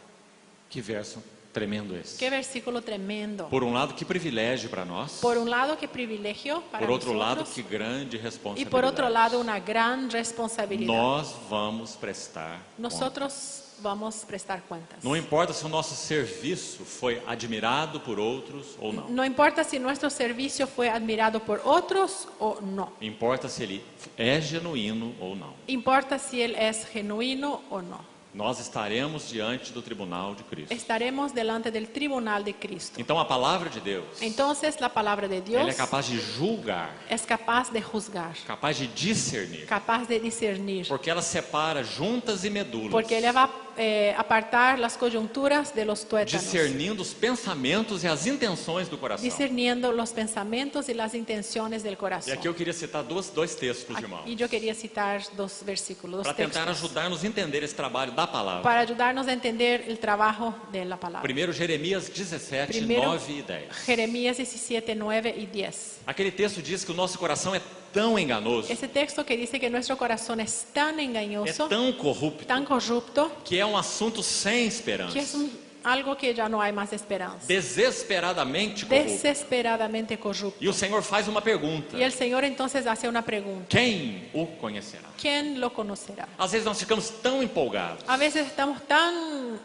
[SPEAKER 1] Que verso Tremendo esse.
[SPEAKER 2] Qué versículo tremendo.
[SPEAKER 1] Por um lado, que privilégio para nós.
[SPEAKER 2] Por un lado, qué privilegio para
[SPEAKER 1] Por outro lado,
[SPEAKER 2] nosotros.
[SPEAKER 1] que grande
[SPEAKER 2] Y
[SPEAKER 1] responsabilidade.
[SPEAKER 2] por otro lado, una gran responsabilidad.
[SPEAKER 1] Nós vamos prestar conta.
[SPEAKER 2] Nosotros vamos a prestar cuentas.
[SPEAKER 1] Não importa se o nosso serviço foi admirado por outros ou não.
[SPEAKER 2] No importa si nuestro servicio fue admirado por otros o no.
[SPEAKER 1] Importa se ele é genuíno ou não.
[SPEAKER 2] Importa si él es genuino o no.
[SPEAKER 1] Nós estaremos diante do tribunal de Cristo.
[SPEAKER 2] Estaremos delante del tribunal de Cristo.
[SPEAKER 1] Então a palavra de Deus,
[SPEAKER 2] Entonces la palabra de Dios
[SPEAKER 1] ela é capaz de julgar,
[SPEAKER 2] es capaz de juzgar,
[SPEAKER 1] capaz de discernir,
[SPEAKER 2] capaz de discernir,
[SPEAKER 1] porque ela separa juntas e medulas,
[SPEAKER 2] porque ella va a apartar las coyunturas de los tuétanos,
[SPEAKER 1] discernindo os pensamentos e as intenções do coração.
[SPEAKER 2] discerniendo los pensamientos y las intenciones del
[SPEAKER 1] E
[SPEAKER 2] corazón.
[SPEAKER 1] aqui eu queria citar dois textos para os irmãos,
[SPEAKER 2] Y yo quería citar dos versículos, dos
[SPEAKER 1] para tentar
[SPEAKER 2] textos,
[SPEAKER 1] ajudar-nos a entender esse trabalho da palavra.
[SPEAKER 2] para ayudarnos a entender el trabajo de la palabra.
[SPEAKER 1] Primeiro, Jeremias 17,
[SPEAKER 2] Primero,
[SPEAKER 1] 9 e 10.
[SPEAKER 2] Jeremías 17, 9 y 10.
[SPEAKER 1] Aquele texto diz que o nosso coração é tão enganoso,
[SPEAKER 2] Ese texto que dice que nuestro corazón es tan
[SPEAKER 1] é
[SPEAKER 2] engañoso,
[SPEAKER 1] tão corrupto,
[SPEAKER 2] tan corrupto,
[SPEAKER 1] que é um assunto sem esperança.
[SPEAKER 2] que es algo que ya no hay más esperanza.
[SPEAKER 1] Desesperadamente corrupto.
[SPEAKER 2] Desesperadamente corrupto.
[SPEAKER 1] E o Senhor faz uma pergunta:
[SPEAKER 2] Y el Señor entonces hace una pregunta.
[SPEAKER 1] quem o conhecerá?
[SPEAKER 2] ¿Quién lo conocerá?
[SPEAKER 1] Às vezes nós ficamos tão empolgados,
[SPEAKER 2] A veces estamos tan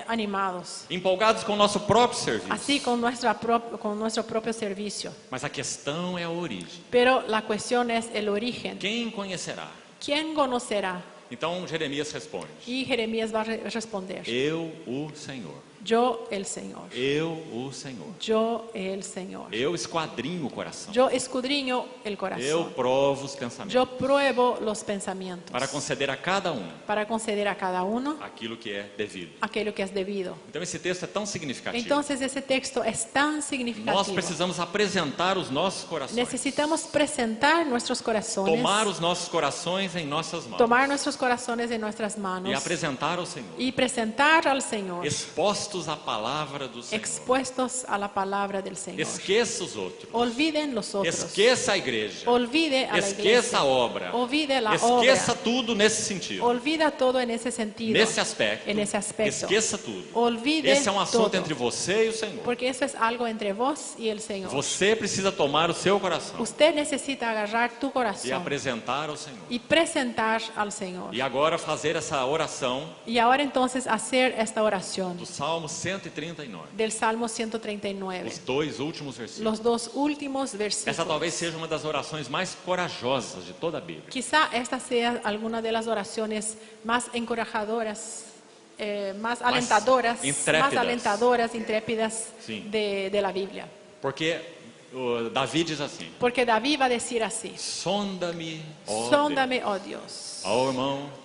[SPEAKER 2] animados,
[SPEAKER 1] empolgados com o nosso próprio serviço.
[SPEAKER 2] así con nuestro propio servicio.
[SPEAKER 1] Mas a questão é a origem.
[SPEAKER 2] Pero la cuestión es el origen.
[SPEAKER 1] Quem conhecerá?
[SPEAKER 2] ¿Quién conocerá?
[SPEAKER 1] Então Jeremias responde:
[SPEAKER 2] Y Jeremías va a responder.
[SPEAKER 1] eu, o Senhor.
[SPEAKER 2] Yo el Señor.
[SPEAKER 1] Eu, o Senhor.
[SPEAKER 2] Yo el Señor.
[SPEAKER 1] Eu esquadrinho o coração.
[SPEAKER 2] Yo escudriño el
[SPEAKER 1] Eu
[SPEAKER 2] corazón.
[SPEAKER 1] provo os pensamentos.
[SPEAKER 2] Yo pruebo los pensamientos
[SPEAKER 1] Para conceder a cada um
[SPEAKER 2] para conceder a cada uno
[SPEAKER 1] aquilo que é devido.
[SPEAKER 2] aquello que es debido.
[SPEAKER 1] Então esse texto é tão significativo.
[SPEAKER 2] Entonces ese texto es tan
[SPEAKER 1] Nós
[SPEAKER 2] significativo.
[SPEAKER 1] precisamos apresentar os nossos corações.
[SPEAKER 2] Necesitamos presentar nuestros corazones,
[SPEAKER 1] Tomar os nossos corações em nossas mãos.
[SPEAKER 2] tomar nuestros corazones en nuestras
[SPEAKER 1] E
[SPEAKER 2] manos
[SPEAKER 1] apresentar ao Senhor.
[SPEAKER 2] y presentar al Señor,
[SPEAKER 1] Expostos à palavra do Senhor.
[SPEAKER 2] expuestos a la palabra del Señor.
[SPEAKER 1] Esqueça os outros.
[SPEAKER 2] Olviden los otros.
[SPEAKER 1] Esqueça a igreja.
[SPEAKER 2] Olvide a la
[SPEAKER 1] Esqueça
[SPEAKER 2] iglesia.
[SPEAKER 1] a obra.
[SPEAKER 2] Olvide la
[SPEAKER 1] Esqueça
[SPEAKER 2] obra.
[SPEAKER 1] tudo nesse sentido.
[SPEAKER 2] Olvida todo en ese sentido.
[SPEAKER 1] Nesse aspecto.
[SPEAKER 2] En ese aspecto.
[SPEAKER 1] Esqueça tudo.
[SPEAKER 2] Olvide
[SPEAKER 1] Esse é um assunto
[SPEAKER 2] todo.
[SPEAKER 1] entre você e o Senhor.
[SPEAKER 2] Porque eso es algo entre vos y el Señor.
[SPEAKER 1] Você precisa tomar o seu coração
[SPEAKER 2] Usted necesita agarrar tu
[SPEAKER 1] e
[SPEAKER 2] corazón
[SPEAKER 1] apresentar ao Senhor.
[SPEAKER 2] y presentar al Señor.
[SPEAKER 1] E agora fazer essa oração
[SPEAKER 2] Y ahora entonces hacer esta oración
[SPEAKER 1] do Salmo 139.
[SPEAKER 2] del Salmo 139.
[SPEAKER 1] Os dois últimos versículos.
[SPEAKER 2] Los dos últimos
[SPEAKER 1] Essa
[SPEAKER 2] versículos.
[SPEAKER 1] talvez seja uma das orações mais corajosas de toda a Bíblia.
[SPEAKER 2] Quizá esta sea alguna de las oraciones más encorajadoras, más alentadoras,
[SPEAKER 1] intrépidas.
[SPEAKER 2] intrépidas
[SPEAKER 1] Sí.
[SPEAKER 2] de la Biblia.
[SPEAKER 1] Porque Davi diz assim:
[SPEAKER 2] Porque David va a decir así:
[SPEAKER 1] sonda-me, ó Deus.
[SPEAKER 2] Sóndame, oh Dios.
[SPEAKER 1] Ó irmão,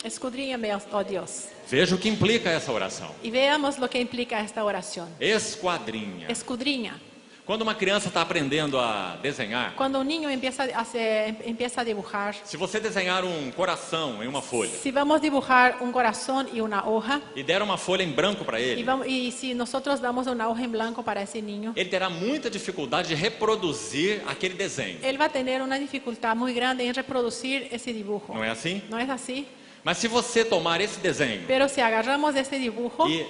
[SPEAKER 2] Escudriñame, oh Dios.
[SPEAKER 1] veja o que implica essa oração.
[SPEAKER 2] Y veamos lo que implica esta oración.
[SPEAKER 1] Esquadrinha.
[SPEAKER 2] Escudriña.
[SPEAKER 1] Quando uma criança está aprendendo a desenhar,
[SPEAKER 2] Cuando un niño empieza a dibujar,
[SPEAKER 1] se você desenhar um coração em uma folha
[SPEAKER 2] si vamos a dibujar un corazón y una hoja,
[SPEAKER 1] e der uma folha em branco para ele,
[SPEAKER 2] y si nosotros damos una hoja en blanco para ese niño,
[SPEAKER 1] ele terá muita dificuldade de reproduzir aquele desenho.
[SPEAKER 2] él va a tener una dificultad muy grande en reproducir ese dibujo.
[SPEAKER 1] Não é assim?
[SPEAKER 2] ¿No es así?
[SPEAKER 1] Mas se você tomar esse desenho
[SPEAKER 2] Pero si agarramos ese dibujo
[SPEAKER 1] e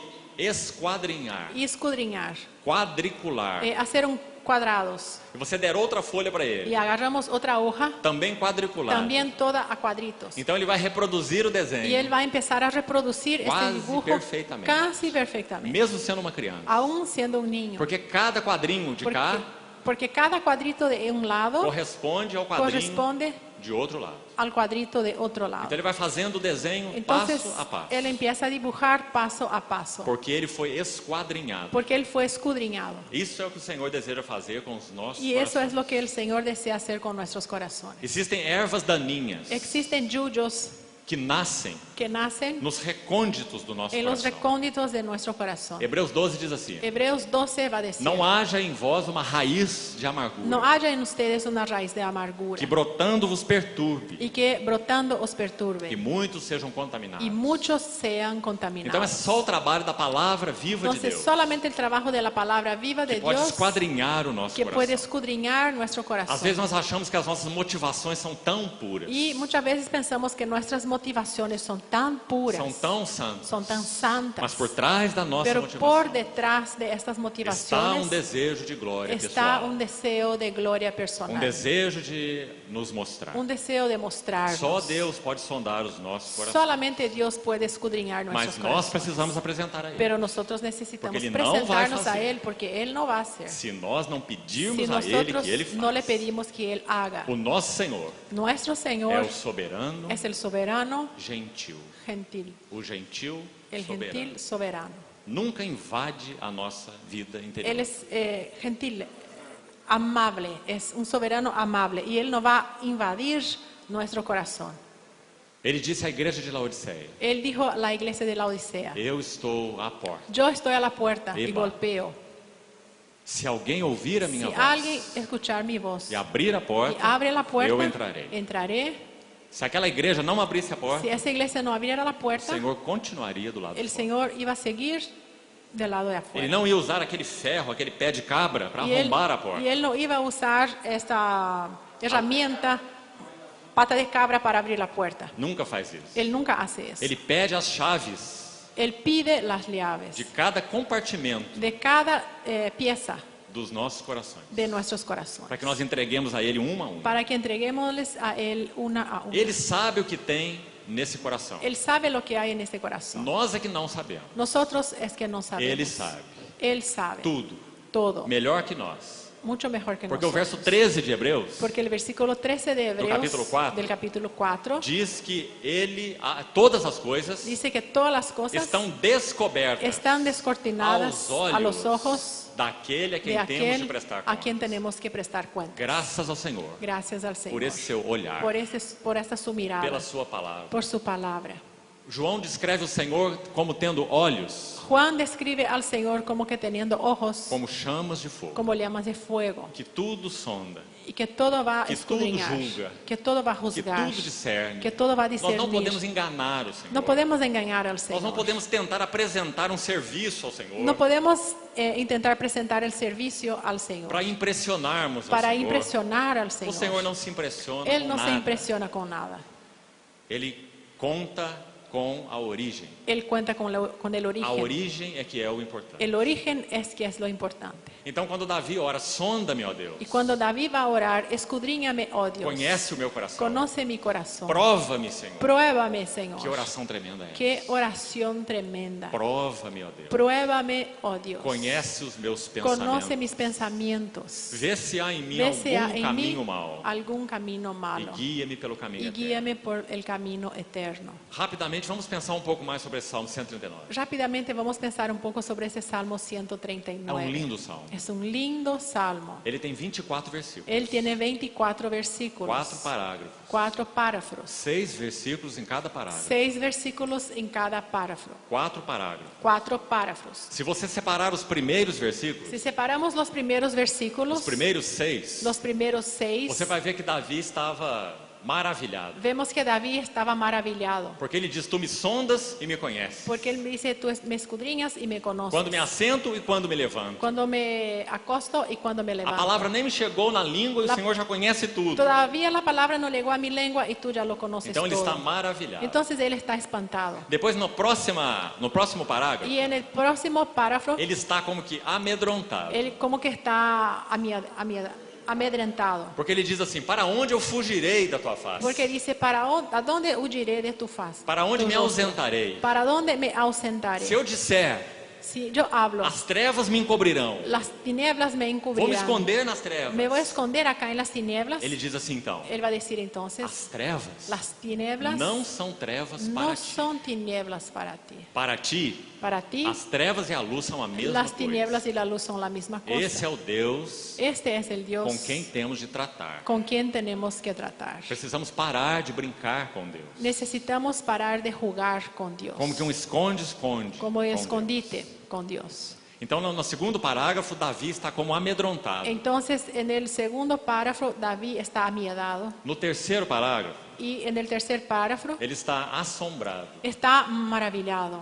[SPEAKER 1] esquadrinhar,
[SPEAKER 2] y escudriñar,
[SPEAKER 1] quadricular,
[SPEAKER 2] hacer cuadrados,
[SPEAKER 1] e você der outra folha para ele,
[SPEAKER 2] y agarramos otra hoja,
[SPEAKER 1] também quadricular,
[SPEAKER 2] también toda a cuadritos.
[SPEAKER 1] então ele vai reproduzir o
[SPEAKER 2] Y
[SPEAKER 1] desenho,
[SPEAKER 2] él va a empezar a reproducir este
[SPEAKER 1] Quase
[SPEAKER 2] dibujo
[SPEAKER 1] perfectamente.
[SPEAKER 2] casi perfectamente,
[SPEAKER 1] mesmo sendo uma criança.
[SPEAKER 2] aún siendo un niño.
[SPEAKER 1] Porque cada quadrinho de cá
[SPEAKER 2] Porque cada cuadrito de un lado
[SPEAKER 1] corresponde ao quadrinho
[SPEAKER 2] corresponde
[SPEAKER 1] de outro lado.
[SPEAKER 2] al cuadrito de otro lado.
[SPEAKER 1] Então ele vai fazendo o desenho
[SPEAKER 2] Entonces,
[SPEAKER 1] passo a passo,
[SPEAKER 2] él empieza a dibujar paso a paso,
[SPEAKER 1] porque ele foi esquadrinhado.
[SPEAKER 2] porque él fue escudriñado.
[SPEAKER 1] Isso é o que o Senhor deseja fazer com os nossos
[SPEAKER 2] Y eso es
[SPEAKER 1] corações.
[SPEAKER 2] lo que el Señor desea hacer con nuestros corazones.
[SPEAKER 1] Existem ervas daninhas
[SPEAKER 2] Existen yuyos
[SPEAKER 1] que nascem
[SPEAKER 2] que nacen
[SPEAKER 1] nos recônditos do nosso
[SPEAKER 2] en los
[SPEAKER 1] coração.
[SPEAKER 2] recónditos de nuestro corazón.
[SPEAKER 1] Hebreus 12 diz assim:
[SPEAKER 2] Hebreos 12 va a decir:
[SPEAKER 1] não haja em vós uma raiz de amargura,
[SPEAKER 2] no haya en ustedes una raíz de amargura
[SPEAKER 1] que brotando vos perturbe,
[SPEAKER 2] y que brotando os
[SPEAKER 1] que
[SPEAKER 2] perturbe
[SPEAKER 1] muitos sejam contaminados.
[SPEAKER 2] y muchos sean
[SPEAKER 1] Então é
[SPEAKER 2] contaminados.
[SPEAKER 1] só o trabalho da palavra viva de
[SPEAKER 2] Entonces
[SPEAKER 1] Deus
[SPEAKER 2] solamente el trabajo de la palabra viva de
[SPEAKER 1] que pode
[SPEAKER 2] Dios
[SPEAKER 1] esquadrinhar o nosso
[SPEAKER 2] que puede
[SPEAKER 1] coração.
[SPEAKER 2] escudriñar nuestro
[SPEAKER 1] Às
[SPEAKER 2] corazón.
[SPEAKER 1] vezes nós achamos que as nossas motivações são tão puras,
[SPEAKER 2] Y muchas veces pensamos que nuestras motivaciones son tan puras,
[SPEAKER 1] são tão santas.
[SPEAKER 2] son tan santas.
[SPEAKER 1] Mas por trás da nossa
[SPEAKER 2] Pero
[SPEAKER 1] motivação
[SPEAKER 2] por detrás de estas
[SPEAKER 1] está
[SPEAKER 2] motivaciones
[SPEAKER 1] desejo de glória
[SPEAKER 2] está
[SPEAKER 1] pessoal.
[SPEAKER 2] deseo de gloria personal.
[SPEAKER 1] Desejo de nos mostrar.
[SPEAKER 2] Deseo de mostrarnos.
[SPEAKER 1] Só Deus pode sondar os nossos corações.
[SPEAKER 2] Solamente Dios puede escudriñar nuestros
[SPEAKER 1] Mas nós
[SPEAKER 2] corazones.
[SPEAKER 1] precisamos apresentar a Ele.
[SPEAKER 2] Pero nosotros necesitamos
[SPEAKER 1] Porque Ele não vai
[SPEAKER 2] presentarnos a
[SPEAKER 1] fazer.
[SPEAKER 2] Él porque Él no va a hacer.
[SPEAKER 1] Se nós não
[SPEAKER 2] Si
[SPEAKER 1] pedirmos a Ele
[SPEAKER 2] nosotros
[SPEAKER 1] que Ele
[SPEAKER 2] no le
[SPEAKER 1] faça.
[SPEAKER 2] pedimos que Él haga.
[SPEAKER 1] O nosso Senhor
[SPEAKER 2] Nuestro
[SPEAKER 1] é
[SPEAKER 2] Señor
[SPEAKER 1] o soberano
[SPEAKER 2] es el soberano
[SPEAKER 1] gentil.
[SPEAKER 2] gentil.
[SPEAKER 1] O gentil
[SPEAKER 2] El
[SPEAKER 1] soberano.
[SPEAKER 2] gentil soberano.
[SPEAKER 1] Nunca invade a nossa vida interior.
[SPEAKER 2] Él es gentil, amable, es un soberano amable y Él no va a invadir nuestro corazón.
[SPEAKER 1] Ele disse à igreja de Laodiceia:
[SPEAKER 2] Él dijo a la iglesia de la Odisea,
[SPEAKER 1] Eu estou à porta.
[SPEAKER 2] yo estoy a la puerta y
[SPEAKER 1] Eba.
[SPEAKER 2] golpeo.
[SPEAKER 1] Se alguém ouvir a minha
[SPEAKER 2] Si
[SPEAKER 1] voz
[SPEAKER 2] alguien escuchar mi voz
[SPEAKER 1] e abrir a
[SPEAKER 2] y
[SPEAKER 1] porta,
[SPEAKER 2] abre la puerta,
[SPEAKER 1] eu entrarei.
[SPEAKER 2] entraré.
[SPEAKER 1] Se aquela igreja não abrisse a porta,
[SPEAKER 2] Si esa iglesia no abriera la
[SPEAKER 1] o
[SPEAKER 2] puerta,
[SPEAKER 1] Senhor continuaria do lado de
[SPEAKER 2] el
[SPEAKER 1] fora.
[SPEAKER 2] Señor iba a seguir del lado de
[SPEAKER 1] Ele
[SPEAKER 2] afuera.
[SPEAKER 1] não ia usar aquele ferro, aquele pé de cabra para
[SPEAKER 2] Y él,
[SPEAKER 1] arrombar a porta.
[SPEAKER 2] y él no iba a usar esta herramienta, pata de cabra, para abrir la puerta.
[SPEAKER 1] Nunca faz isso.
[SPEAKER 2] Él nunca hace eso.
[SPEAKER 1] Ele pede as chaves
[SPEAKER 2] Él pide las llaves
[SPEAKER 1] de cada compartimento
[SPEAKER 2] de cada pieza
[SPEAKER 1] dos nossos corações,
[SPEAKER 2] de nuestros corazones,
[SPEAKER 1] para que nós entreguemos a Ele uma a uma.
[SPEAKER 2] para que entreguémosles a Él una a una.
[SPEAKER 1] Ele sabe o que tem nesse coração.
[SPEAKER 2] Él sabe lo que hay en este corazón.
[SPEAKER 1] Nós é que não sabemos.
[SPEAKER 2] Nosotros es que no sabemos.
[SPEAKER 1] Ele sabe
[SPEAKER 2] Él sabe
[SPEAKER 1] tudo,
[SPEAKER 2] todo,
[SPEAKER 1] melhor que nós.
[SPEAKER 2] mucho mejor que
[SPEAKER 1] Porque o
[SPEAKER 2] nosotros.
[SPEAKER 1] verso 13 de Hebreus
[SPEAKER 2] Porque el versículo 13 de Hebreos,
[SPEAKER 1] capítulo 4,
[SPEAKER 2] del capítulo 4,
[SPEAKER 1] diz que todas as coisas
[SPEAKER 2] dice que todas las cosas
[SPEAKER 1] estão descobertas
[SPEAKER 2] están descortinadas
[SPEAKER 1] aos
[SPEAKER 2] a los
[SPEAKER 1] olhos
[SPEAKER 2] ojos
[SPEAKER 1] daquele a
[SPEAKER 2] de
[SPEAKER 1] quem temos de
[SPEAKER 2] aquel
[SPEAKER 1] prestar
[SPEAKER 2] a
[SPEAKER 1] contas.
[SPEAKER 2] quien tenemos que prestar cuenta.
[SPEAKER 1] Graças ao Senhor
[SPEAKER 2] Gracias al Señor
[SPEAKER 1] por esse seu olhar,
[SPEAKER 2] por esta su mirada,
[SPEAKER 1] pela sua palavra.
[SPEAKER 2] por su palabra.
[SPEAKER 1] João descreve o Senhor como tendo olhos
[SPEAKER 2] Juan describe al Señor como que teniendo ojos
[SPEAKER 1] como chamas de fogo,
[SPEAKER 2] como llamas de fuego
[SPEAKER 1] que tudo sonda,
[SPEAKER 2] y que todo va a
[SPEAKER 1] que tudo
[SPEAKER 2] escudriñar,
[SPEAKER 1] julga,
[SPEAKER 2] que todo va a
[SPEAKER 1] que
[SPEAKER 2] juzgar,
[SPEAKER 1] tudo discerne.
[SPEAKER 2] que todo va a
[SPEAKER 1] Nós não
[SPEAKER 2] discernir.
[SPEAKER 1] podemos enganar o Senhor.
[SPEAKER 2] No podemos engañar al
[SPEAKER 1] Nós
[SPEAKER 2] Señor.
[SPEAKER 1] não podemos tentar apresentar um serviço ao Senhor
[SPEAKER 2] No podemos intentar presentar el servicio al Señor
[SPEAKER 1] para impressionarmos ao
[SPEAKER 2] para
[SPEAKER 1] Senhor.
[SPEAKER 2] impresionar al
[SPEAKER 1] O
[SPEAKER 2] Señor.
[SPEAKER 1] Senhor não se impressiona
[SPEAKER 2] Él
[SPEAKER 1] com
[SPEAKER 2] no se
[SPEAKER 1] nada.
[SPEAKER 2] impresiona con nada.
[SPEAKER 1] Ele conta com a origem.
[SPEAKER 2] Él cuenta con el
[SPEAKER 1] A
[SPEAKER 2] origen.
[SPEAKER 1] origem é que é o importante.
[SPEAKER 2] El origen es que es lo importante.
[SPEAKER 1] Então, quando Davi ora, sonda-me, ó Deus.
[SPEAKER 2] Y cuando David va a orar, escudriñame, oh Dios.
[SPEAKER 1] Conhece o meu coração.
[SPEAKER 2] Conoce mi corazón.
[SPEAKER 1] Prova-me, Senhor.
[SPEAKER 2] Pruébame, Señor.
[SPEAKER 1] Que oração tremenda é essa?
[SPEAKER 2] Qué oración tremenda.
[SPEAKER 1] Prova-me, ó Deus.
[SPEAKER 2] Pruébame, oh Dios.
[SPEAKER 1] Conhece os meus
[SPEAKER 2] Conoce
[SPEAKER 1] pensamentos.
[SPEAKER 2] mis pensamientos.
[SPEAKER 1] Vê se há em mim
[SPEAKER 2] Ve si hay
[SPEAKER 1] algum
[SPEAKER 2] en
[SPEAKER 1] caminho
[SPEAKER 2] mí
[SPEAKER 1] mau.
[SPEAKER 2] algún camino
[SPEAKER 1] E
[SPEAKER 2] malo.
[SPEAKER 1] guia-me pelo caminho
[SPEAKER 2] Y
[SPEAKER 1] eterno.
[SPEAKER 2] guíame por el camino eterno.
[SPEAKER 1] Rapidamente, vamos pensar um pouco mais sobre esse Salmo 139.
[SPEAKER 2] Rápidamente vamos a pensar un poco sobre ese Salmo
[SPEAKER 1] É
[SPEAKER 2] 139.
[SPEAKER 1] lindo salmo.
[SPEAKER 2] Es un lindo salmo.
[SPEAKER 1] Ele tem 24 versículos.
[SPEAKER 2] Él tiene 24 versículos,
[SPEAKER 1] 4 parágrafos.
[SPEAKER 2] 4 párrafos,
[SPEAKER 1] 6 versículos em cada parágrafo.
[SPEAKER 2] 6 versículos en cada párrafo,
[SPEAKER 1] 4 parágrafos.
[SPEAKER 2] 4 párrafos.
[SPEAKER 1] Se você separar os primeiros versículos,
[SPEAKER 2] Si separamos los primeros versículos,
[SPEAKER 1] os primeiros 6,
[SPEAKER 2] los primeros 6,
[SPEAKER 1] você vai ver que Davi estava maravilhado.
[SPEAKER 2] vemos que David estaba maravillado.
[SPEAKER 1] Porque ele diz, tu me sondas e me conheces.
[SPEAKER 2] Porque él me dice, tú me escudriñas y me conoces.
[SPEAKER 1] Quando me assento e quando me levanto.
[SPEAKER 2] Cuando me acosto y cuando me
[SPEAKER 1] A
[SPEAKER 2] levanto.
[SPEAKER 1] palavra nem me chegou na língua e o
[SPEAKER 2] La-
[SPEAKER 1] Senhor já conhece tudo.
[SPEAKER 2] Todavía la palabra no llegó a mi lengua y tú ya lo conoces
[SPEAKER 1] Então ele
[SPEAKER 2] todo.
[SPEAKER 1] está maravilhado.
[SPEAKER 2] Entonces él está espantado.
[SPEAKER 1] Depois no próximo parágrafo,
[SPEAKER 2] Y en el próximo párrafo,
[SPEAKER 1] ele está como que amedrontado.
[SPEAKER 2] él como que está amedrentado.
[SPEAKER 1] Porque ele diz assim, para onde eu fugirei da tua face?
[SPEAKER 2] Porque dice, ¿a dónde huiré de tu faz?
[SPEAKER 1] Para onde
[SPEAKER 2] Tu
[SPEAKER 1] me
[SPEAKER 2] rostro?
[SPEAKER 1] ausentarei?
[SPEAKER 2] ¿Para dónde me ausentaré?
[SPEAKER 1] Se eu disser,
[SPEAKER 2] Si yo hablo,
[SPEAKER 1] as trevas me encobrirão.
[SPEAKER 2] las tinieblas me
[SPEAKER 1] Vou me
[SPEAKER 2] encubrirán.
[SPEAKER 1] esconder nas trevas.
[SPEAKER 2] Me voy a esconder acá en las tinieblas.
[SPEAKER 1] Ele diz assim então,
[SPEAKER 2] Él va a decir entonces,
[SPEAKER 1] as trevas
[SPEAKER 2] las tinieblas
[SPEAKER 1] não são trevas
[SPEAKER 2] no
[SPEAKER 1] para ti.
[SPEAKER 2] son tinieblas para ti.
[SPEAKER 1] Para ti,
[SPEAKER 2] Para ti,
[SPEAKER 1] as trevas e a luz são a mesma
[SPEAKER 2] las
[SPEAKER 1] coisa.
[SPEAKER 2] tinieblas y la luz son la misma cosa.
[SPEAKER 1] Esse é o Deus
[SPEAKER 2] Este es el Dios
[SPEAKER 1] com quem temos de tratar.
[SPEAKER 2] con quien tenemos que tratar.
[SPEAKER 1] Precisamos parar de brincar com Deus.
[SPEAKER 2] Necesitamos parar de jugar con Dios,
[SPEAKER 1] Como que um esconde-esconde.
[SPEAKER 2] como
[SPEAKER 1] com
[SPEAKER 2] escondite con Dios.
[SPEAKER 1] Deus. Então, no segundo parágrafo, Davi está como amedrontado.
[SPEAKER 2] Entonces, en el segundo párrafo, David está amiedado.
[SPEAKER 1] No terceiro parágrafo,
[SPEAKER 2] Y en el tercer párrafo,
[SPEAKER 1] ele está assombrado.
[SPEAKER 2] está maravillado.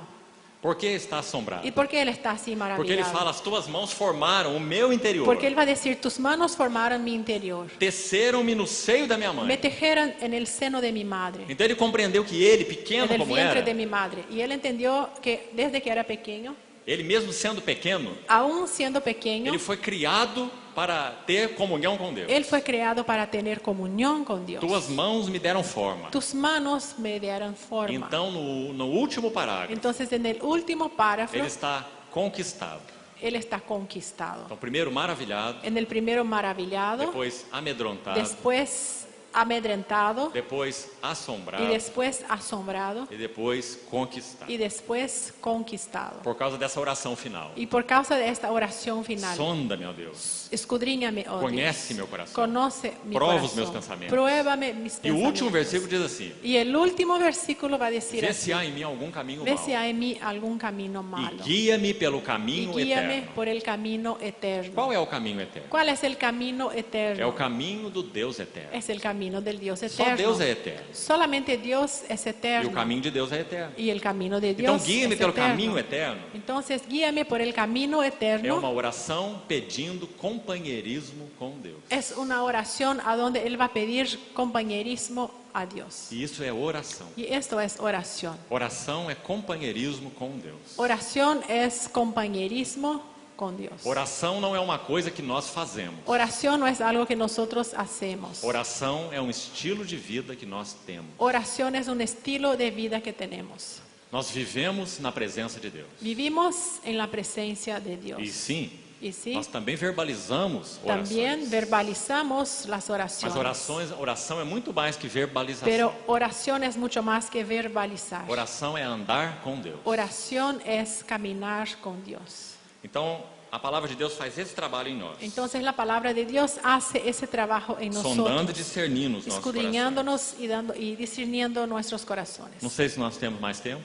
[SPEAKER 1] Por que está assombrado?
[SPEAKER 2] ¿Y por qué él está así
[SPEAKER 1] Porque ele
[SPEAKER 2] maravillado?
[SPEAKER 1] fala, as tuas mãos formaram o meu interior.
[SPEAKER 2] Porque él va a decir, tus manos formaron mi interior.
[SPEAKER 1] Teceram-me no seio da minha
[SPEAKER 2] Me
[SPEAKER 1] mãe.
[SPEAKER 2] tejeron en el seno de mi madre,
[SPEAKER 1] Então ele compreendeu que ele,
[SPEAKER 2] en
[SPEAKER 1] pequeno
[SPEAKER 2] el
[SPEAKER 1] como
[SPEAKER 2] vientre
[SPEAKER 1] era,
[SPEAKER 2] de mi madre. Y él entendió que desde que era pequeño,
[SPEAKER 1] ele mesmo sendo pequeno,
[SPEAKER 2] aún siendo pequeño,
[SPEAKER 1] ele foi criado para ter comunhão com Deus.
[SPEAKER 2] él fue creado para tener comunión con Dios.
[SPEAKER 1] Tuas mãos me deram forma.
[SPEAKER 2] Tus manos me dieron forma.
[SPEAKER 1] Então, no último parágrafo,
[SPEAKER 2] Entonces, en el último párrafo,
[SPEAKER 1] ele está conquistado.
[SPEAKER 2] él está conquistado.
[SPEAKER 1] Então, primeiro maravilhado,
[SPEAKER 2] En el primero maravillado,
[SPEAKER 1] depois amedrontado,
[SPEAKER 2] después amedrentado,
[SPEAKER 1] depois
[SPEAKER 2] y
[SPEAKER 1] assombrado
[SPEAKER 2] después asombrado,
[SPEAKER 1] e depois conquistado.
[SPEAKER 2] y después conquistado.
[SPEAKER 1] Por causa dessa oração final.
[SPEAKER 2] Y por causa de esta oración final,
[SPEAKER 1] Sonda, meu Deus.
[SPEAKER 2] escudriñame, oh
[SPEAKER 1] Conhece
[SPEAKER 2] Dios.
[SPEAKER 1] meu coração.
[SPEAKER 2] Conoce mi
[SPEAKER 1] Prova os
[SPEAKER 2] corazón.
[SPEAKER 1] meus pensamentos.
[SPEAKER 2] Pruébame mis
[SPEAKER 1] E o último
[SPEAKER 2] pensamientos.
[SPEAKER 1] versículo diz assim:
[SPEAKER 2] Y el último versículo va a decir
[SPEAKER 1] vê
[SPEAKER 2] así:
[SPEAKER 1] se há em mim algum caminho
[SPEAKER 2] ve
[SPEAKER 1] mau
[SPEAKER 2] si hay en mí algún camino
[SPEAKER 1] e
[SPEAKER 2] malo
[SPEAKER 1] guia-me pelo
[SPEAKER 2] y
[SPEAKER 1] caminho
[SPEAKER 2] guíame
[SPEAKER 1] eterno.
[SPEAKER 2] por el camino eterno.
[SPEAKER 1] Qual é o caminho eterno?
[SPEAKER 2] ¿Cuál es el camino
[SPEAKER 1] É o
[SPEAKER 2] eterno?
[SPEAKER 1] caminho do Deus eterno.
[SPEAKER 2] Es el camino del Dios
[SPEAKER 1] Só
[SPEAKER 2] eterno.
[SPEAKER 1] Deus é eterno.
[SPEAKER 2] Solamente Dios es
[SPEAKER 1] E o
[SPEAKER 2] eterno.
[SPEAKER 1] caminho de Deus é eterno.
[SPEAKER 2] Y el camino de
[SPEAKER 1] Então
[SPEAKER 2] Dios
[SPEAKER 1] guia-me
[SPEAKER 2] es
[SPEAKER 1] pelo
[SPEAKER 2] eterno.
[SPEAKER 1] caminho eterno.
[SPEAKER 2] Entonces guíame por el camino
[SPEAKER 1] É
[SPEAKER 2] eterno.
[SPEAKER 1] uma oração pedindo companheirismo com Deus.
[SPEAKER 2] Es una oración a donde él va a pedir compañerismo a Dios.
[SPEAKER 1] E isso é oração.
[SPEAKER 2] Y esto es oración.
[SPEAKER 1] Oração é companheirismo com Deus.
[SPEAKER 2] Oración es compañerismo con Dios.
[SPEAKER 1] Oração não é uma coisa que nós fazemos.
[SPEAKER 2] Oración no es algo que nosotros hacemos.
[SPEAKER 1] Oração é um estilo de vida que nós temos.
[SPEAKER 2] Oración es un estilo de vida que tenemos.
[SPEAKER 1] Nós vivemos na presença de Deus.
[SPEAKER 2] Vivimos en la presencia de Dios.
[SPEAKER 1] E sim,
[SPEAKER 2] Y sí,
[SPEAKER 1] nós também verbalizamos
[SPEAKER 2] también
[SPEAKER 1] orações.
[SPEAKER 2] verbalizamos las
[SPEAKER 1] Mas
[SPEAKER 2] oraciones.
[SPEAKER 1] oração é muito mais que verbalização.
[SPEAKER 2] Pero oración es mucho más que verbalizar.
[SPEAKER 1] Oração é andar com Deus.
[SPEAKER 2] Oración es caminar con Dios.
[SPEAKER 1] Então, a palavra de Deus faz esse trabalho em nós.
[SPEAKER 2] Entonces la palabra de Dios hace ese trabajo en
[SPEAKER 1] Sondando e
[SPEAKER 2] nosotros,
[SPEAKER 1] discernindo os nossos corações.
[SPEAKER 2] escudriñándonos y discerniendo nuestros corazones.
[SPEAKER 1] Não sei se nós temos mais tempo.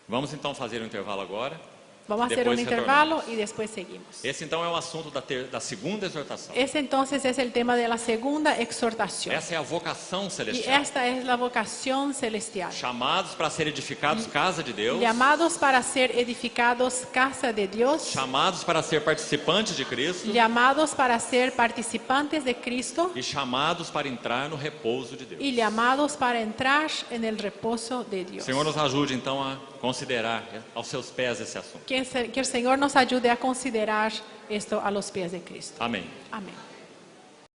[SPEAKER 1] Vamos então fazer um intervalo agora.
[SPEAKER 2] Vamos a hacer
[SPEAKER 1] Después
[SPEAKER 2] un intervalo y después seguimos.
[SPEAKER 1] Esse então é o assunto da segunda exortação.
[SPEAKER 2] Ese entonces es el tema de la segunda exhortación.
[SPEAKER 1] Essa é a vocação
[SPEAKER 2] Y
[SPEAKER 1] celestial.
[SPEAKER 2] esta es la vocación celestial.
[SPEAKER 1] Chamados para ser edificados casa de Deus.
[SPEAKER 2] Llamados para ser edificados casa de Dios.
[SPEAKER 1] Chamados para ser participantes de Cristo.
[SPEAKER 2] Llamados para ser participantes de Cristo.
[SPEAKER 1] E chamados para entrar no repouso de Deus.
[SPEAKER 2] Y llamados para entrar en el reposo de
[SPEAKER 1] O
[SPEAKER 2] Dios.
[SPEAKER 1] Senhor nos ajude então a considerar aos seus pés esse assunto.
[SPEAKER 2] Que el Señor nos ayude a considerar esto a los pies de Cristo.
[SPEAKER 1] Amém.
[SPEAKER 2] Amén.